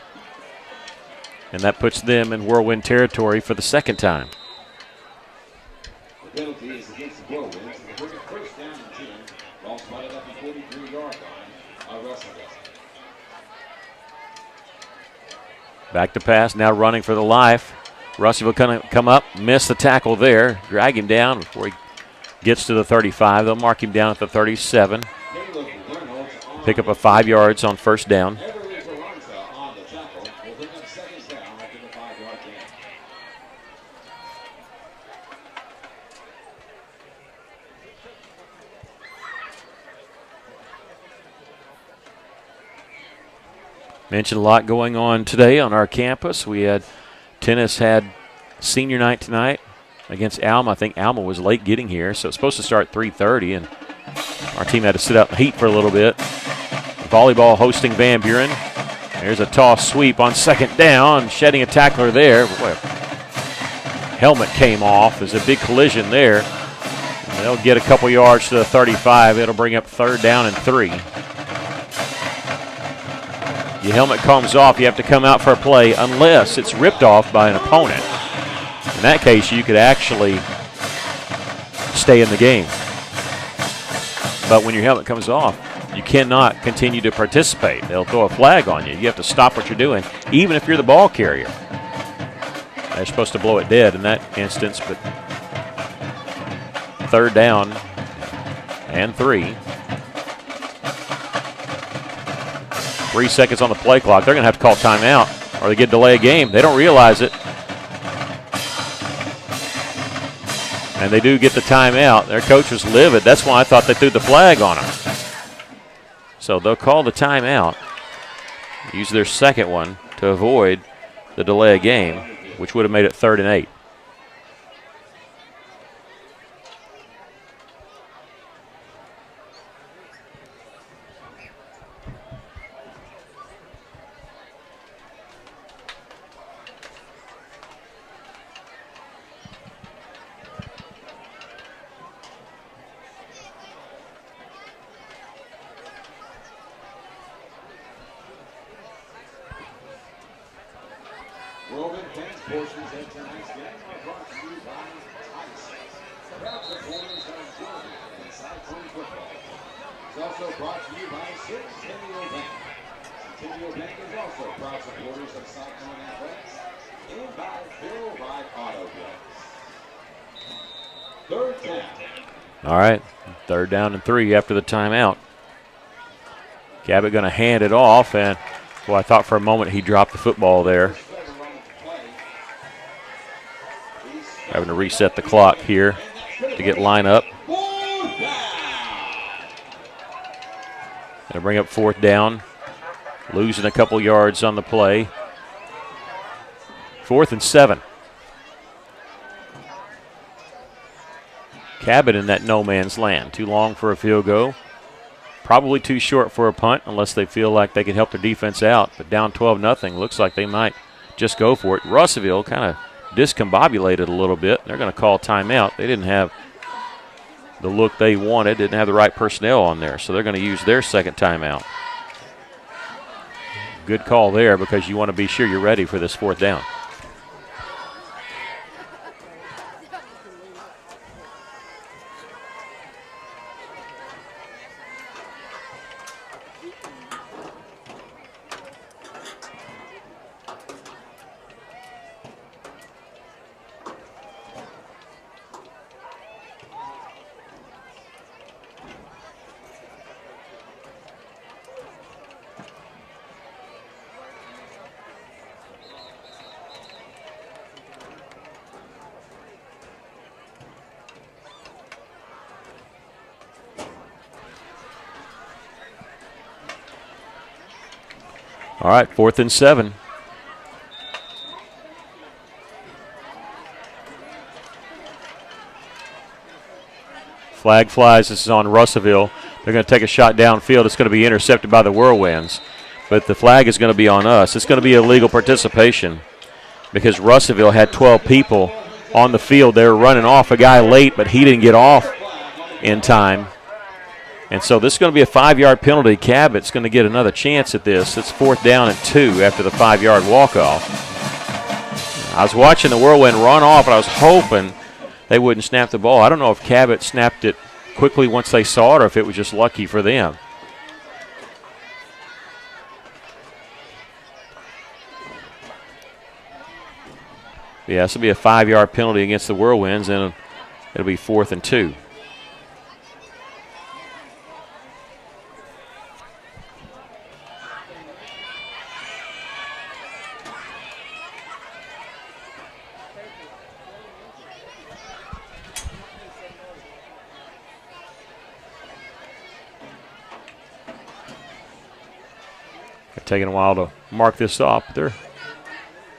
And that puts them in whirlwind territory for the second time. The penalty is against the Whirlwinds. And they bring it first down and 10. Ball spotted up the 43-yard line of Russellville. Back to pass, now running for the life. Russellville going to come up, miss the tackle there, drag him down before he gets to the 35. They'll mark him down at the 37. Pick up a 5 yards on first down. Mentioned a lot going on today on our campus. We had tennis had senior night tonight against Alma. I think Alma was late getting here, so it's supposed to start 3:30, and our team had to sit out in the heat for a little bit. Volleyball hosting Van Buren. There's a toss sweep on second down, shedding a tackler there. Boy, helmet came off. There's a big collision there. And they'll get a couple yards to the 35. It'll bring up 3rd down and 3. Your helmet comes off, you have to come out for a play unless it's ripped off by an opponent. In that case, you could actually stay in the game. But when your helmet comes off, you cannot continue to participate. They'll throw a flag on you. You have to stop what you're doing, even if you're the ball carrier. They're supposed to blow it dead in that instance, but 3rd down and 3. 3 seconds on the play clock. They're going to have to call timeout or they get delay a game. They don't realize it. And they do get the timeout. Their coach was livid. That's why I thought they threw the flag on them. So they'll call the timeout, use their second one to avoid the delay of game, which would have made it 3rd and 8. All right, 3rd down and 3 after the timeout. Cabot going to hand it off, and well, I thought for a moment he dropped the football there. Having to reset the clock here to get line up. Going to bring up 4th down, losing a couple yards on the play. 4th and 7. Cabot in that no man's land. Too long for a field goal. Probably too short for a punt unless they feel like they can help their defense out. But down 12-0, looks like they might just go for it. Russellville kind of discombobulated a little bit. They're going to call timeout. They didn't have the look they wanted, didn't have the right personnel on there. So they're going to use their second timeout. Good call there because you want to be sure you're ready for this 4th down. All right, 4th and 7. Flag flies. This is on Russellville. They're going to take a shot downfield. It's going to be intercepted by the Whirlwinds. But the flag is going to be on us. It's going to be illegal participation because Russellville had 12 people on the field. They were running off a guy late, but he didn't get off in time. And so this is going to be a 5-yard penalty. Cabot's going to get another chance at this. It's 4th down and 2 after the 5-yard walk-off. I was watching the Whirlwind run off, and I was hoping they wouldn't snap the ball. I don't know if Cabot snapped it quickly once they saw it or if it was just lucky for them. Yeah, this will be a 5-yard penalty against the Whirlwinds, and it'll be 4th and 2. Taking a while to mark this off, but they're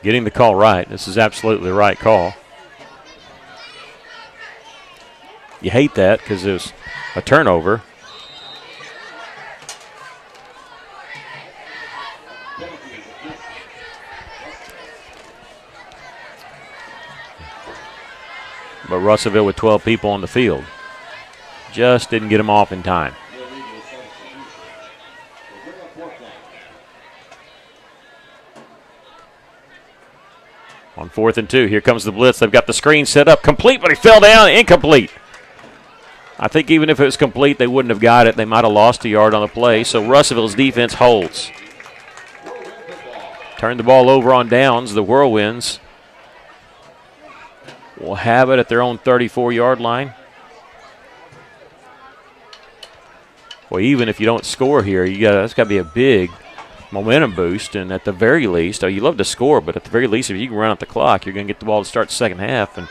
getting the call right. This is absolutely the right call. You hate that because it was a turnover. But Russellville with 12 people on the field just didn't get them off in time. On 4th and 2, here comes the blitz. They've got the screen set up. Complete, but he fell down. Incomplete. I think even if it was complete, they wouldn't have got it. They might have lost a yard on the play. So Russellville's defense holds. Turn the ball over on downs. The Whirlwinds will have it at their own 34-yard line. Well, even if you don't score here, that's got to be a big momentum boost, and at the very least, you love to score, but at the very least, if you can run out the clock, you're going to get the ball to start the second half, and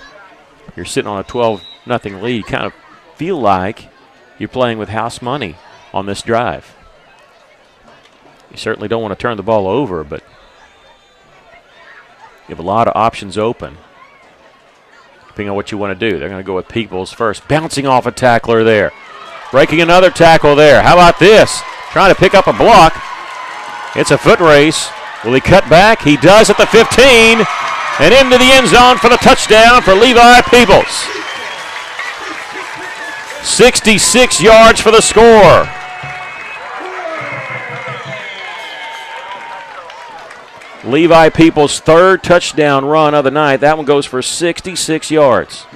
you're sitting on a 12-0 lead. You kind of feel like you're playing with house money on this drive. You certainly don't want to turn the ball over, but you have a lot of options open, depending on what you want to do. They're going to go with Peoples first, bouncing off a tackler there, breaking another tackle there. How about this? Trying to pick up a block. It's a foot race. Will he cut back? He does at the 15 and into the end zone for the touchdown for Levi Peoples. 66 yards for the score. Levi Peoples' 3rd touchdown run of the night. That one goes for 66 yards.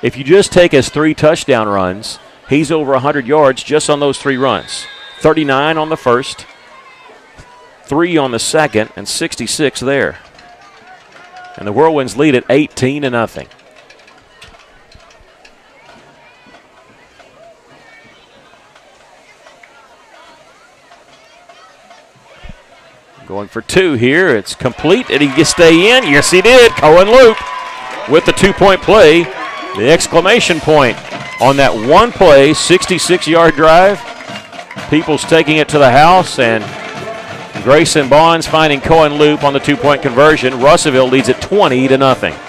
If you just take his 3 touchdown runs, he's over 100 yards just on those 3 runs. 39 on the first, 3 on the second, and 66 there. And the Whirlwinds lead at 18-0. Going for 2 here. It's complete. Did he stay in? Yes, he did. Cohen Loop with the 2-point play. The exclamation point on that one play, 66-yard drive. Peoples taking it to the house, and Grayson Bonds finding Cohen Loop on the 2-point conversion. Russellville leads it 20-0.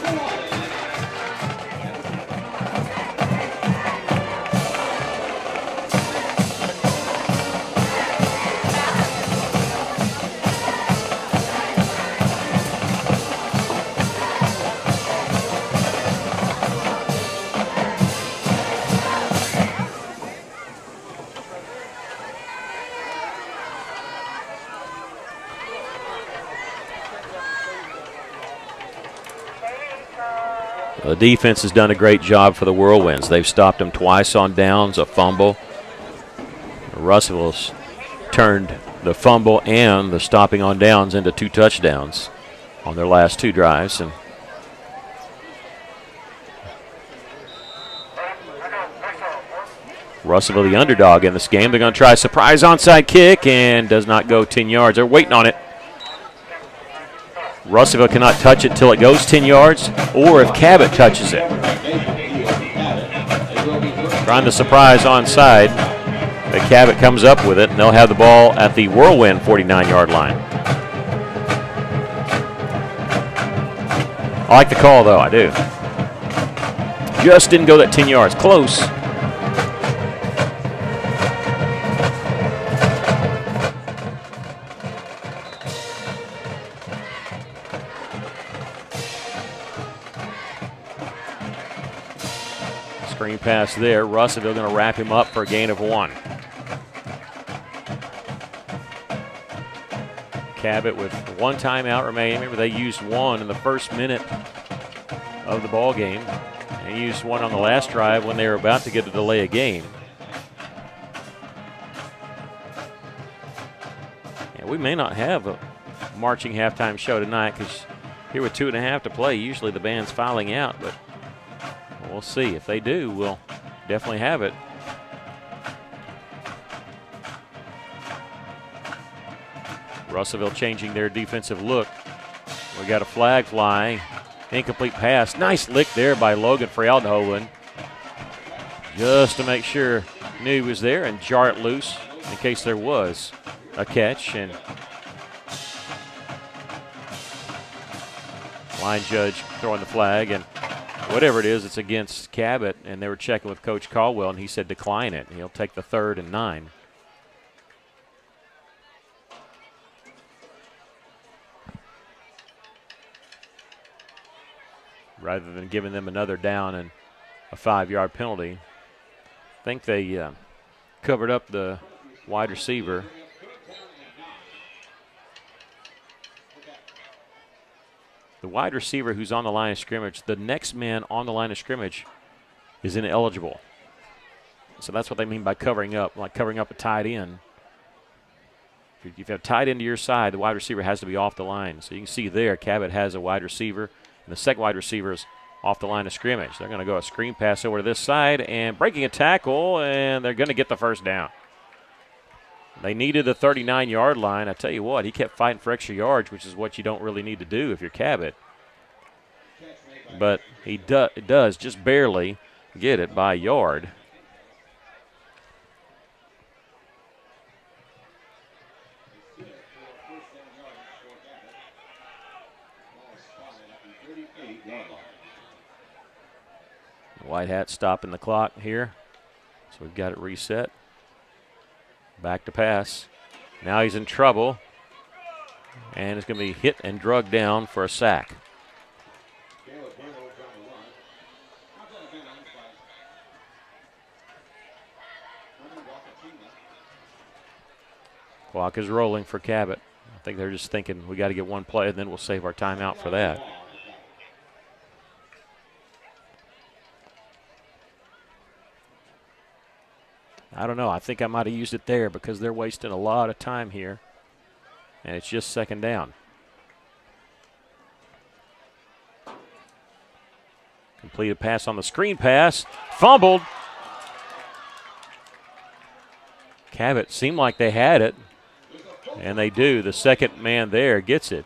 The defense has done a great job for the Whirlwinds. They've stopped them twice on downs, a fumble. Russell's turned the fumble and the stopping on downs into 2 touchdowns on their last 2 drives. And Russellville, the underdog in this game. They're going to try a surprise onside kick and does not go 10 yards. They're waiting on it. Russellville cannot touch it till it goes 10 yards, or if Cabot touches it. Trying the surprise onside, but Cabot comes up with it, and they'll have the ball at the Whirlwind 49-yard line. I like the call, though. I do. Just didn't go that 10 yards. Close. Screen pass there. Russellville going to wrap him up for a gain of 1. Cabot with 1 timeout remaining. Remember, they used 1 in the first minute of the ball game. And used 1 on the last drive when they were about to get a delay of game. And we may not have a marching halftime show tonight because here with 2.5 to play, usually the band's filing out, but we'll see. If they do, we'll definitely have it. Russellville changing their defensive look. We got a flag flying. Incomplete pass. Nice lick there by Logan Freldhoven. Just to make sure knew he was there and jar it loose in case there was a catch. And line judge throwing the flag, and whatever it is, it's against Cabot, and they were checking with Coach Caldwell, and he said decline it. He'll take the 3rd and 9. Rather than giving them another down and a 5-yard penalty. I think they covered up the wide receiver. The wide receiver who's on the line of scrimmage, the next man on the line of scrimmage is ineligible. So that's what they mean by covering up, like covering up a tight end. If you have tight end to your side, the wide receiver has to be off the line. So you can see there, Cabot has a wide receiver, and the second wide receiver is off the line of scrimmage. They're going to go a screen pass over to this side and breaking a tackle, and they're going to get the first down. They needed the 39-yard line. I tell you what, he kept fighting for extra yards, which is what you don't really need to do if you're Cabot. But he does just barely get it by a yard. White Hat stopping the clock here. So we've got it reset. Back to pass. Now he's in trouble. And it's going to be hit and drugged down for a sack. Clock is rolling for Cabot. I think they're just thinking we got to get one play and then we'll save our timeout for that. I don't know. I think I might have used it there because they're wasting a lot of time here. And it's just second down. Completed pass on the screen pass. Fumbled. Cabot seemed like they had it. And they do. The second man there gets it.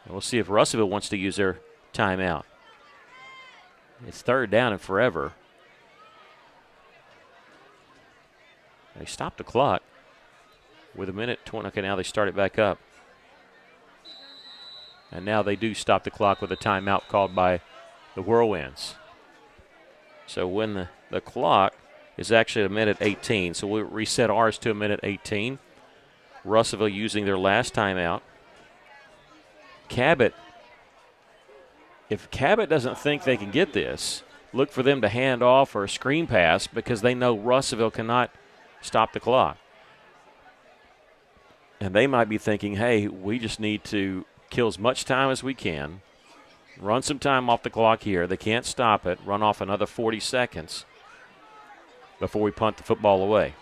And we'll see if Russellville wants to use their timeout. It's third down and forever. They stopped the clock with a minute 20. Okay, now they start it back up. And now they do stop the clock with a timeout called by the Whirlwinds. So when the clock is actually at a minute 18, so we'll reset ours to a minute 18. Russellville using their last timeout. Cabot, if Cabot doesn't think they can get this, look for them to hand off or a screen pass because they know Russellville cannot stop the clock. And they might be thinking, hey, we just need to kill as much time as we can Run some time off the clock here. They can't stop it. Run off another 40 seconds before we punt the football away.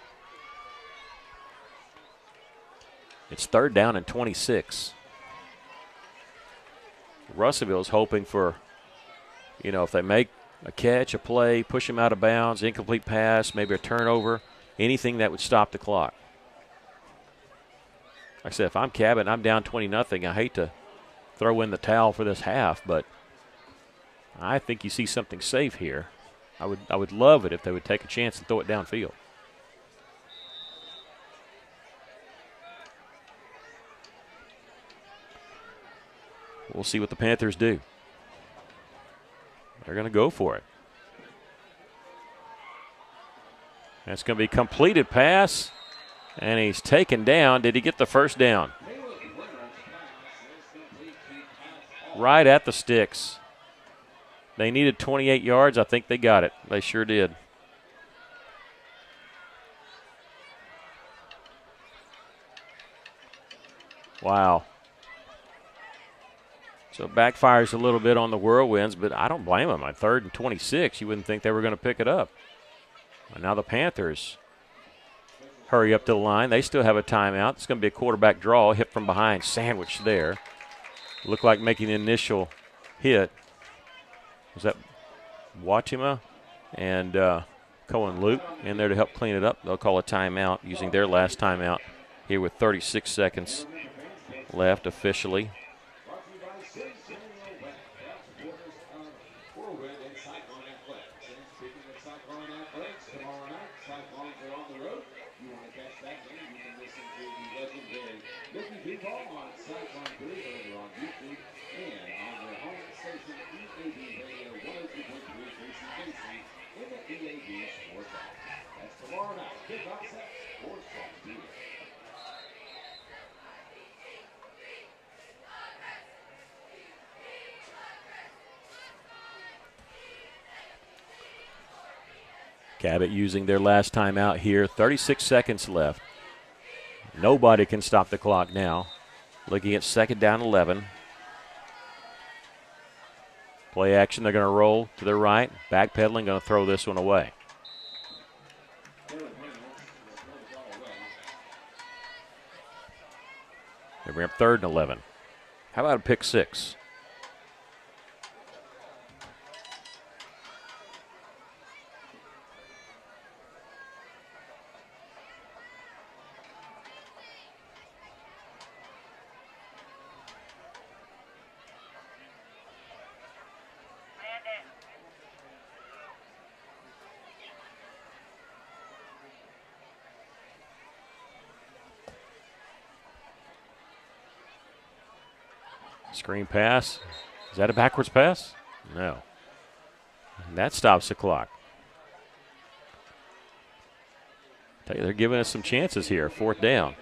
It's 3rd down and 26. Russellville's hoping for, if they make a catch, a play, push him out of bounds, incomplete pass, maybe a turnover, anything that would stop the clock. Like I said, if I'm Cabot and I'm down 20-0, I hate to throw in the towel for this half, but I think you see something safe here. I would love it if they would take a chance and throw it downfield. We'll see what the Panthers do. They're going to go for it. That's going to be a completed pass, and he's taken down. Did he get the first down? Right at the sticks. They needed 28 yards. I think they got it. They sure did. Wow. So it backfires a little bit on the Whirlwinds, but I don't blame them. At 3rd and 26, you wouldn't think they were going to pick it up. And now the Panthers hurry up to the line. They still have a timeout. It's going to be a quarterback draw, hit from behind, sandwiched there. Looked like making the initial hit. Was that Watima and Cohen Luke in there to help clean it up? They'll call a timeout using their last timeout here with 36 seconds left officially. Cabot using their last time out here. 36 seconds left. Nobody can stop the clock now. Looking at 2nd down 11. Play action, they're going to roll to their right. Backpedaling, going to throw this one away. They bring up 3rd and 11. How about a pick 6? Screen pass. Is that a backwards pass? No. And that stops the clock. Tell you, they're giving us some chances here. 4th down.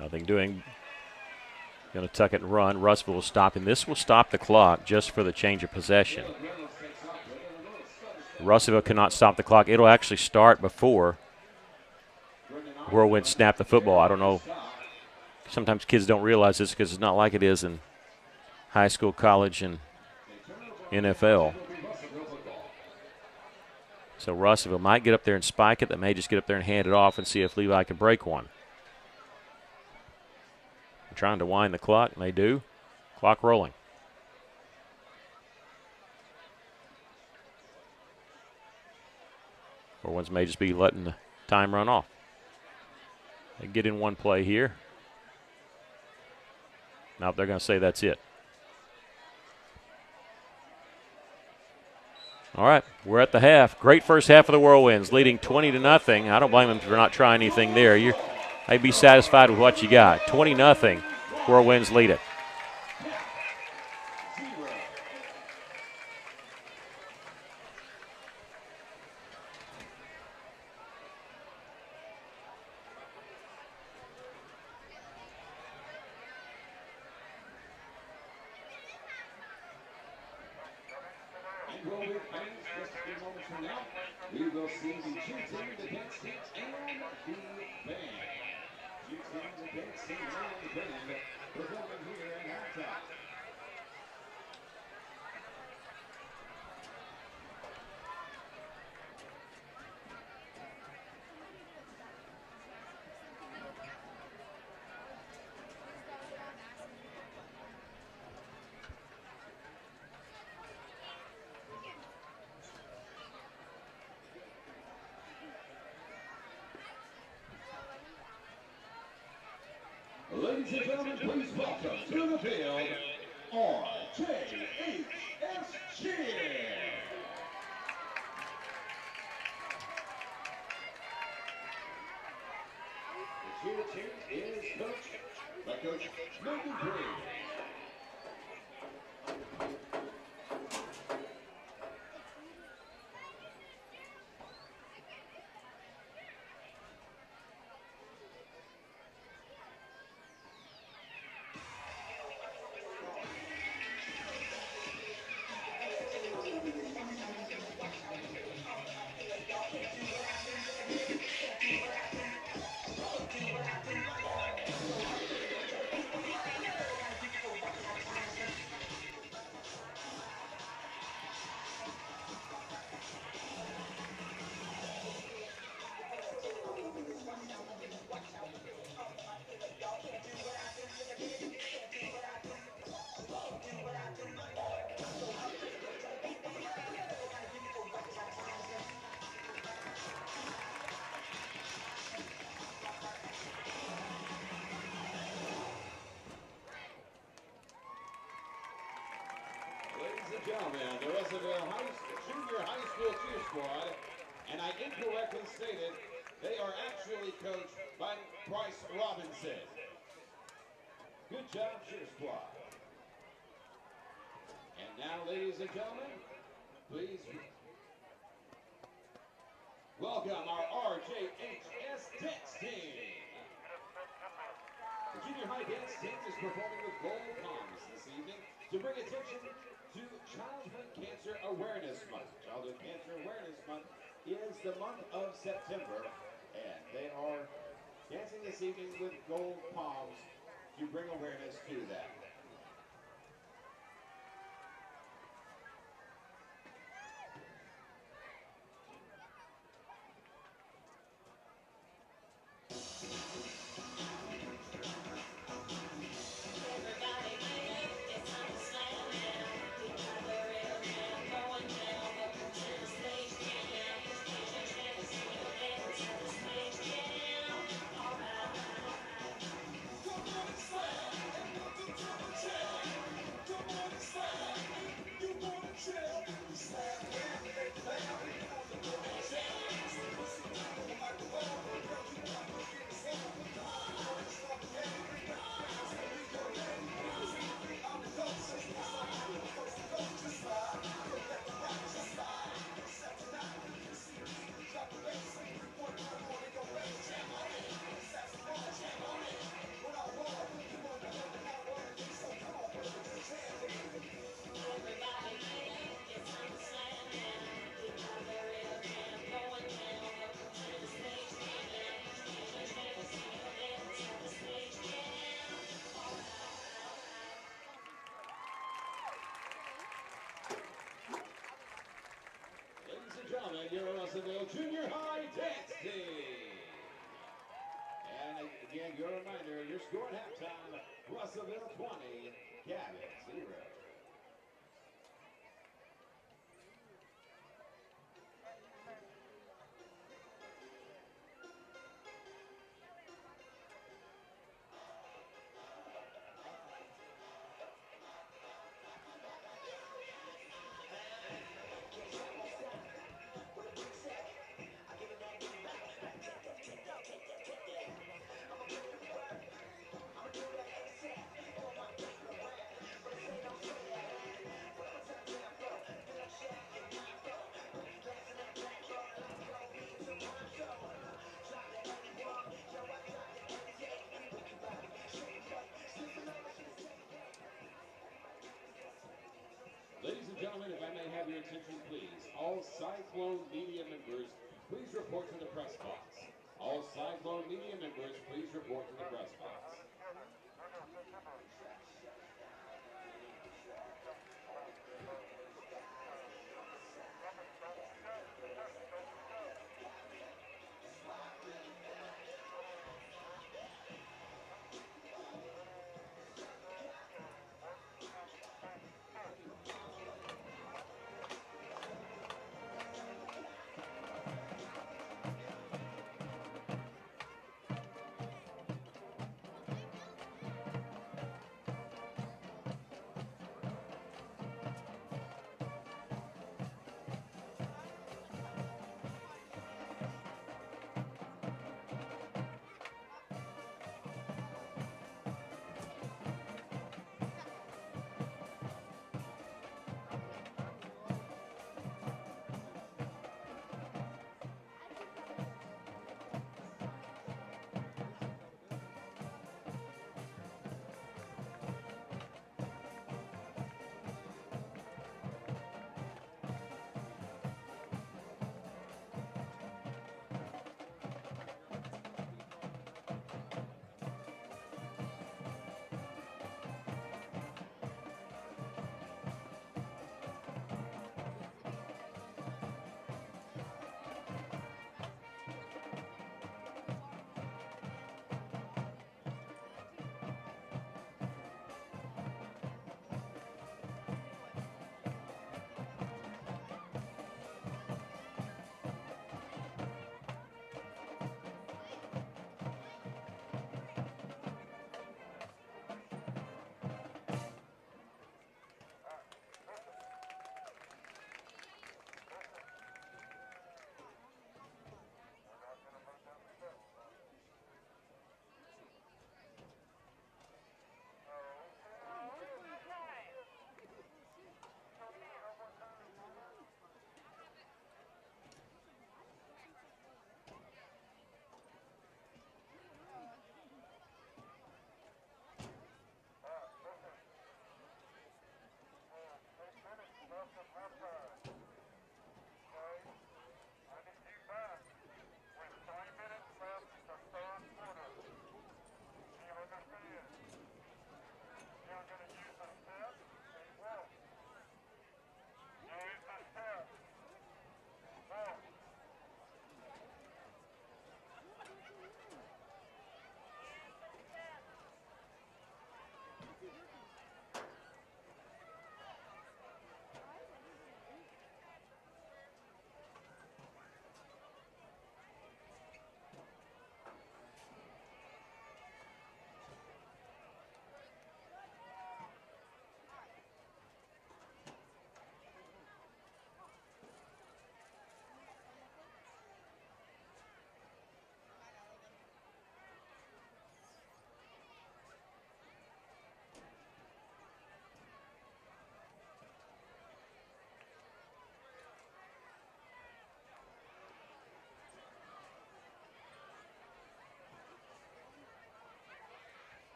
Nothing doing. Going to tuck it and run. Russell will stop, and this will stop the clock just for the change of possession. Russellville cannot stop the clock. It'll actually start before Whirlwind snap the football. I don't know. Sometimes kids don't realize this because it's not like it is in high school, college, and NFL. So Russellville might get up there and spike it. They may just get up there and hand it off and see if Levi can break one. Trying to wind the clock, and they do. Clock rolling. Or ones may just be letting the time run off. They get in one play here. Now they're going to say that's it. All right, we're at the half. Great first half of the Whirlwinds, leading 20-0. I don't blame them for not trying anything there. They'd be satisfied with what you got. 20-0. Whirlwinds lead it. We will see the cheer team, the dance team, and the band. Cheer team, the dance team, and the band performing here at halftime. Ladies and gentlemen, please welcome to the field, RJHS Cheer. The cheer team is coached by Coach Megan Green. Ladies and gentlemen, the Russellville Junior High School Cheer Squad, and I incorrectly stated they are actually coached by Bryce Robinson. Good job, Cheer Squad. And now, ladies and gentlemen, please welcome our RJHS dance team. The junior high dance team is performing with Gold Palms this evening to bring attention to Childhood Cancer Awareness Month. Childhood Cancer Awareness Month is the month of September, and they are dancing this evening with Gold Palms to bring awareness to that. Ladies and gentlemen, your Russellville Junior High Dance Team. And again, your reminder, your score at halftime, Russellville 20, Cabot 0. Ladies and gentlemen, if I may have your attention, please. All Cyclone Media members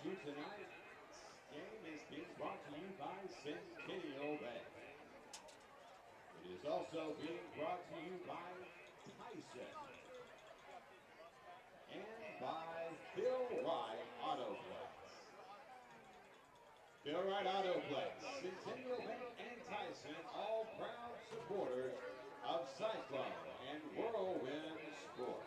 to tonight's game is being brought to you by Centennial Bank. It is also being brought to you by Tyson and by Phil Wright Autoplex. Phil Wright Autoplex, Centennial Bank, and Tyson, all proud supporters of Cyclone and Whirlwind Sports.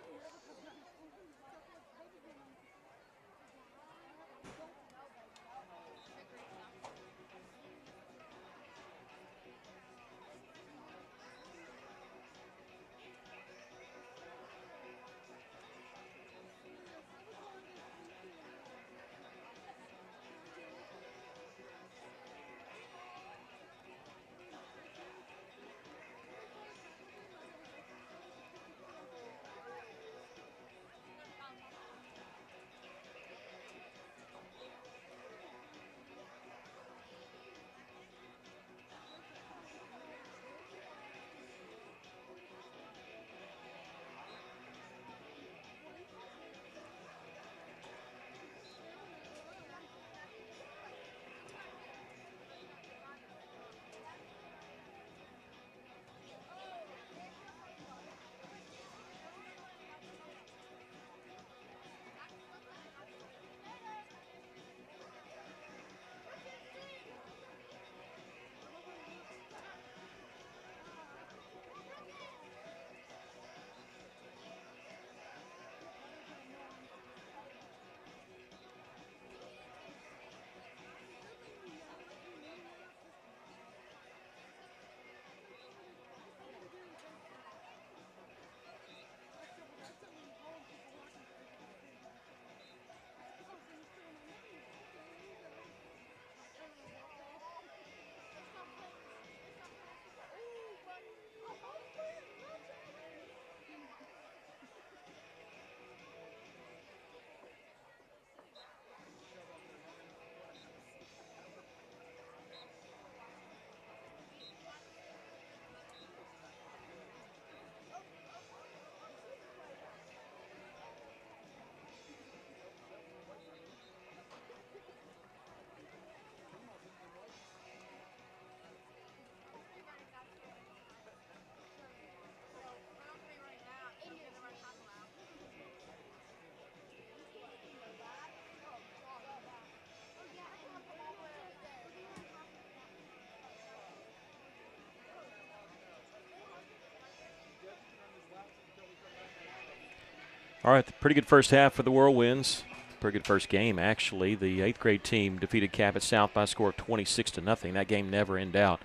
All right, pretty good first half for the Whirlwinds. Pretty good first game, actually. The 8th grade team defeated Cabot South by a score of 26-0. That game never in doubt.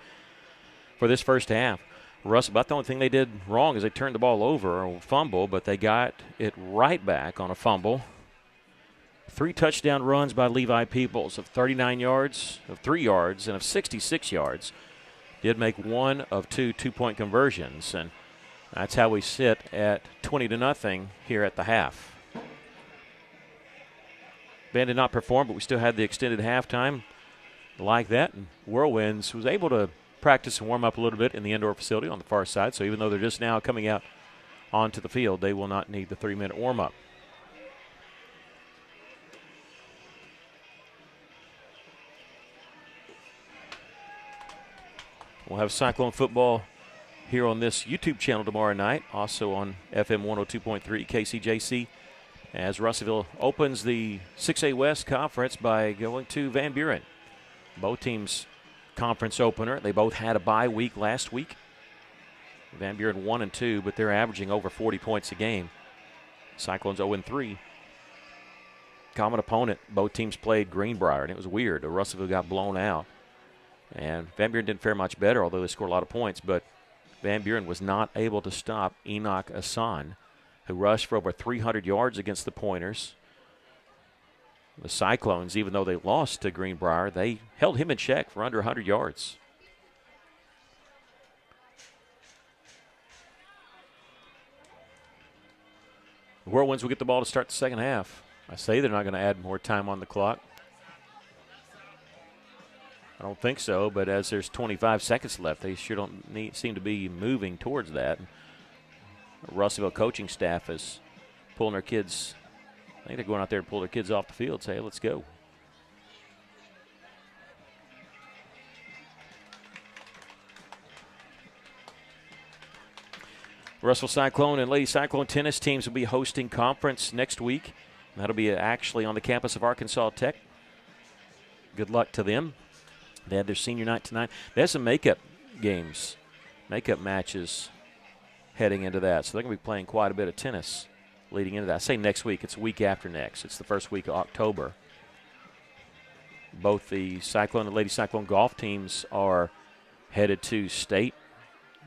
For this first half, Russ, about the only thing they did wrong is they turned the ball over or fumble, but they got it right back on a fumble. 3 touchdown runs by Levi Peoples of 39 yards, of 3 yards, and of 66 yards. Did make 1 of 2 two-point conversions, and that's how we sit at 20-0 here at the half. Band did not perform, but we still had the extended halftime like that. And Whirlwinds was able to practice and warm up a little bit in the indoor facility on the far side. So even though they're just now coming out onto the field, they will not need the 3-minute warm-up. We'll have Cyclone football here on this YouTube channel tomorrow night, also on FM 102.3 KCJC, as Russellville opens the 6A West Conference by going to Van Buren. Both teams' conference opener. They both had a bye week last week. Van Buren 1-2, but they're averaging over 40 points a game. Cyclones 0-3. Common opponent. Both teams played Greenbrier, and it was weird. Russellville got blown out. And Van Buren didn't fare much better, although they scored a lot of points, but Van Buren was not able to stop Enoch Asan, who rushed for over 300 yards against the Pointers. The Cyclones, even though they lost to Greenbrier, they held him in check for under 100 yards. The Whirlwinds will get the ball to start the second half. I say they're not going to add more time on the clock. I don't think so, but as there's 25 seconds left, they sure don't seem to be moving towards that. The Russellville coaching staff is pulling their kids. I think they're going out there to pull their kids off the field, say, hey, let's go. Russell Cyclone and Lady Cyclone tennis teams will be hosting conference next week. That'll be actually on the campus of Arkansas Tech. Good luck to them. They had their senior night tonight. They have some makeup games, makeup matches heading into that. So they're going to be playing quite a bit of tennis leading into that. I say next week. It's a week after next. It's the first week of October. Both the Cyclone and Lady Cyclone golf teams are headed to state.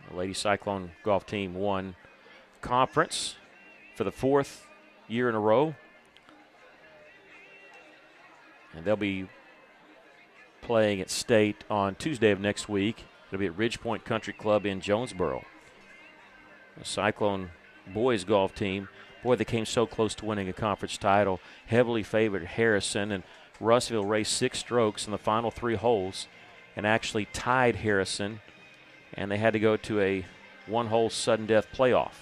The Lady Cyclone golf team won conference for the 4th year in a row. And they'll be playing at state on Tuesday of next week. It'll be at Ridgepoint Country Club in Jonesboro. The Cyclone boys golf team, boy, they came so close to winning a conference title. Heavily favored Harrison, and Russellville raced 6 strokes in the final 3 holes and actually tied Harrison, and they had to go to a 1-hole sudden death playoff.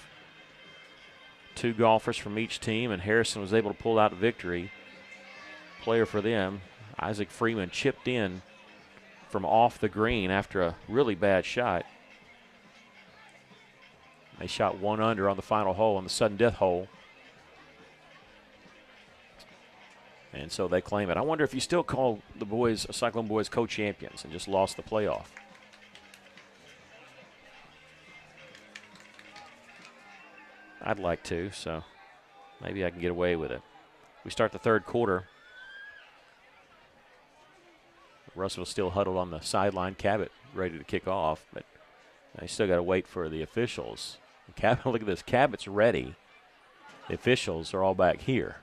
2 golfers from each team, and Harrison was able to pull out a victory. Player for them, Isaac Freeman, chipped in from off the green after a really bad shot. They shot 1 under on the final hole, on the sudden death hole. And so they claim it. I wonder if you still call the boys, Cyclone boys, co-champions and just lost the playoff. I'd like to, so maybe I can get away with it. We start the 3rd quarter. Russell still huddled on the sideline. Cabot ready to kick off, but they still got to wait for the officials. Cabot, look at this. Cabot's ready. The officials are all back here.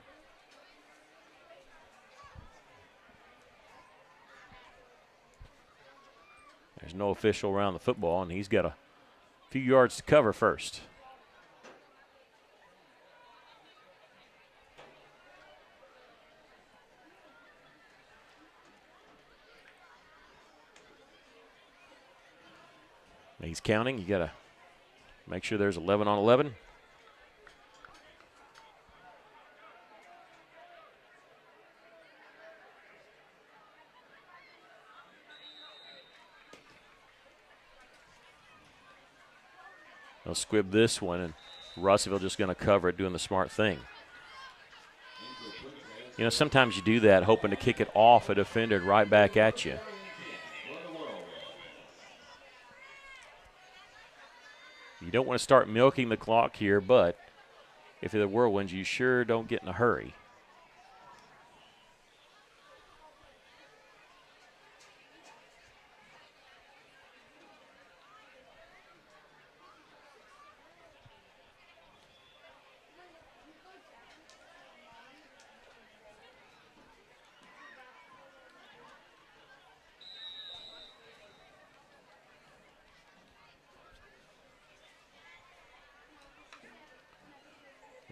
There's no official around the football, and he's got a few yards to cover first. He's counting. You got to make sure there's 11 on 11. They'll squib this one, and Russellville just going to cover it, doing the smart thing. You know, sometimes you do that hoping to kick it off a defender right back at you. You don't want to start milking the clock here, but if you're the Whirlwinds, you sure don't get in a hurry.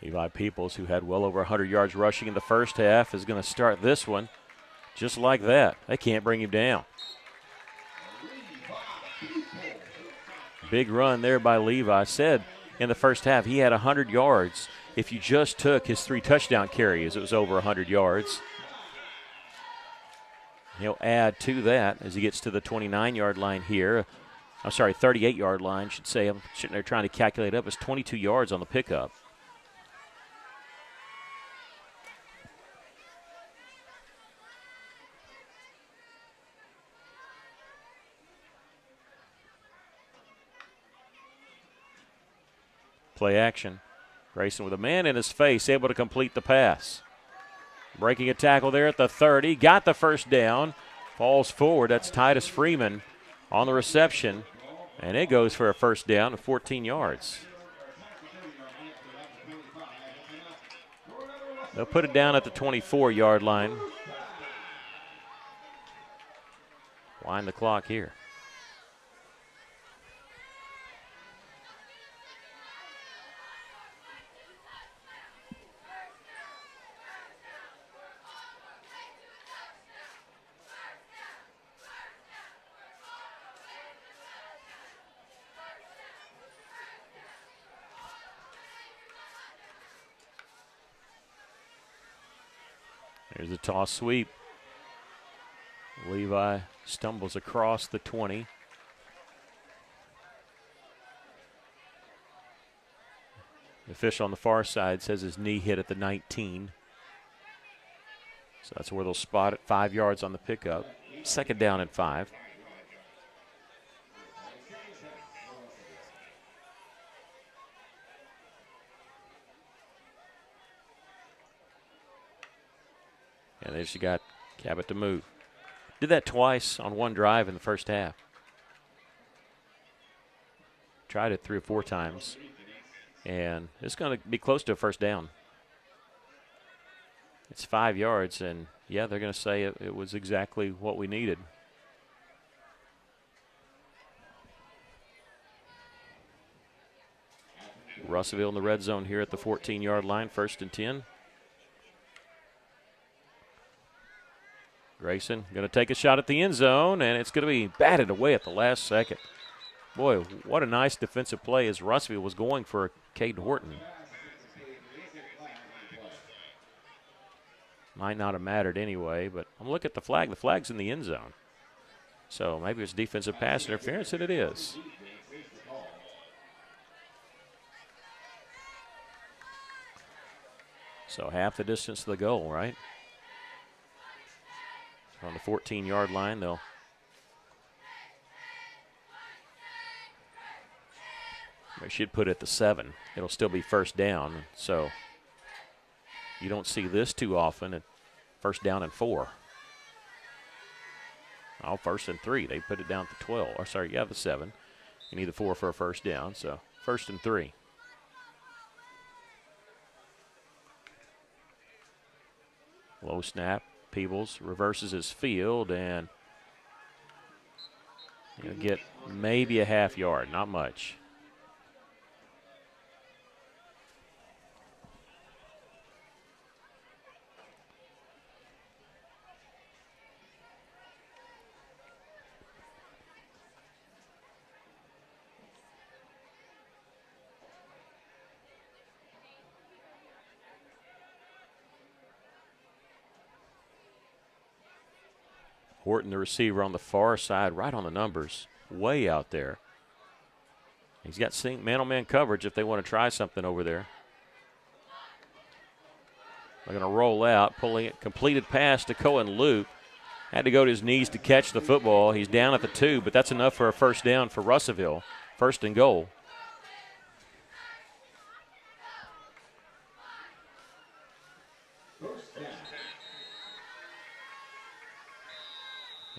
Levi Peoples, who had well over 100 yards rushing in the first half, is going to start this one just like that. They can't bring him down. Big run there by Levi. Said in the first half he had 100 yards. If you just took his 3 touchdown carries, it was over 100 yards. He'll add to that as he gets to the 29-yard line here. I'm sorry, 38-yard line, should say. I'm sitting there trying to calculate up. It's 22 yards on the pickup. Play action. Grayson with a man in his face, able to complete the pass. Breaking a tackle there at the 30. Got the first down. Falls forward. That's Titus Freeman on the reception. And it goes for a first down of 14 yards. They'll put it down at the 24-yard line. Wind the clock here. Here's a toss sweep. Levi stumbles across the 20. The official on the far side says his knee hit at the 19. So that's where they'll spot it, 5 yards on the pickup. Second down and 5. And they just got Cabot to move. Did that twice on one drive in the first half. Tried it 3 or 4 times. And it's going to be close to a first down. It's 5 yards, and, yeah, they're going to say it was exactly what we needed. Russellville in the red zone here at the 14-yard line, 1st and 10. Grayson going to take a shot at the end zone, and it's going to be batted away at the last second. Boy, what a nice defensive play as Russellville was going for Caden Horton. Might not have mattered anyway, but I'm looking at the flag. The flag's in the end zone. So maybe it's defensive pass interference, and it is. So half the distance to the goal, right? On the 14-yard line, they should put it at the 7. It'll still be first down. So you don't see this too often at first down and 4. Oh, 1st and 3. They put it down to 12. Or sorry, the 7. You need the 4 for a first down. So 1st and 3. Low snap. Peebles reverses his field, and he'll get maybe a half yard, not much. Horton, the receiver on the far side, right on the numbers, way out there. He's got man-on-man coverage if they want to try something over there. They're going to roll out, pulling it, completed pass to Cohen Luke. Had to go to his knees to catch the football. He's down at the 2, but that's enough for a first down for Russellville. 1st and goal.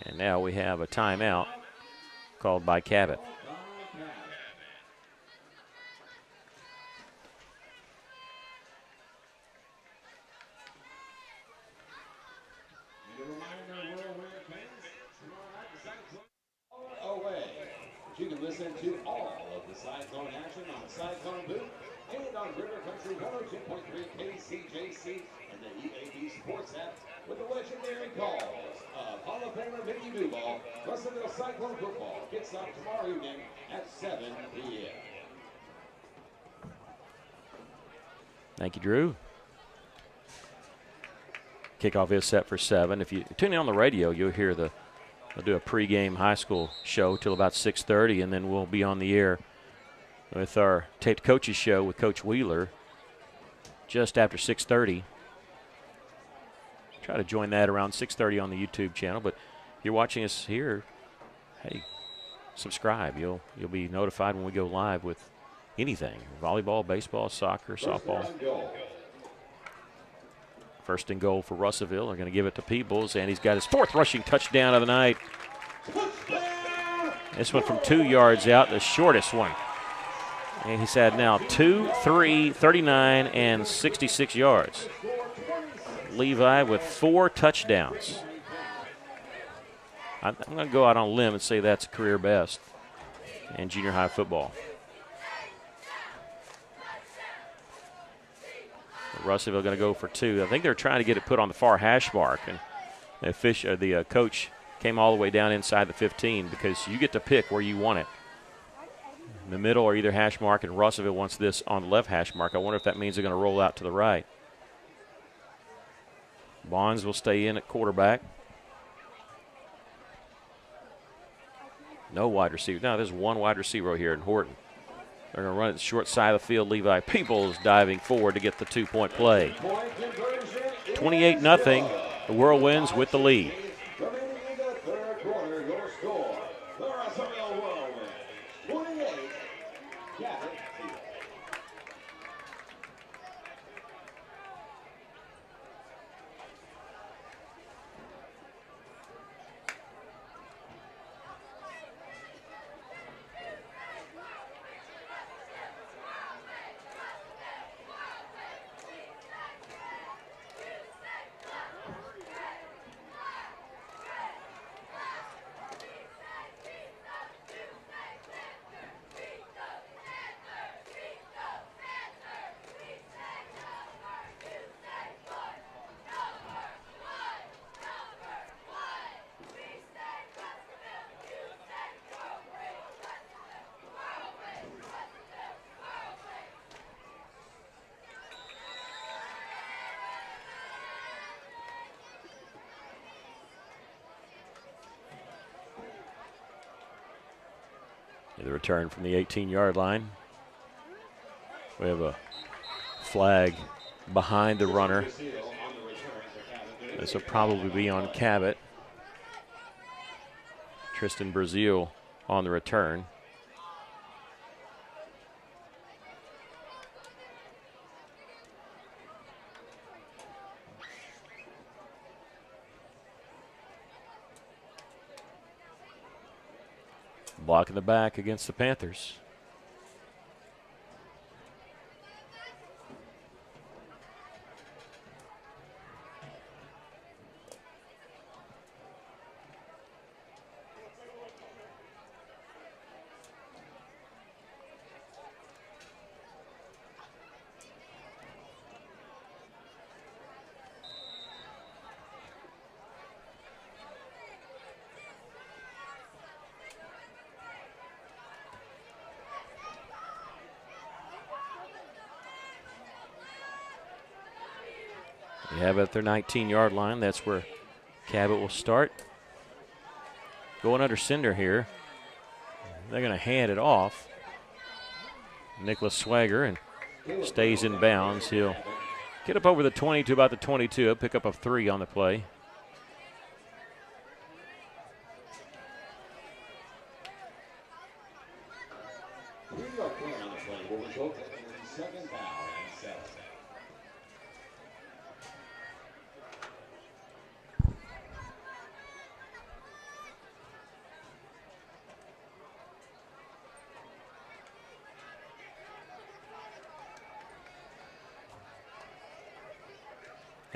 And now we have a timeout called by Cabot. You can listen to all of the Cyclone action on the Cyclone booth and on River Country 102.3 KCJC and the EAB Sports app with the legendary calls of Hall of Famer Mickey Newball. Russellville Cyclone football kicks off tomorrow evening at 7 p.m. Thank you, Drew. Kickoff is set for 7. If you tune in on the radio, you'll hear they'll do a pregame high school show till about 6:30, and then we'll be on the air with our taped coaches show with Coach Wheeler just after 6:30. Try to join that around 6:30 on the YouTube channel. But if you're watching us here, hey, subscribe. You'll be notified when we go live with anything: volleyball, baseball, soccer, softball. 1st and goal for Russellville. They're going to give it to Peebles, and he's got his 4th rushing touchdown of the night. This one from 2 yards out, the shortest one. And he's had now 2, 3, 39, and 66 yards. Levi with 4 touchdowns. I'm going to go out on a limb and say that's a career best in junior high football. Russellville going to go for 2. I think they're trying to get it put on the far hash mark, and the coach came all the way down inside the 15 because you get to pick where you want it. In the middle or either hash mark, and Russellville wants this on the left hash mark. I wonder if that means they're going to roll out to the right. Bonds will stay in at quarterback. No wide receiver. No, there's one wide receiver here in Horton. They're going to run it the short side of the field. Levi Peoples diving forward to get the 2-point play. 28-0. The Whirlwinds with the lead. Remaining in the third quarter, your score. The Russellville Whirlwinds, 28, Cabot 0. The return from the 18-yard line. We have a flag behind the runner. This will probably be on Cabot. Tristan Brazil on the return. Block in the back against the Panthers. They have it at their 19-yard line. That's where Cabot will start. Going under center here. They're going to hand it off. Nicholas Swagger and stays in bounds. He'll get up over the 20 to about the 22. He'll pick up a 3 on the play.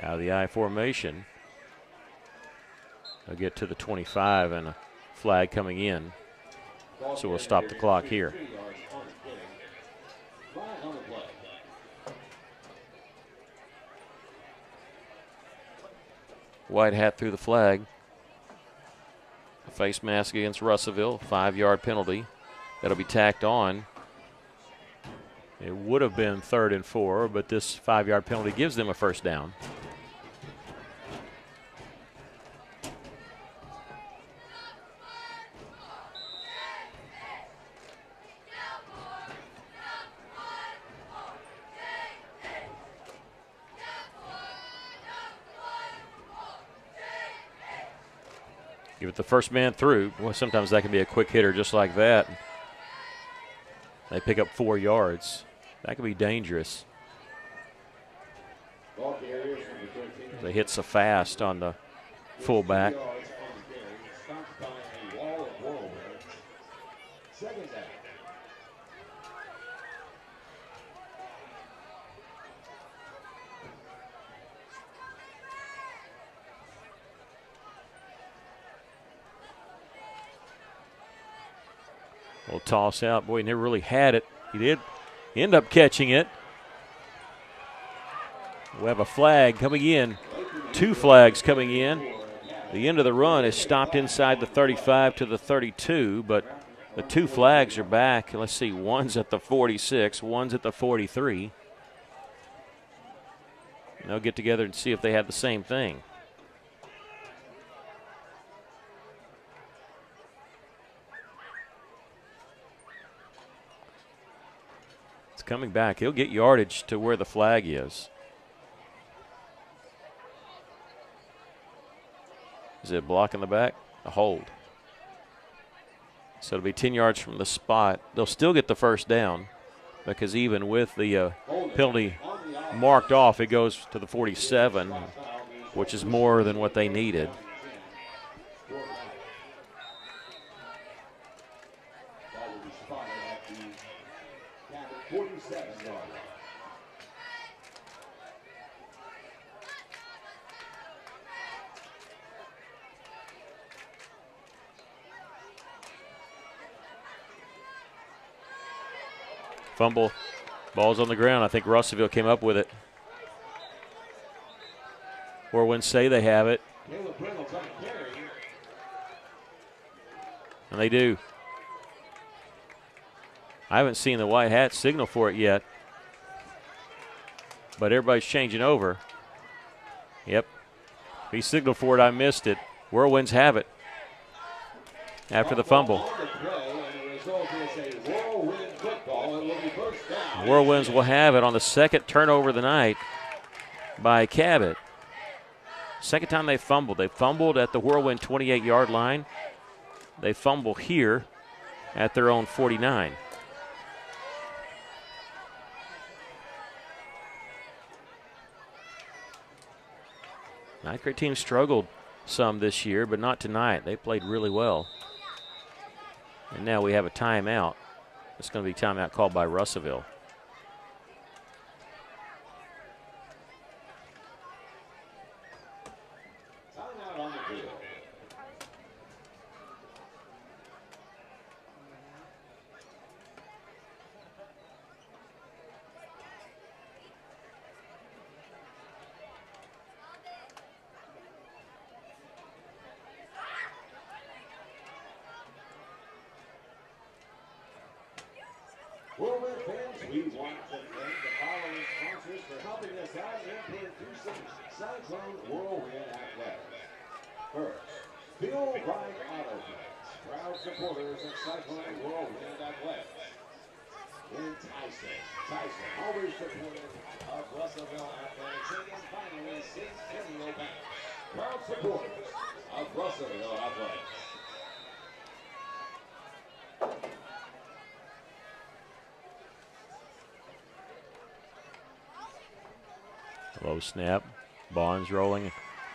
Out of the I formation. They'll get to the 25 and a flag coming in. So we'll stop the clock here. White hat through the flag. A face mask against Russellville. 5-yard penalty. That'll be tacked on. It would have been 3rd and 4, but this 5-yard penalty gives them a first down. Give it the first man through. Boy, sometimes that can be a quick hitter just like that. They pick up 4 yards. That could be dangerous. They hit so fast on the fullback. Little toss out. Boy, he never really had it. He did end up catching it. We have a flag coming in. 2 flags coming in. The end of the run is stopped inside the 35 to the 32, but the 2 flags are back. Let's see, one's at the 46, one's at the 43. And they'll get together and see if they have the same thing. coming back. He'll get yardage to where the flag is. Is it a block in the back? A hold. So it'll be 10 yards from the spot. They'll still get the first down because even with the penalty marked off, it goes to the 47, which is more than what they needed. Fumble. Ball's on the ground. I think Russellville came up with it. Or when say they have it. And they do. I haven't seen the white hat signal for it yet. But everybody's changing over. Yep. He signaled for it. I missed it. Whirlwinds have it after the fumble. Whirlwinds will have it on the second turnover of the night by Cabot. Second time they fumbled. They fumbled at the Whirlwind 28-yard line. They fumble here at their own 49. Ninth grade team struggled some this year, but not tonight. They played really well. And now we have a timeout. It's going to be timeout called by Russellville. Whirlwind fans, we want to thank the following sponsors for helping us out in producing Cyclone Whirlwind Athletics. First, Bill Ride Auto Parts, proud supporters of Cyclone Whirlwind Athletics. Then Tyson, always supportive of Russellville Athletics. And finally, Centennial Bank, proud supporters of Russellville Athletics. Low snap. Bonds rolling,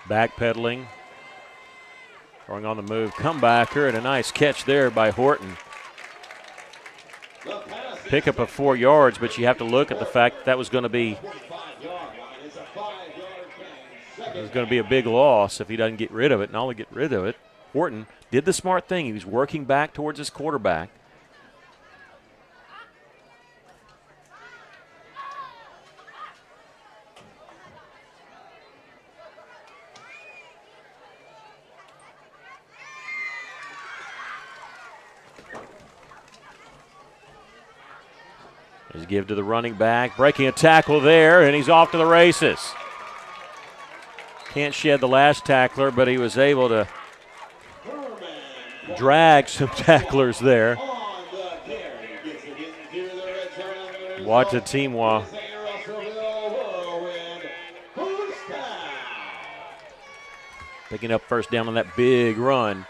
backpedaling, throwing on the move. Comebacker and a nice catch there by Horton. Pick up of 4 yards, but you have to look at the fact that was going to be a big loss if he doesn't get rid of it. Not only get rid of it, Horton did the smart thing. He was working back towards his quarterback. He's give to the running back, breaking a tackle there, and he's off to the races. Can't shed the last tackler, but he was able to drag some tacklers there. Watch the team while picking up first down on that big run.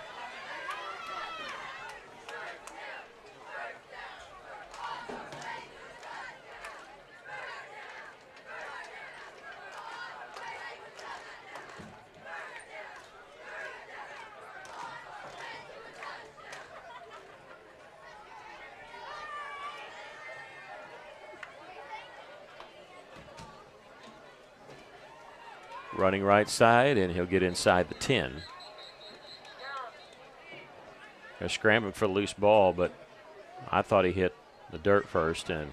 Running right side, and he'll get inside the 10. They're scrambling for the loose ball, but I thought he hit the dirt first, and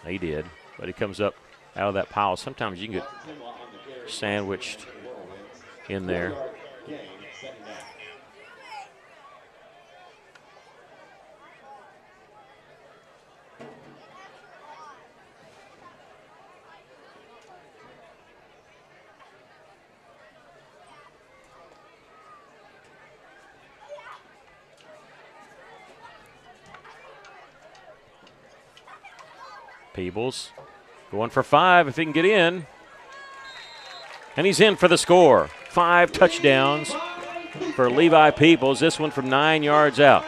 he did. But he comes up out of that pile. Sometimes you can get sandwiched in there. Peebles going for 5 if he can get in. And he's in for the score. 5 touchdowns for Levi Peebles. This one from 9 yards out.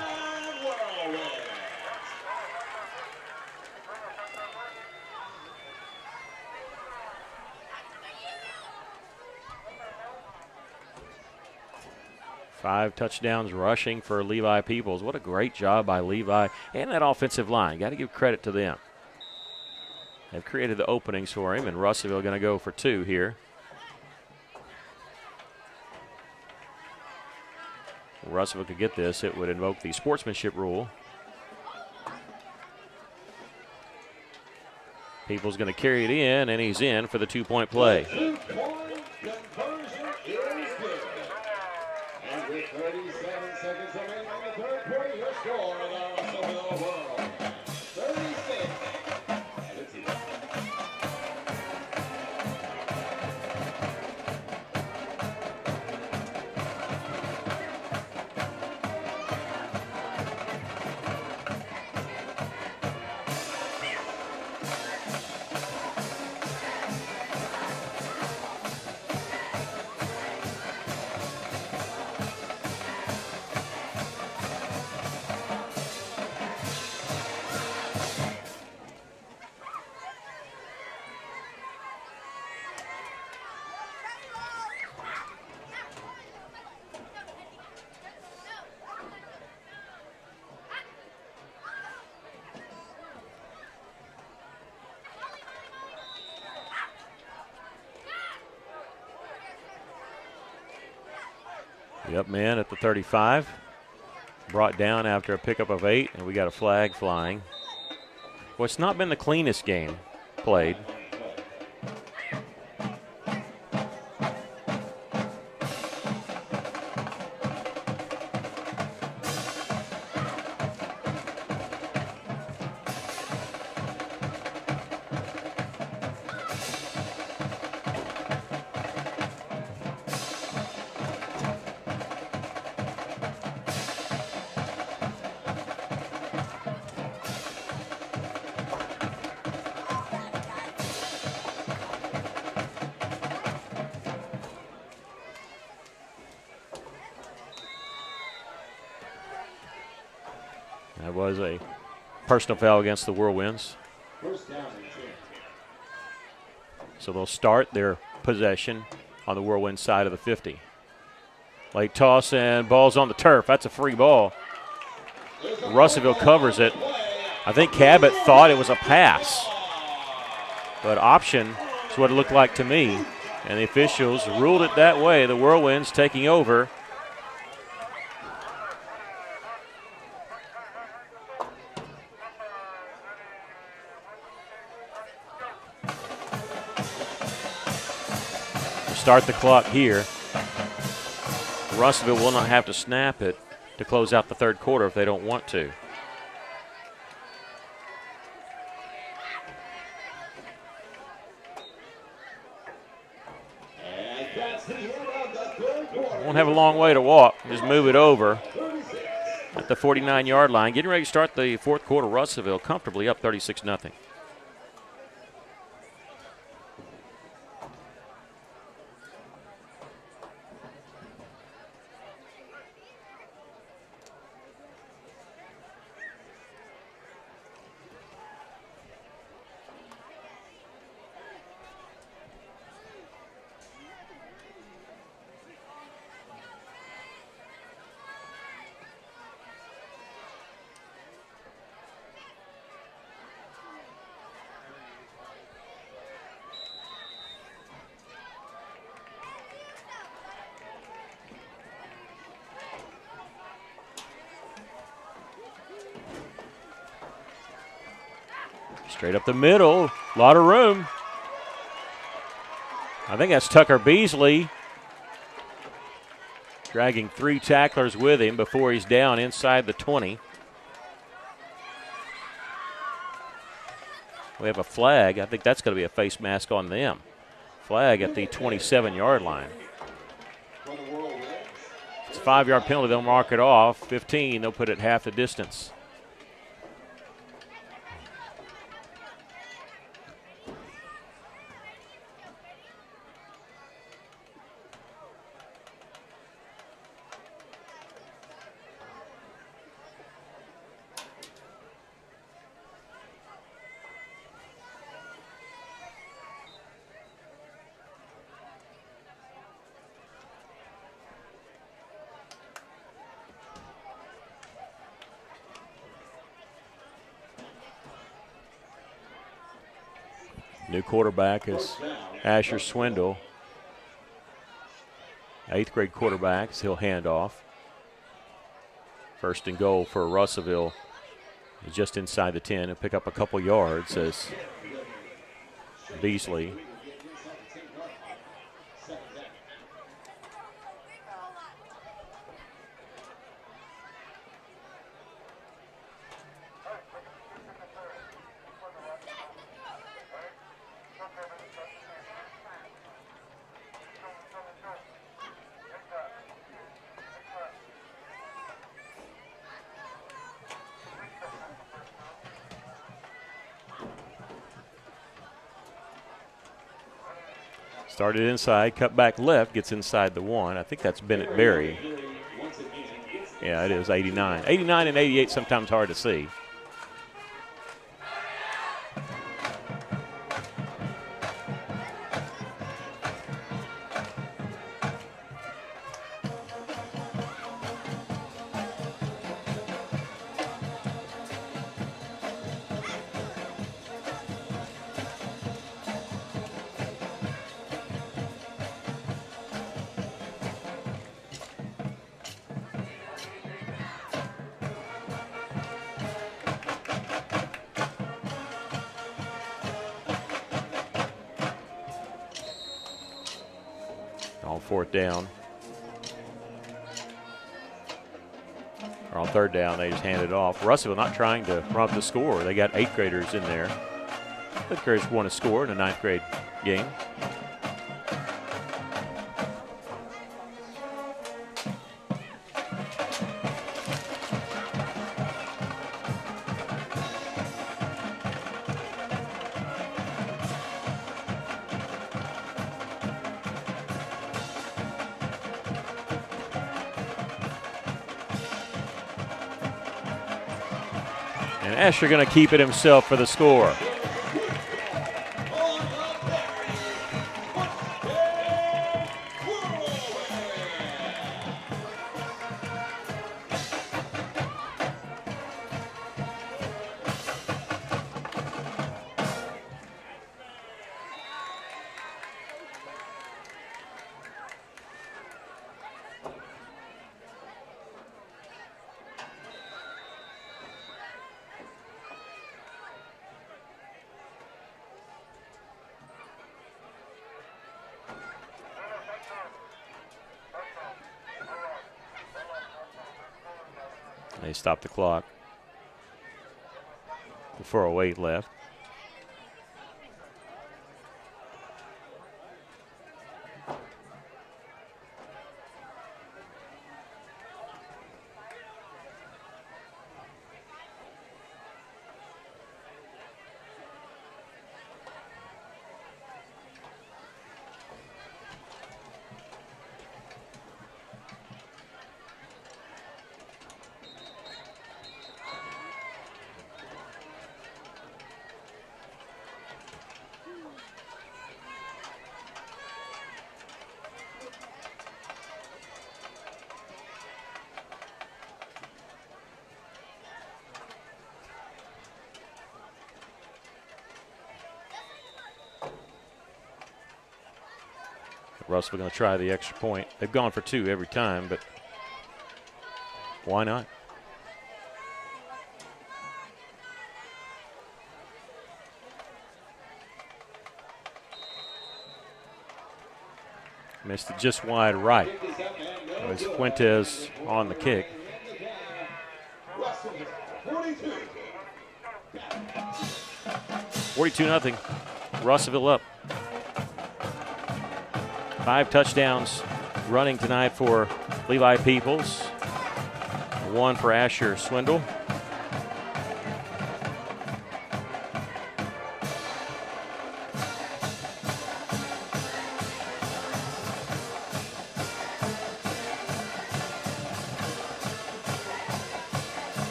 Five touchdowns rushing for Levi Peebles. What a great job by Levi and that offensive line. Got to give credit to them. They've created the openings for him, and Russellville going to go for 2 here. If Russellville could get this, it would invoke the sportsmanship rule. Peebles going to carry it in, and he's in for the 2-point play. 2-point conversion is good. And with 37 seconds remaining in the third quarter, your score of the Russellville World. 36. Yep, man at the 35. Brought down after a pickup of 8, and we got a flag flying. Well, it's not been the cleanest game played. That was a personal foul against the Whirlwinds. So they'll start their possession on the Whirlwind side of the 50. Late toss and ball's on the turf. That's a free ball. Russellville covers it. I think Cabot thought it was a pass, but option is what it looked like to me. And the officials ruled it that way. The Whirlwinds taking over. Start the clock here. Russellville will not have to snap it to close out the third quarter if they don't want to. Won't have a long way to walk. Just move it over at the 49-yard line. Getting ready to start the fourth quarter. Russellville comfortably up 36-0. Straight up the middle, a lot of room. I think that's Tucker Beasley dragging 3 tacklers with him before he's down inside the 20. We have a flag. I think that's going to be a face mask on them. Flag at the 27-yard line. It's a 5-yard penalty. They'll mark it off. 15, they'll put it half the distance. New quarterback is Asher Swindle. 8th grade quarterbacks. He'll hand off. First and goal for Russellville. Just inside the 10 and pick up a couple yards as Beasley. Started inside, cut back left, gets inside the 1. I think that's Bennett Berry. Yeah, it is 89. 89 and 88 sometimes hard to see. Fourth down. Or on third down, they just hand it off. Russellville not trying to run up the score. They got 8th graders in there. 8th graders want to score in a 9th grade game. Asher going to keep it himself for the score. They stopped the clock. 4:08 left. Russell going to try the extra point. They've gone for 2 every time, but why not? Missed it just wide right. It was Fuentes on the kick. 42-0. Russellville up. 5 touchdowns running tonight for Levi Peoples. 1 for Asher Swindle.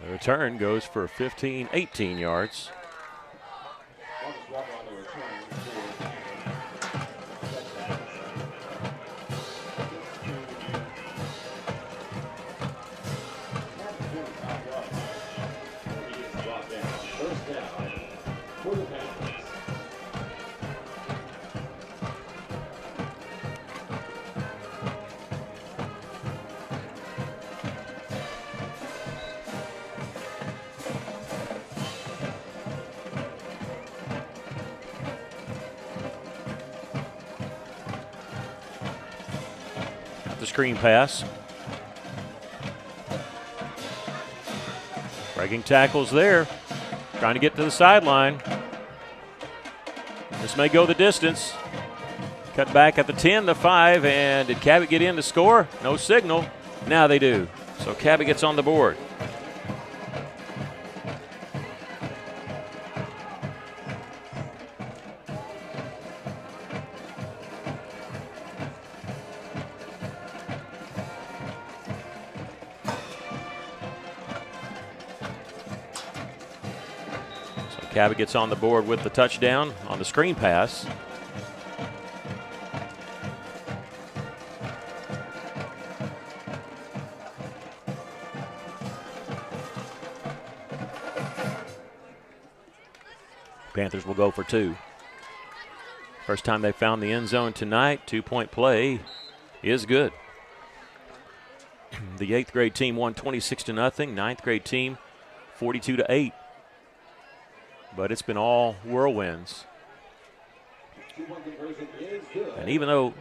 The return goes for 15, 18 yards. The screen pass. Breaking tackles there. Trying to get to the sideline. This may go the distance. Cut back at the 10, the 5, and did Cabot get in to score? No signal. Now they do. So Cabot gets on the board. Cabot gets on the board with the touchdown on the screen pass. Panthers will go for 2. First time they found the end zone tonight. 2-point play is good. The 8th grade team won 26-0. 9th grade team 42-8. But it's been all whirlwinds. And even though,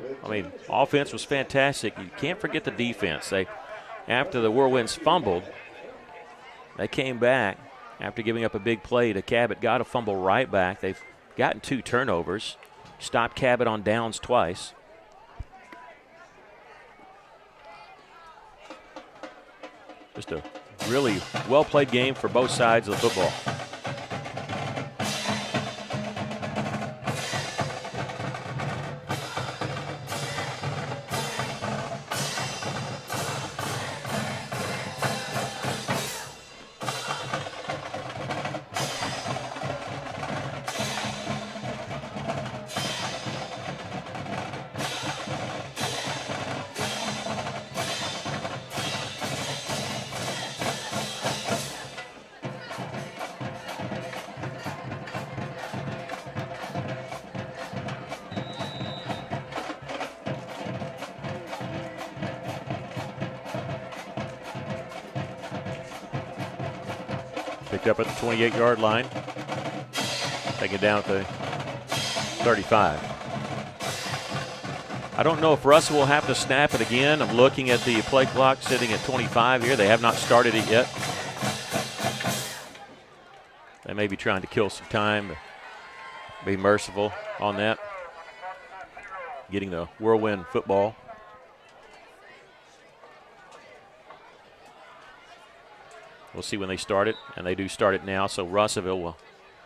offense was fantastic, you can't forget the defense. After the Whirlwinds fumbled, they came back after giving up a big play to Cabot, got a fumble right back. They've gotten 2 turnovers, stopped Cabot on downs twice. Just a really well-played game for both sides of the football. Picked up at the 28-yard line. Take it down at the 35. I don't know if Russell will have to snap it again. I'm looking at the play clock sitting at 25 here. They have not started it yet. They may be trying to kill some time, but be merciful on that. Getting the whirlwind football. We'll see when they start it, and they do start it now, so Russellville will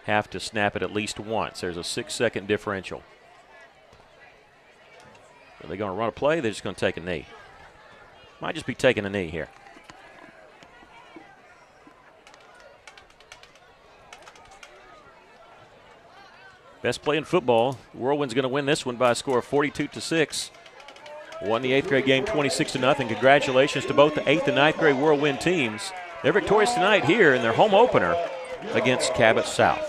have to snap it at least once. There's a 6-second differential. Are they going to run a play? They're just going to take a knee. Might just be taking a knee here. Best play in football. Whirlwind's going to win this one by a score of 42-6. Won the 8th grade game 26-0. Congratulations to both the 8th and 9th grade Whirlwind teams. They're victorious tonight here in their home opener against Cabot South.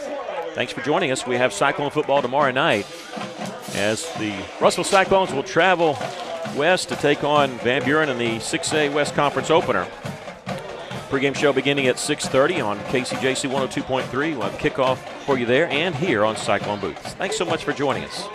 Thanks for joining us. We have Cyclone football tomorrow night as the Russell Cyclones will travel west to take on Van Buren in the 6A West Conference opener. Pre-game show beginning at 6:30 on KCJC 102.3. We'll have kickoff for you there and here on Cyclone Booths. Thanks so much for joining us.